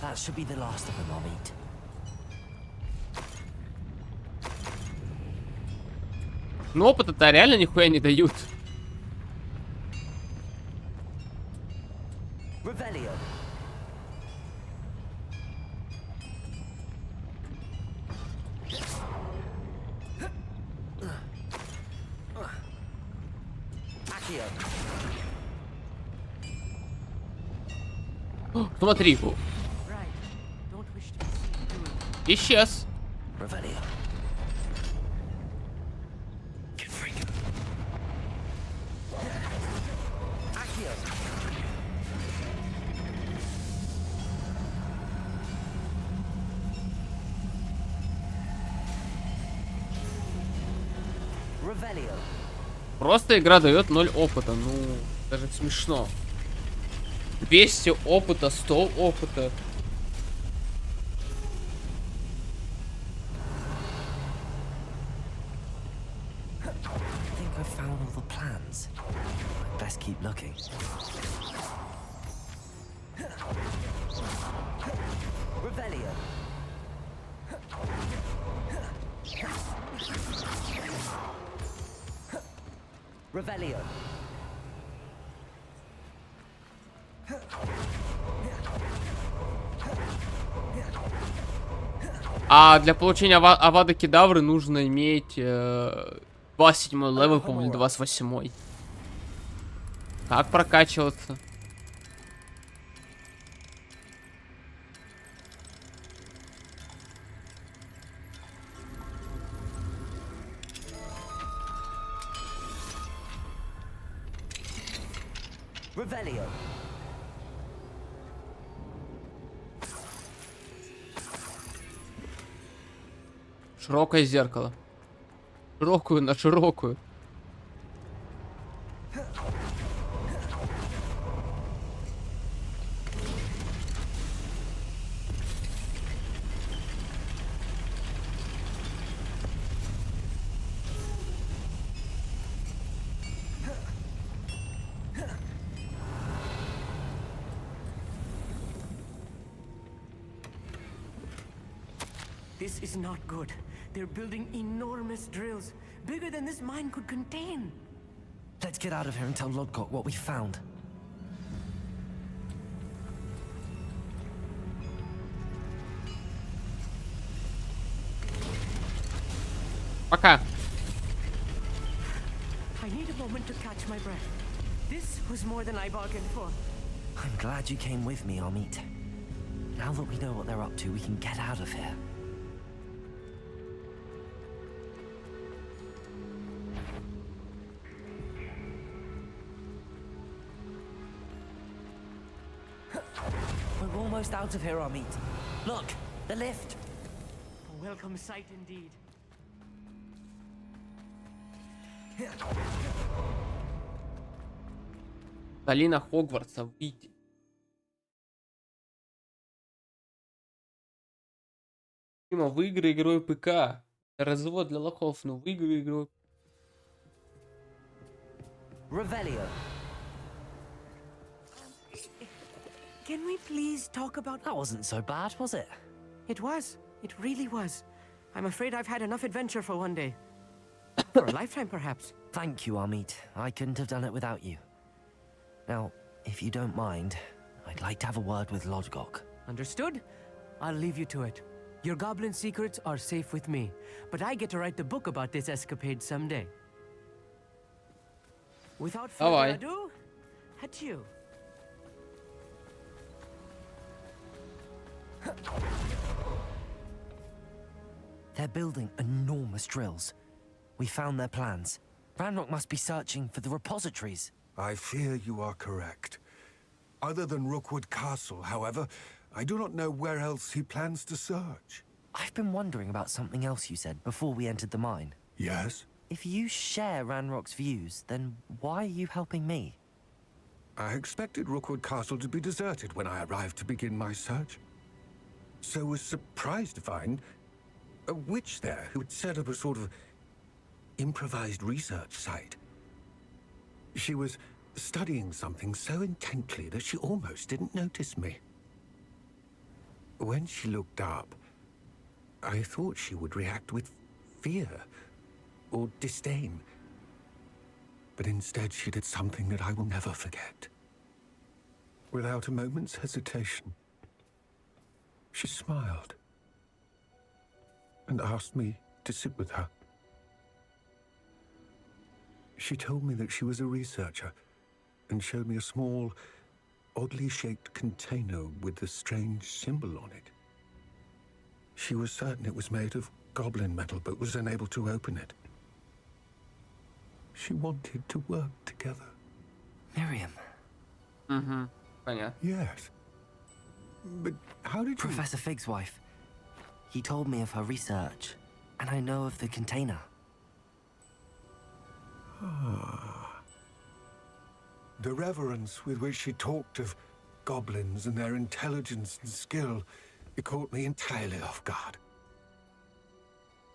That should be the last of them I'll meet. Но опыта-то реально нихуя не дают. Revelio. Смотри. Исчез. Просто игра дает 0 опыта. Ну, даже смешно. 200 опыта, 100 опыта. I think I've found all the plans. Best keep looking. Revelio. Revelio. А для получения Авада Кедавры нужно иметь 27 левел, по-моему, 28. Как прокачиваться? Revelio. Широкое зеркало. Широкую на широкую. This is not good. They're building enormous drills, bigger than this mine could contain. Let's get out of here and tell Lodgott what we found. Пока. I need a moment to catch my breath. This was more than I bargained for. I'm glad you came with me, Amit. Now that we know what they're up to, we can get out of here. We're almost out of here, Amit. Look, the lift. A welcome sight indeed. Долина Хогвартса, выйти. Дима, выиграй игрой ПК. Развод для лохов, ну выиграй игрой. Revelio. Can we please talk about... That wasn't so bad, was it? It was. It really was. I'm afraid I've had enough adventure for one day. For a lifetime, perhaps. Thank you, Amit. I couldn't have done it without you. Now, if you don't mind, I'd like to have a word with Lodgok. Understood? I'll leave you to it. Your goblin secrets are safe with me, but I get to write the book about this escapade someday. Without further ado, adieu. They're building enormous drills. We found their plans. Ranrock must be searching for the repositories. I fear you are correct. Other than Rookwood Castle, however, I do not know where else he plans to search. I've been wondering about something else you said before we entered the mine. Yes? If you share Ranrock's views, then why are you helping me? I expected Rookwood Castle to be deserted when I arrived to begin my search. So was surprised to find a witch there who had set up a sort of improvised research site. She was studying something so intently that she almost didn't notice me. When she looked up, I thought she would react with fear or disdain. But instead she did something that I will never forget. Without a moment's hesitation, she smiled and asked me to sit with her. She told me that she was a researcher and showed me a small, oddly shaped container with a strange symbol on it. She was certain it was made of goblin metal, but was unable to open it. She wanted to work together. Miriam. Понятно. Yes. But how did you... Professor Fig's wife. He told me of her research, and I know of the container. Ah. The reverence with which she talked of goblins and their intelligence and skill, it caught me entirely off guard.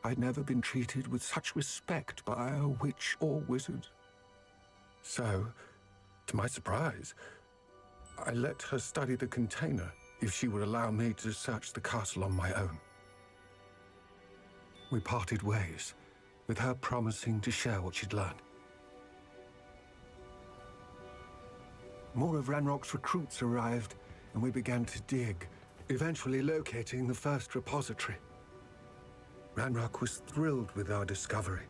I'd never been treated with such respect by a witch or wizard. So, to my surprise, I let her study the container if she would allow me to search the castle on my own. We parted ways, with her promising to share what she'd learned. More of Ranrock's recruits arrived, and we began to dig, eventually locating the first repository. Ranrock was thrilled with our discovery,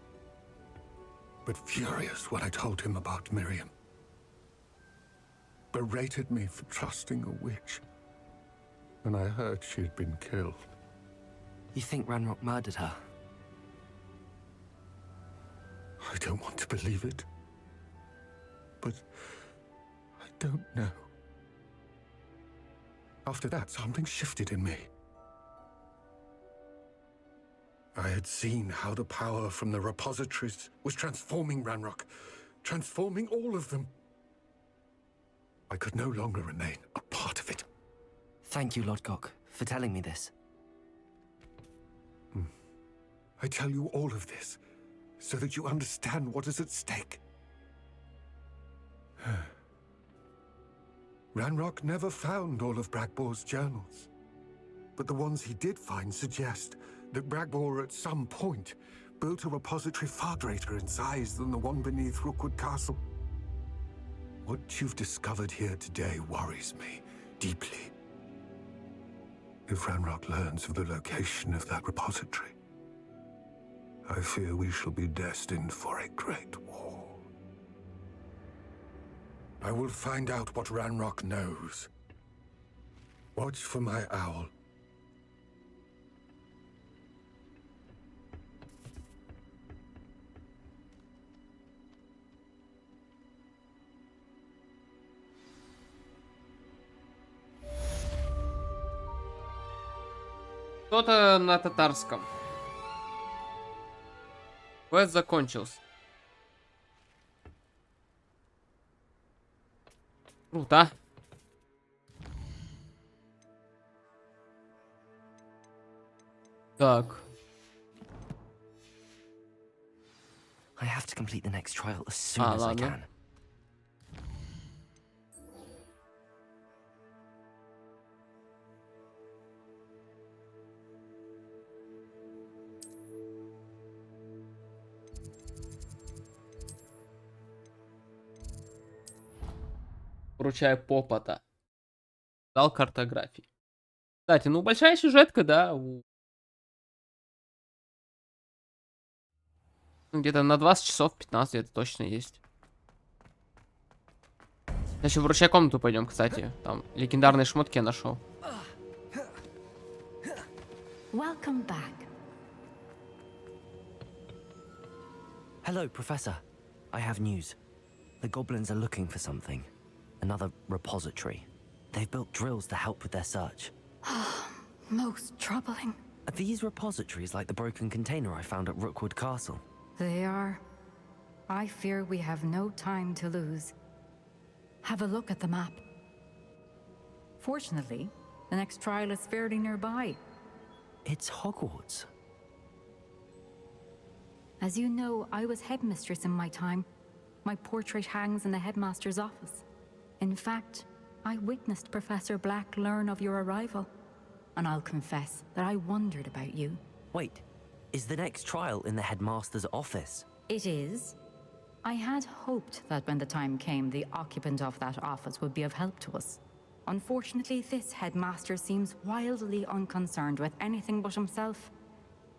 but furious when I told him about Miriam. Berated me for trusting a witch, and I heard she had been killed. You think Ranrock murdered her? I don't want to believe it, but I don't know. After that, something shifted in me. I had seen how the power from the repositories was transforming Ranrock, transforming all of them. I could no longer remain a part of it. Thank you, Lodgok, for telling me this. I tell you all of this so that you understand what is at stake. Ranrock never found all of Bragbor's journals, but the ones he did find suggest that Bragbor at some point built a repository far greater in size than the one beneath Rookwood Castle. What you've discovered here today worries me deeply. If Ranrock learns of the location of that repository, I fear we shall be destined for a great war. I will find out what Ranrock knows. Watch for my owl. Что-то на татарском. Квест закончился. Круто. Так. I have to complete the next trial as soon as I can. вручаю попота. Дал картографии. Кстати, ну большая сюжетка, да. Где-то на 20 часов 15 где-то точно есть. Сейчас в вручай комнату пойдем, кстати. Там легендарные шмотки я нашел. Welcome back. Hello, Professor. I have news. The goblins are looking for something. Another repository. They've built drills to help with their search. Most troubling. Are these repositories like the broken container I found at Rookwood Castle? They are. I fear we have no time to lose. Have a look at the map. Fortunately, the next trial is fairly nearby. It's Hogwarts. As you know, I was headmistress in my time. My portrait hangs in the headmaster's office. In fact, I witnessed Professor Black learn of your arrival. And I'll confess that I wondered about you. Wait, is the next trial in the headmaster's office? It is. I had hoped that when the time came, the occupant of that office would be of help to us. Unfortunately, this headmaster seems wildly unconcerned with anything but himself.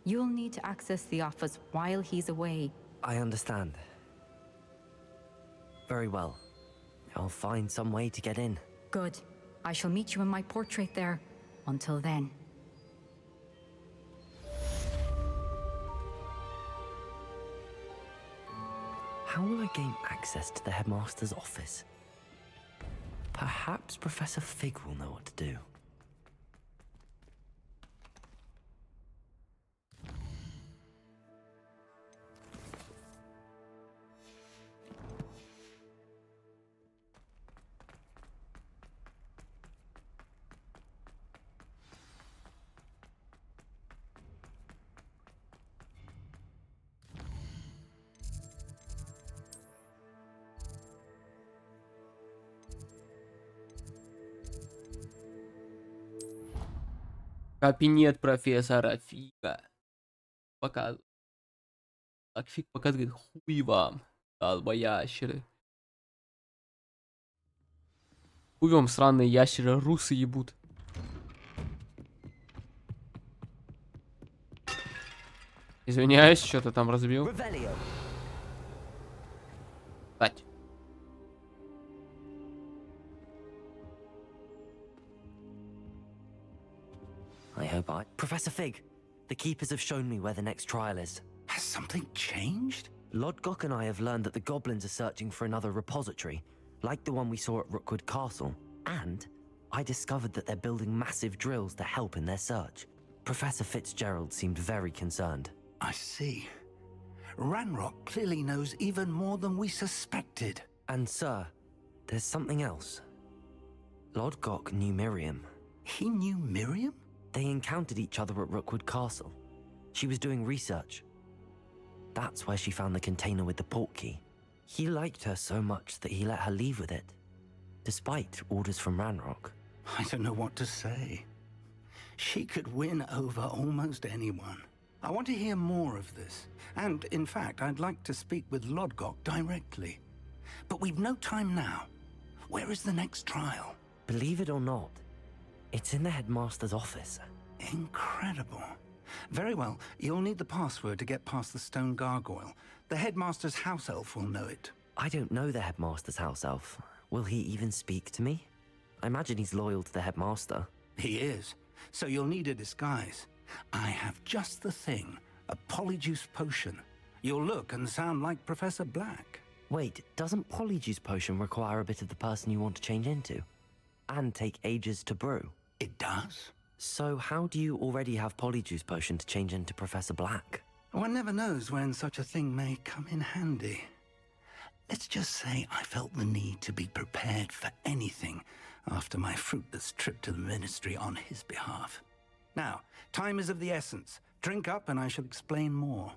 You'll need to access the office while he's away. I understand. Very well. I'll find some way to get in. Good. I shall meet you in my portrait there. Until then. How will I gain access to the headmaster's office? Perhaps Professor Fig will know what to do. Кабинет профессора Фига. Показывает. Так, Фиг показывает, хуй вам, долбоящеры. Хуй вам, сраные ящеры, русы ебут. Извиняюсь, что-то там разбил. Кстати. I hope Professor Fig, the keepers have shown me where the next trial is. Has something changed? Lodgok and I have learned that the goblins are searching for another repository, like the one we saw at Rookwood Castle. And I discovered that they're building massive drills to help in their search. Professor Fitzgerald seemed very concerned. I see. Ranrock clearly knows even more than we suspected. And sir, there's something else. Lodgok knew Miriam. He knew Miriam? They encountered each other at Rookwood Castle. She was doing research. That's where she found the container with the port key. He liked her so much that he let her leave with it, despite orders from Ranrock. I don't know what to say. She could win over almost anyone. I want to hear more of this. And, in fact, I'd like to speak with Lodgok directly. But we've no time now. Where is the next trial? Believe it or not, it's in the headmaster's office. Incredible. Very well, you'll need the password to get past the stone gargoyle. The headmaster's house elf will know it. I don't know the headmaster's house elf. Will he even speak to me? I imagine he's loyal to the headmaster. He is. So you'll need a disguise. I have just the thing. A polyjuice potion. You'll look and sound like Professor Black. Wait, doesn't polyjuice potion require a bit of the person you want to change into? And take ages to brew? It does. So how do you already have polyjuice potion to change into Professor Black? One never knows when such a thing may come in handy. Let's just say I felt the need to be prepared for anything after my fruitless trip to the ministry on his behalf. Now, time is of the essence. Drink up and I shall explain more.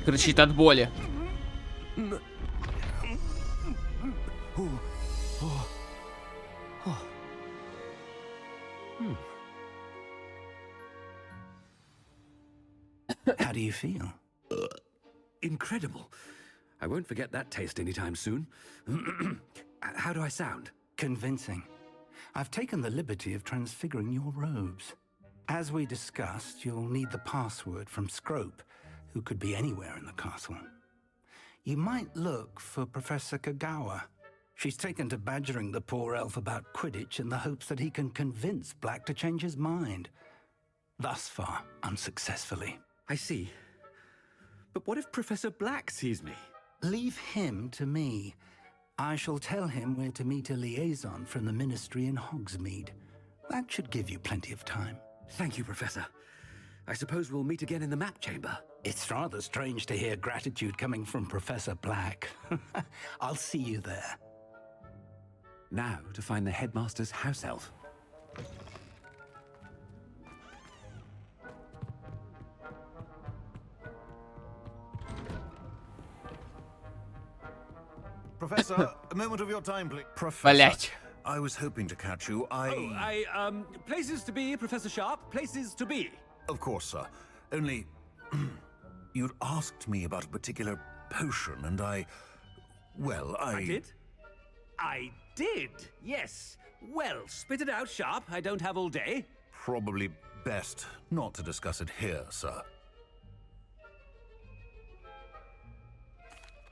Кричит от боли. How do do you feel? Incredible. I won't forget that taste anytime soon. How do I sound? Convincing. I've taken the liberty of transfiguring your robes. As we discussed, you'll need the password from Scrope, who could be anywhere in the castle. You might look for Professor Kagawa. She's taken to badgering the poor elf about Quidditch in the hopes that he can convince Black to change his mind. Thus far, unsuccessfully. I see. But what if Professor Black sees me? Leave him to me. I shall tell him where to meet a liaison from the Ministry in Hogsmeade. That should give you plenty of time. Thank you, Professor. I suppose we'll meet again in the map chamber. It's rather strange to hear gratitude coming from Professor Black. I'll see you there. Now to find the headmaster's house elf. Professor, a moment of your time, please. Professor, I was hoping to catch you. Places to be, Professor Sharp. Places to be. Of course, sir. Only, you'd asked me about a particular potion, and I did? I did, yes. Well, spit it out, Sharp. I don't have all day. Probably best not to discuss it here, sir.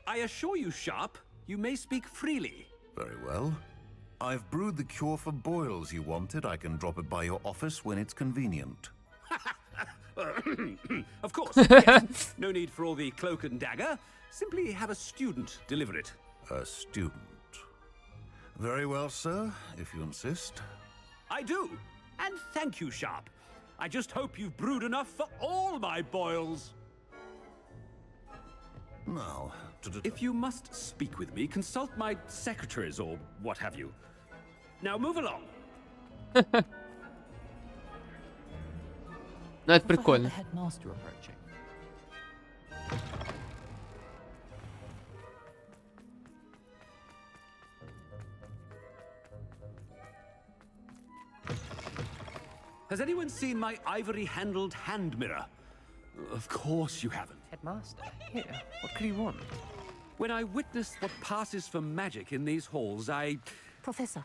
I assure you, Sharp, you may speak freely. Very well. I've brewed the cure for boils you wanted. I can drop it by your office when it's convenient. Of course, yes. No need for all the cloak and dagger. Simply have a student deliver it. A student? Very well, sir, if you insist. I do. And thank you, Sharp. I just hope you've brewed enough for all my boils. Now, if you must speak with me, consult my secretaries or what have you. Now move along. Ну, это прикольно. Has anyone seen my ivory-handled hand mirror? Of course you haven't. Headmaster, here, what could he want? When I witness what passes for magic in these halls, I... Professor,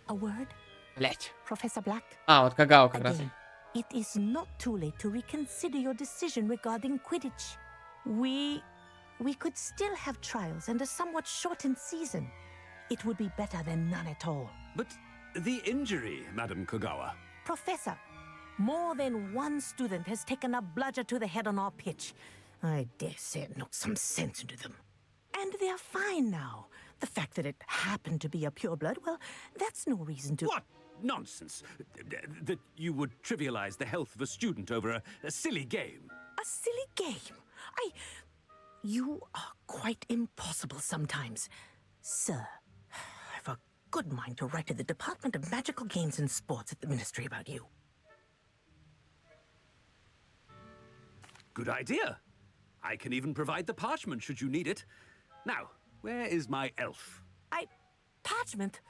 a word? Блять. Professor Black? Вот Кагао как раз. It is not too late to reconsider your decision regarding Quidditch. We could still have trials and a somewhat shortened season. It would be better than none at all. But the injury, Madam Kagawa. Professor, more than one student has taken a bludger to the head on our pitch. I dare say it knocked some sense into them. And they're fine now. The fact that it happened to be a pureblood, well, that's no reason to... What nonsense! That you would trivialize the health of a student over a silly game. A silly game? You are quite impossible sometimes. Sir, I've a good mind to write to the Department of Magical Games and Sports at the Ministry about you. Good idea. I can even provide the parchment should you need it. Now, where is my elf? Parchment?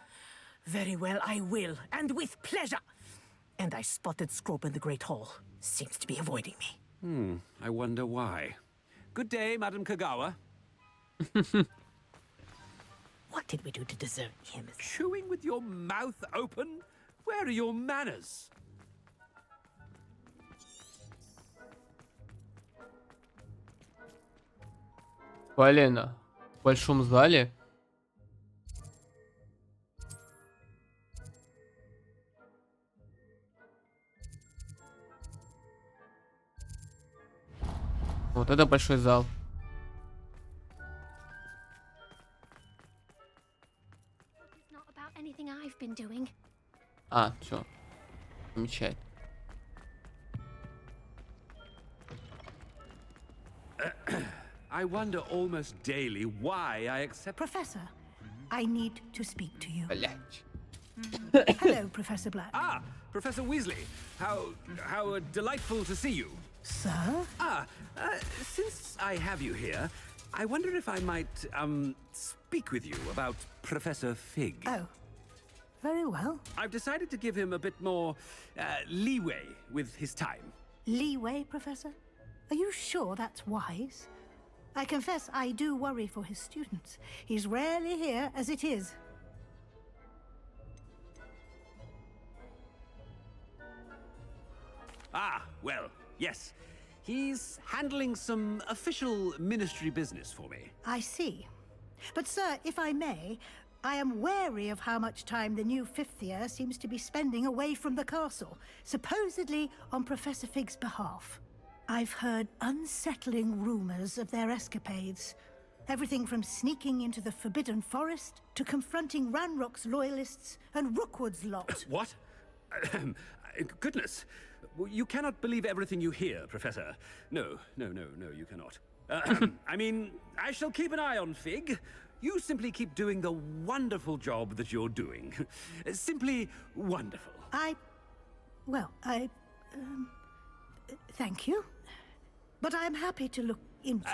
Very well, I will, and with pleasure. And I spotted Scrope in the Great Hall. Seems to be avoiding me. I wonder why. Good day, Madam Kagawa. What did we do to deserve him? Chewing with your mouth open? Where are your manners? Полина. В большом зале. Вот это большой зал. Все. Замечательно. I wonder almost daily why I accept... Professor, I need to speak to you. Блять. Hello, Professor Black. Ah, Professor Weasley. How delightful to see you. Sir? Since I have you here, I wonder if I might, speak with you about Professor Fig. Oh, very well. I've decided to give him a bit more, leeway with his time. Leeway, Professor? Are you sure that's wise? I confess I do worry for his students. He's rarely here as it is. Ah, well, yes. He's handling some official ministry business for me. I see. But sir, if I may, I am wary of how much time the new fifth year seems to be spending away from the castle, supposedly on Professor Fig's behalf. I've heard unsettling rumors of their escapades. Everything from sneaking into the Forbidden Forest to confronting Ranrock's loyalists and Rookwood's lot. What? Goodness. You cannot believe everything you hear, Professor. No, you cannot. I mean, I shall keep an eye on Fig. You simply keep doing the wonderful job that you're doing. Simply wonderful. Thank you. But I'm happy to look into...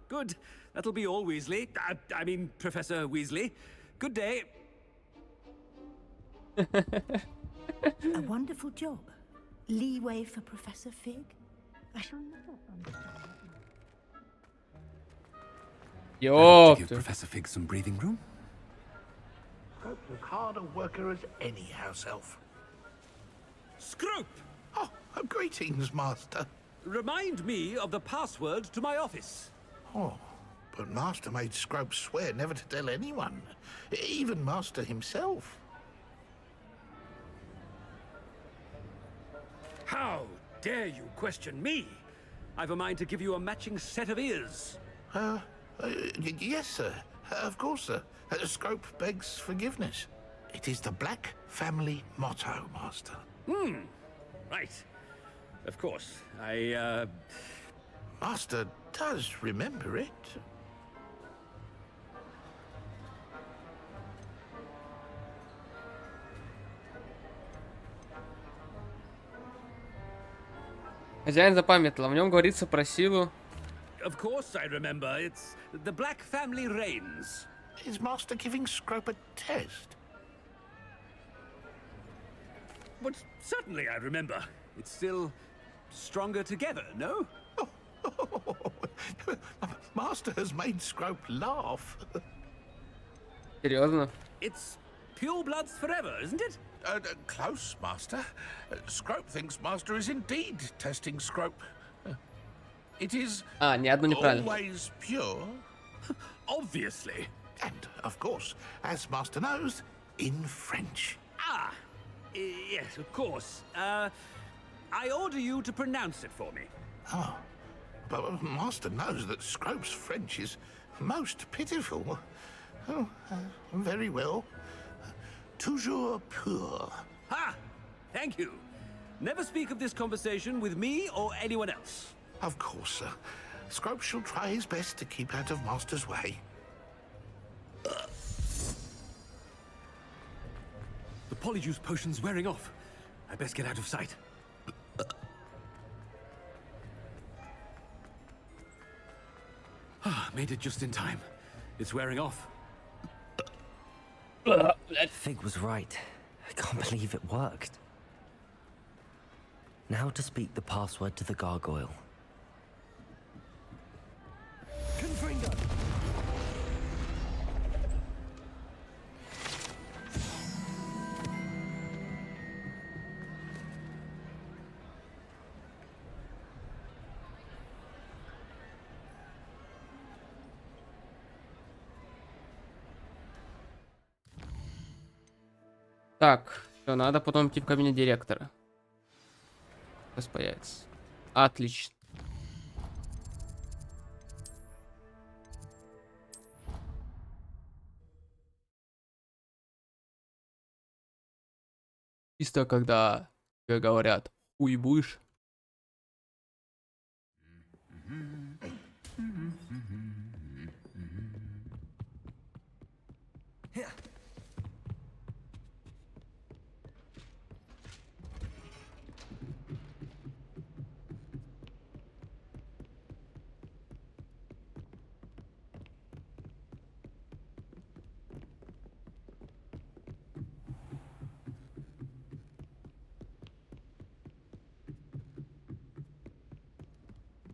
Good. That'll be all, Weasley. I mean, Professor Weasley. Good day. A wonderful job. Leeway for Professor Fig? I shall never understand. Give Professor Fig some breathing room? Scrope's as hard a worker as any house elf. Scrope! Oh, greetings, Master. Remind me of the password to my office. Oh, but Master made Scrope swear never to tell anyone, even Master himself. How dare you question me? I've a mind to give you a matching set of ears. Yes, sir. Of course, sir. Scrope begs forgiveness. It is the Black family motto, Master. Right. Of course. Master does remember it. Хозяин запамятовал, в нем говорится про силу. Of course I remember. It's the Black family reigns. Is Master giving Scrope a test? But certainly I remember. It's still stronger together, no? Master has made Scrope laugh. Серьезно? It's pure bloods forever, isn't it? Close, Master. Scrope thinks Master is indeed testing Scrope. It is ни одно неправильно. always pure. Obviously. And, of course, as Master knows, in French. Yes, of course. I order you to pronounce it for me. Oh, but Master knows that Scrope's French is most pitiful. Oh, very well. Toujours pur. Ha! Thank you. Never speak of this conversation with me or anyone else. Of course, sir. Scrope shall try his best to keep out of Master's way. The polyjuice potion's wearing off. I best get out of sight. Made it just in time. It's wearing off. Fig was right. I can't believe it worked. Now to speak the password to the gargoyle. Confringo! Так, все, надо потом идти в кабинет директора. Сейчас появится. Отлично. Чисто когда тебе говорят, хуй будешь.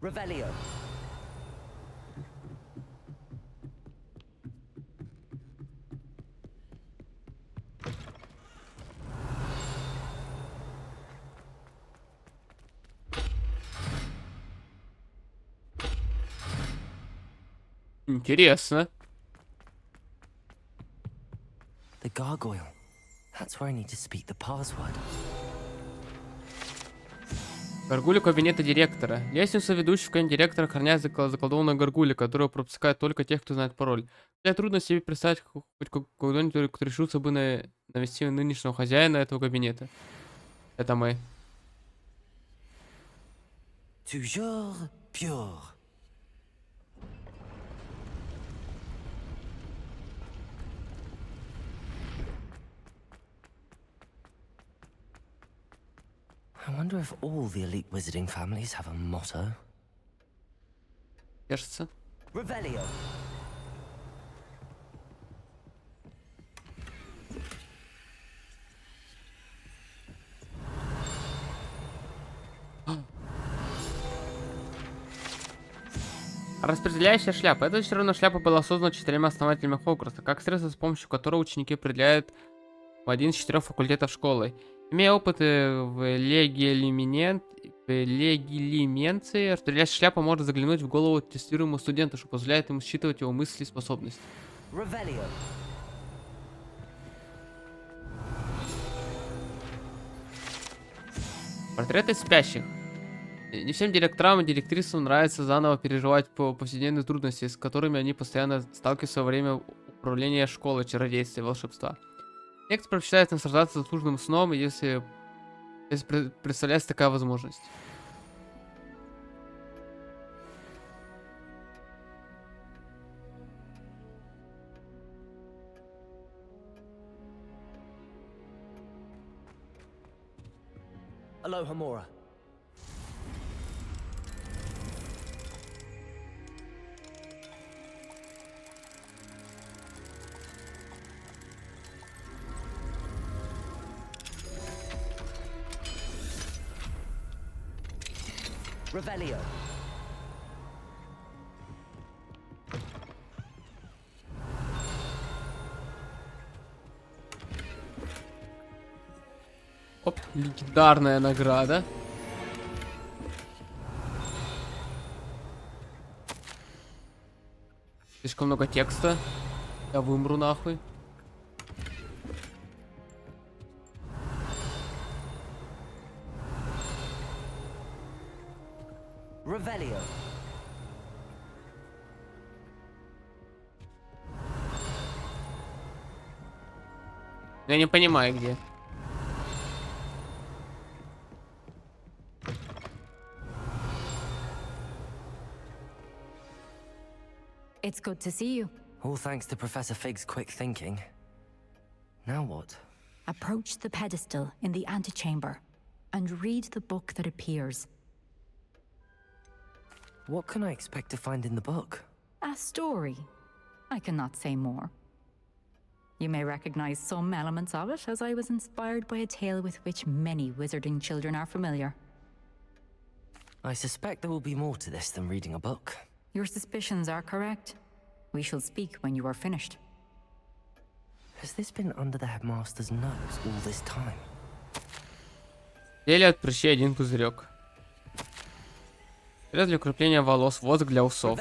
Revelio. Интересно. The gargoyle. That's where I need to speak the password. Гаргуля кабинета директора. Лестница, ведущая в кабинет директора, охраняет заколдованную гаргулю, которую пропускают только тех, кто знает пароль. Мне трудно себе представить хоть кого-нибудь, кто решился бы навести нынешнего хозяина этого кабинета. Это мы. Toujours pure. I wonder if all the elite wizarding families have a motto. Кажется. Revelio. Распределяющая шляпа. Эта черная шляпа была создана 4 основателями Хогвартса, как средство, с помощью которого ученики определяют в один из 4 факультетов школы. Имея опыт в легилименции, распределяющая шляпа может заглянуть в голову тестируемого студента, что позволяет ему считывать его мысли и способности. Revelio. Портреты спящих. Не всем директорам и директрисам нравится заново переживать повседневные трудности, с которыми они постоянно сталкиваются во время управления школой чародейства и волшебства. Некоторые предпочитают наслаждаться заслуженным сном, если представляется такая возможность. Aloha Mora. Revelio. Оп, легендарная награда. Слишком много текста. Я вымру нахуй. Revelio. Я не понимаю, где. It's good to see you. All thanks to Professor Fig's quick thinking. Now what? Approach the pedestal in the antechamber and read the book that appears. What can I expect to find in the book? A story. I cannot say more. You may recognize some elements of it, as I was inspired by a tale with which many wizarding children are familiar. I suspect there will be more to this than reading a book. Your suspicions are correct. We shall speak when you are finished. Has this been under the headmaster's nose all this time? Зелье от прыщей 1 пузырек. Средство для укрепления волос, воск для усов.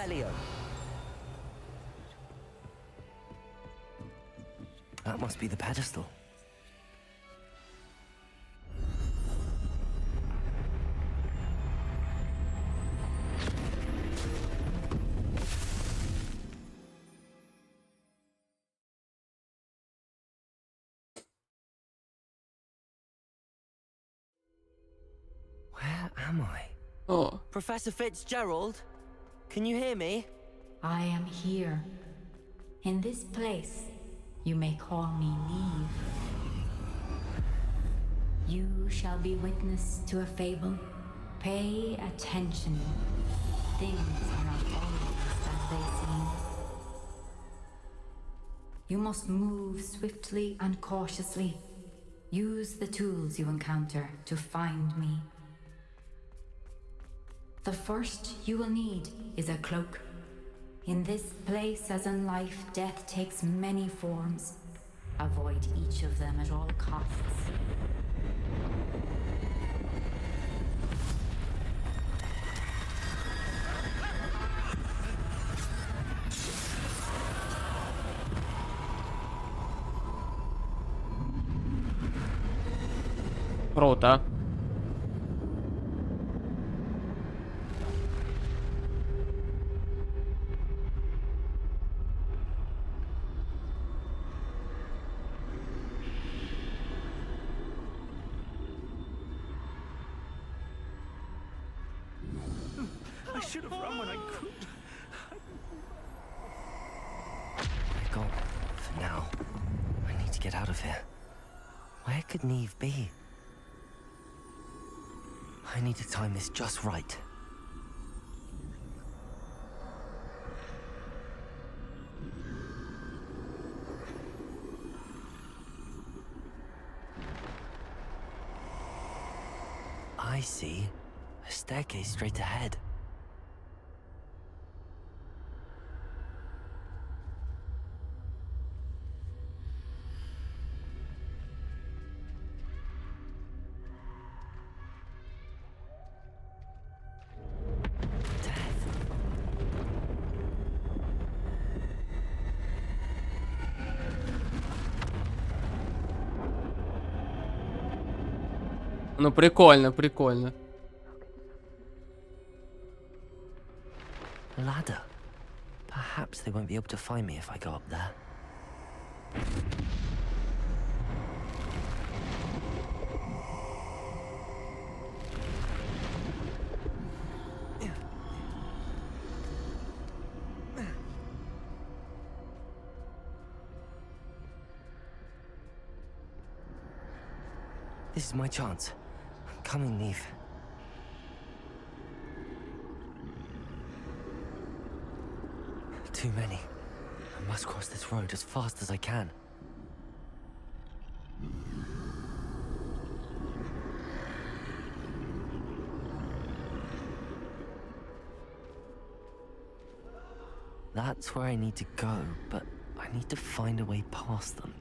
That must be the pedestal. Where am I? Oh. Professor Fitzgerald? Can you hear me? I am here. In this place, you may call me Neve. You shall be witness to a fable. Pay attention. Things are not always as they seem. You must move swiftly and cautiously. Use the tools you encounter to find me. The first you will need is a cloak. In this place, as in life, death takes many forms. Avoid each of them at all costs. Круто. I should have run when I could. I got for now. I need to get out of here. Where could Neve be? I need to time this just right. I see. A staircase straight ahead. Ну, прикольно, прикольно. Ladder. Perhaps they won't be able to find me if I go up there. This is my chance. I'm coming, Neve. Too many. I must cross this road as fast as I can. That's where I need to go, but I need to find a way past them.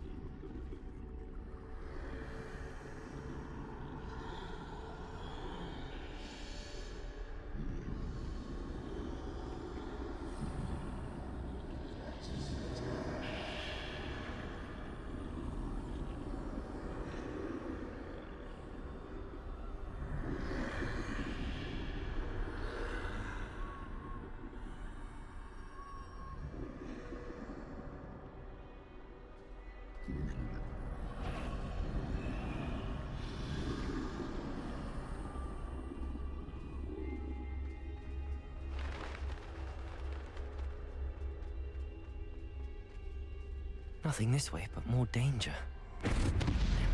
Nothing this way, but more danger. There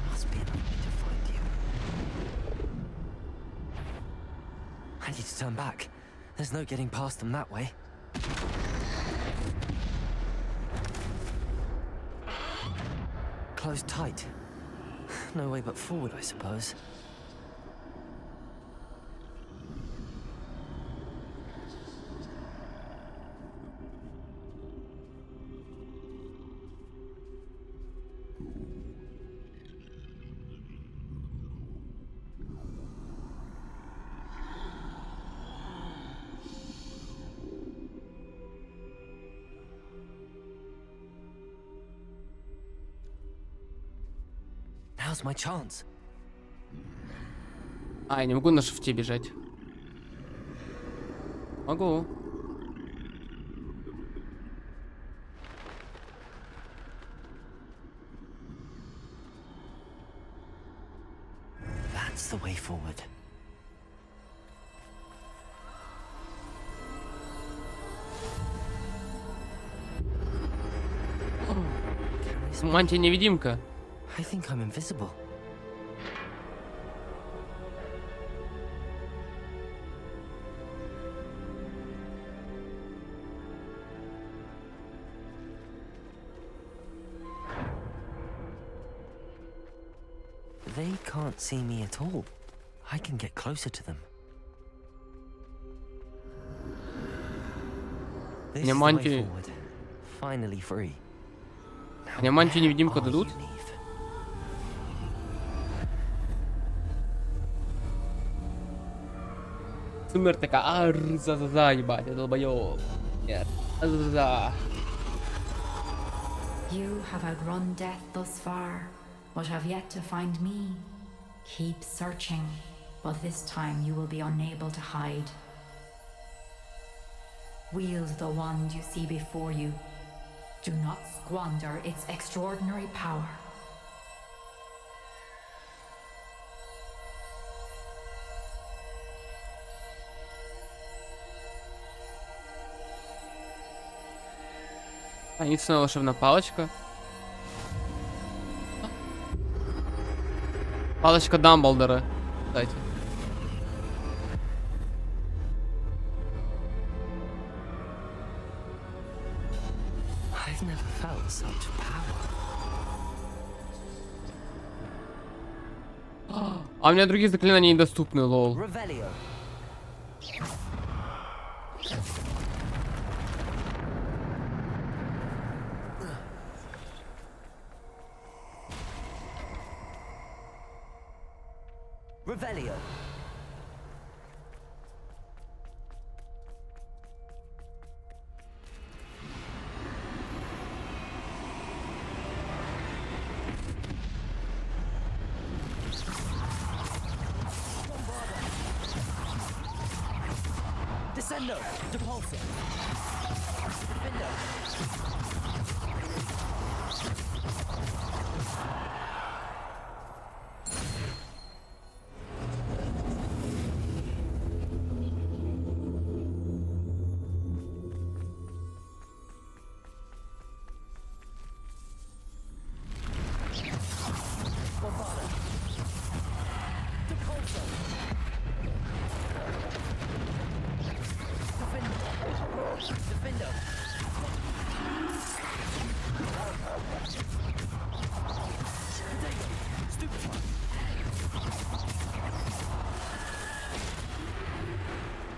must be another way to find you. I need to turn back. There's no getting past them that way. Closed tight. No way but forward, I suppose. Now's my chance. А, я не могу на шифте бежать. Могу. That's the way forward. Мантия-невидимка. I think I'm invisible. They can't see me at all. I can get closer to them. This Мне is the way мантию... forward. Finally free. Мне мантию-невидимку дадут? Смерть такая, за-за-за, ебать, я долбоёб. Нет, за-за-за. You have outrun death thus far, but have yet to find me. Keep searching, but this time you will be unable to hide. Wield the wand you see before you. Do not squander its extraordinary power. Единственная волшебная палочка. Палочка Дамблдора, кстати. I've never felt such power. А у меня другие заклинания недоступны, лол. Revelio. Revelio. Descendo. Depulso. Defendo.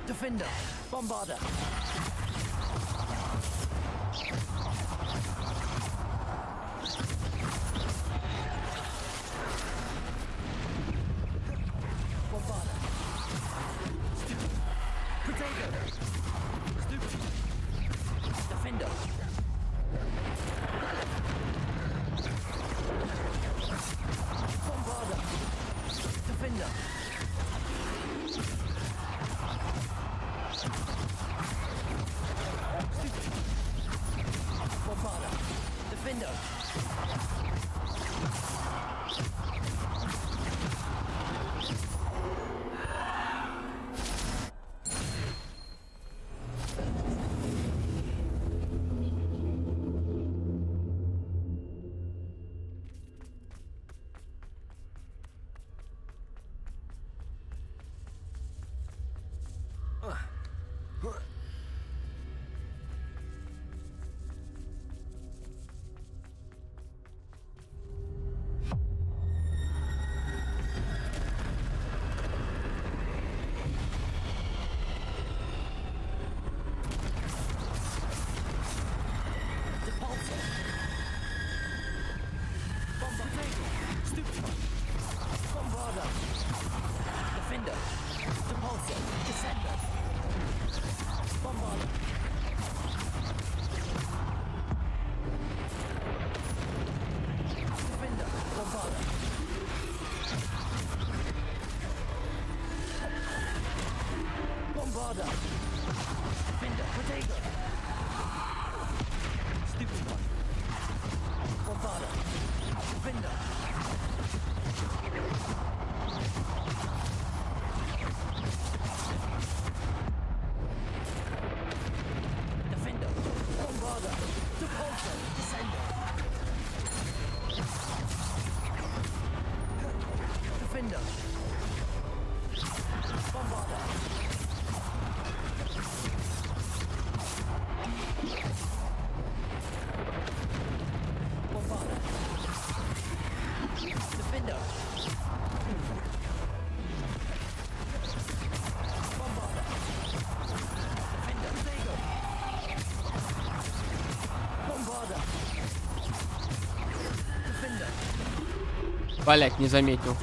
Defender, Bombarder. Bombarder. Potato. Defender. Bombarder. Defender. Bombarder. Defender. Блять, не заметил.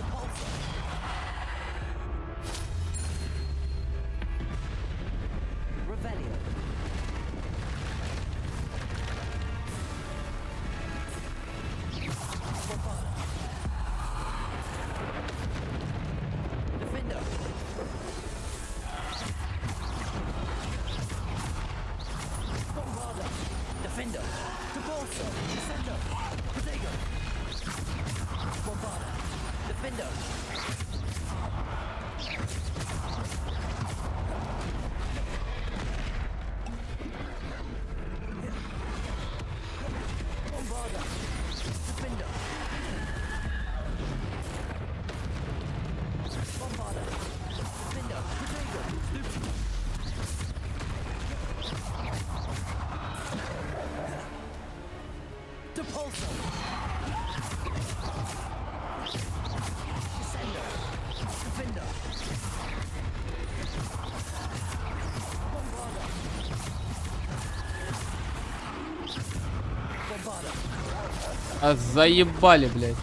А заебали, блядь.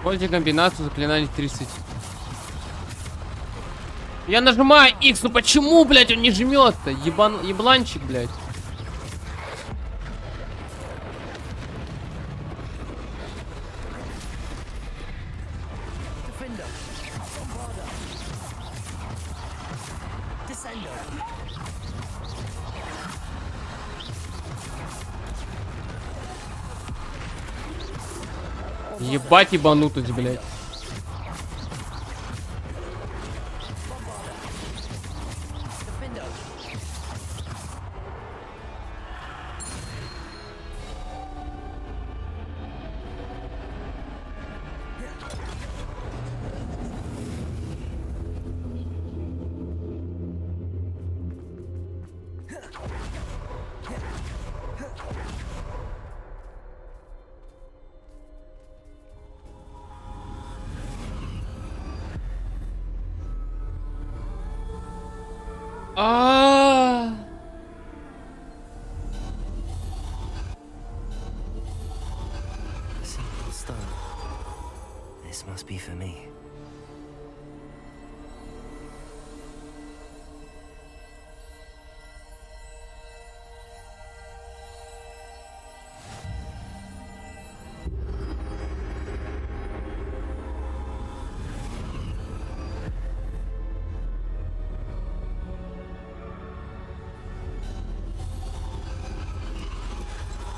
Пользуйте комбинацию заклинаний 30. Я нажимаю X, ну почему, блядь, он не жмет-то? Ебланчик, блядь. Ебать ебанутость, блядь. Simple stone. This must be for me.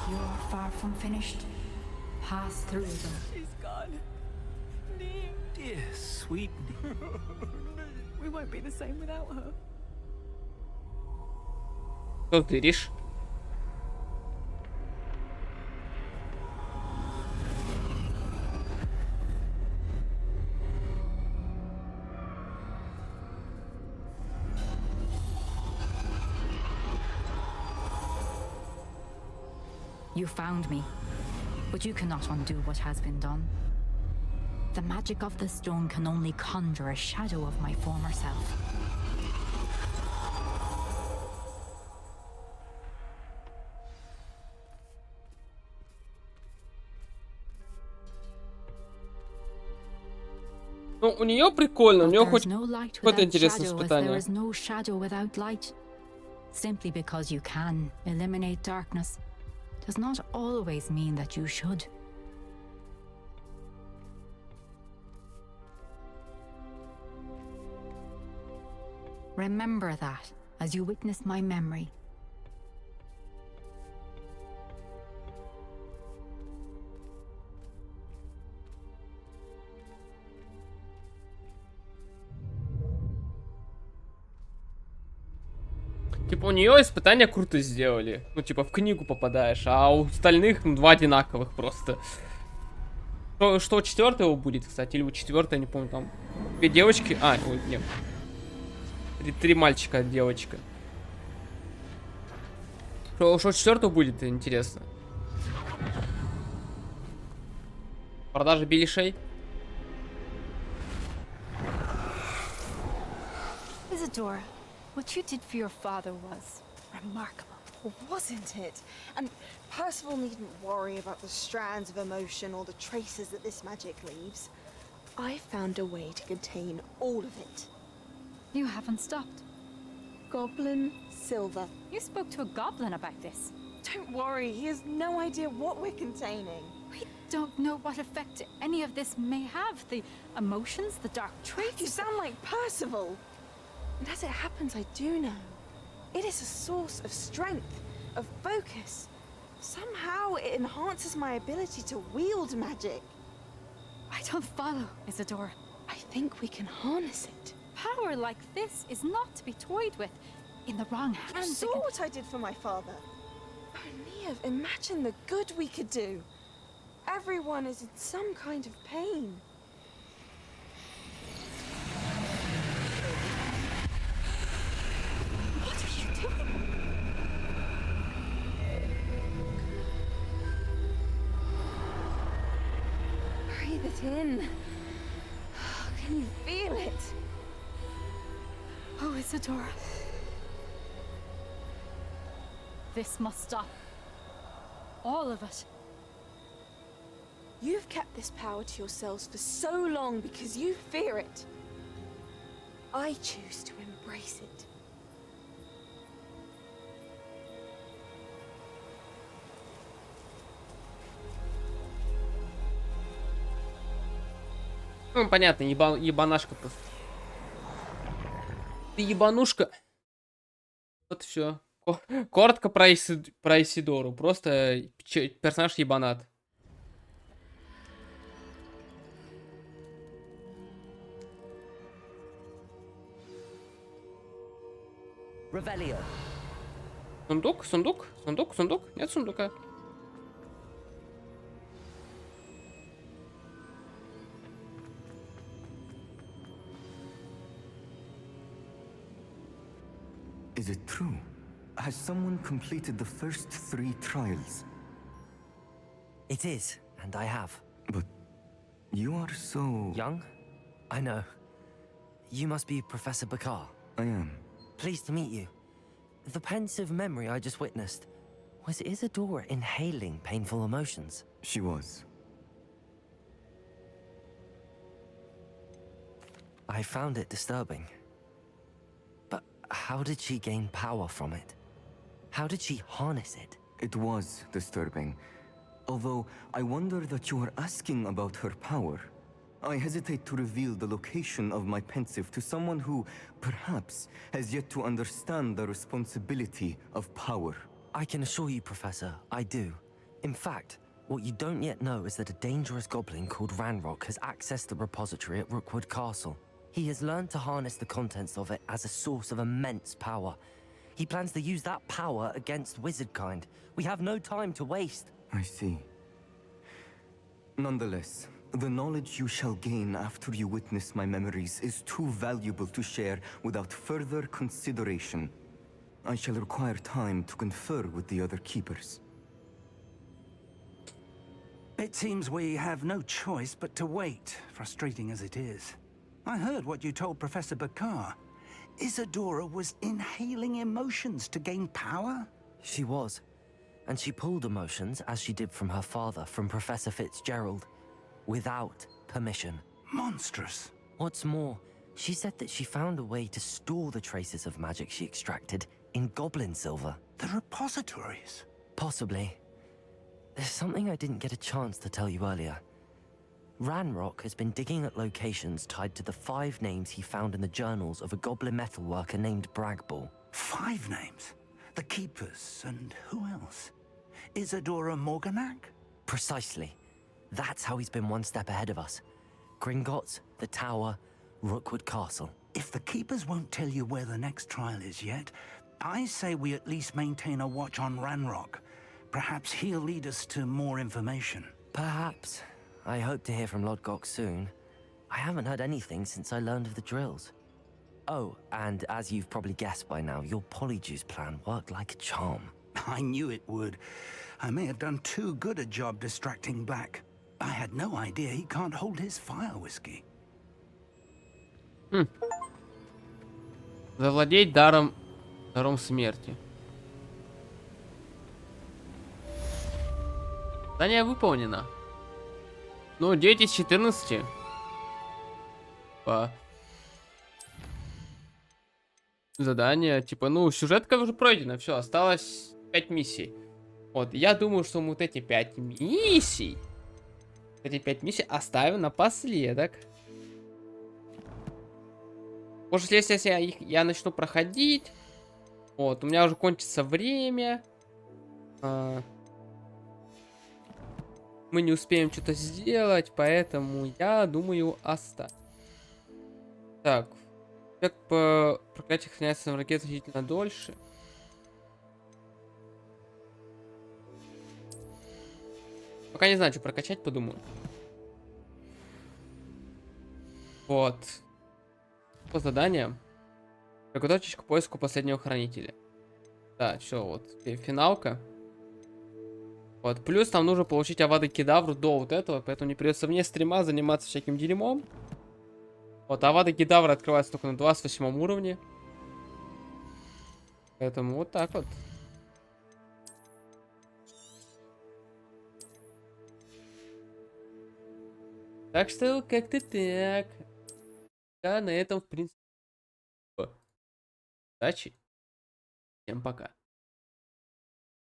You're far from finished. Pass through them. She's gone. Dear, sweet We won't be the same without her. Что ты решишь? You found me, but you cannot undo what has been done. The magic of the stone can only conjure a shadow of my former self. Ну, у нее прикольно, у нее хоть No light какое-то without интересное shadow, as испытание. there is no shadow without light. Simply because you can eliminate darkness does not always mean that you should. Remember that as you witness my memory. Типа у нее испытания круто сделали. Ну, типа в книгу попадаешь, а у остальных два одинаковых просто. Что у четвертого будет, кстати, или у четвертого, не помню, там две девочки. А, ой, нет. Три мальчика, девочка. Что у четвертого будет, интересно. Продажа беляшей. Isadora, what you did for your father was remarkable. wasn't it? And Percival needn't worry about the strands of emotion or the traces that this magic leaves. I found a way to contain all of it. You haven't stopped. Goblin Silver. You spoke to a goblin about this. Don't worry, he has no idea what we're containing. We don't know what effect any of this may have. The emotions, the dark traits. You sound like Percival. And as it happens, I do know. It is a source of strength, of focus. Somehow it enhances my ability to wield magic. I don't follow, Isadora. I think we can harness it. Power like this is not to be toyed with. In the wrong hands. You saw what I did for my father. Oh, Neve, imagine the good we could do. Everyone is in some kind of pain. What are you doing? Breathe it in. Can you feel it? Oh, Isadora. This must stop. All of it. You've kept this power to yourselves for so long because you fear it. I choose to embrace it. Ну, понятно, ебанашка просто. Ты ебанушка. Вот все. Коротко про Исидору. Просто персонаж ебанат. Revelio. Сундук? Сундук? Сундук? Сундук? Нет сундука. Is it true? Has someone completed the first 3 trials? It is, and I have. But you are so... Young? I know. You must be Professor Bakar. I am. Pleased to meet you. The pensive memory I just witnessed, was Isadora inhaling painful emotions? She was. I found it disturbing. But how did she gain power from it? How did she harness it? It was disturbing. Although, I wonder that you are asking about her power. I hesitate to reveal the location of my pensive to someone who, perhaps, has yet to understand the responsibility of power. I can assure you, Professor, I do. In fact, what you don't yet know is that a dangerous goblin called Ranrock has accessed the repository at Rookwood Castle. He has learned to harness the contents of it as a source of immense power. He plans to use that power against wizardkind. We have no time to waste. I see. Nonetheless, the knowledge you shall gain after you witness my memories is too valuable to share without further consideration. I shall require time to confer with the other keepers. It seems we have no choice but to wait, frustrating as it is. I heard what you told Professor Bakar. Isadora was inhaling emotions to gain power? She was. And she pulled emotions, as she did from her father, from Professor Fitzgerald, without permission. Monstrous. What's more, she said that she found a way to store the traces of magic she extracted in goblin silver. The repositories? Possibly. There's something I didn't get a chance to tell you earlier. Ranrock has been digging at locations tied to the 5 names he found in the journals of a goblin metalworker named Bragball. 5 names? The Keepers, and who else? Isadora Morganac? Precisely. That's how he's been one step ahead of us. Gringotts, the Tower, Rookwood Castle. If the Keepers won't tell you where the next trial is yet, I say we at least maintain a watch on Ranrock. Perhaps he'll lead us to more information. Perhaps. I hope to hear from Lodgok soon. I haven't heard anything since I learned of the drills. Oh, and as you've probably guessed by now, your Polyjuice plan worked like a charm. I knew it would. I may have done too good a job distracting Black. I had no idea he can't hold his fire whiskey. Завладеть даром смерти. Задание выполнено. Ну, 9 из 14. Задание, типа, ну, сюжетка уже пройдена. Все, осталось 5 миссий. Вот, я думаю, что мы вот эти 5 миссий... Эти 5 миссий оставим напоследок. Может, если я начну проходить... Вот, у меня уже кончится время. Мы не успеем что-то сделать, поэтому я думаю оставить. Так. Как по проклятию храняется на ракете значительно дольше. Пока не знаю, что прокачать, подумаю. Вот. По заданиям. Приготовьтесь к поиску последнего хранителя. Да, все, вот. Финалка. Вот. Плюс нам нужно получить Авада Кедавру до вот этого, поэтому не придется вне стрима заниматься всяким дерьмом. Вот, Авада Кедавра открывается только на 28 уровне. Поэтому вот так вот. Так что как-то так. Да, на этом, в принципе. Удачи. Всем пока.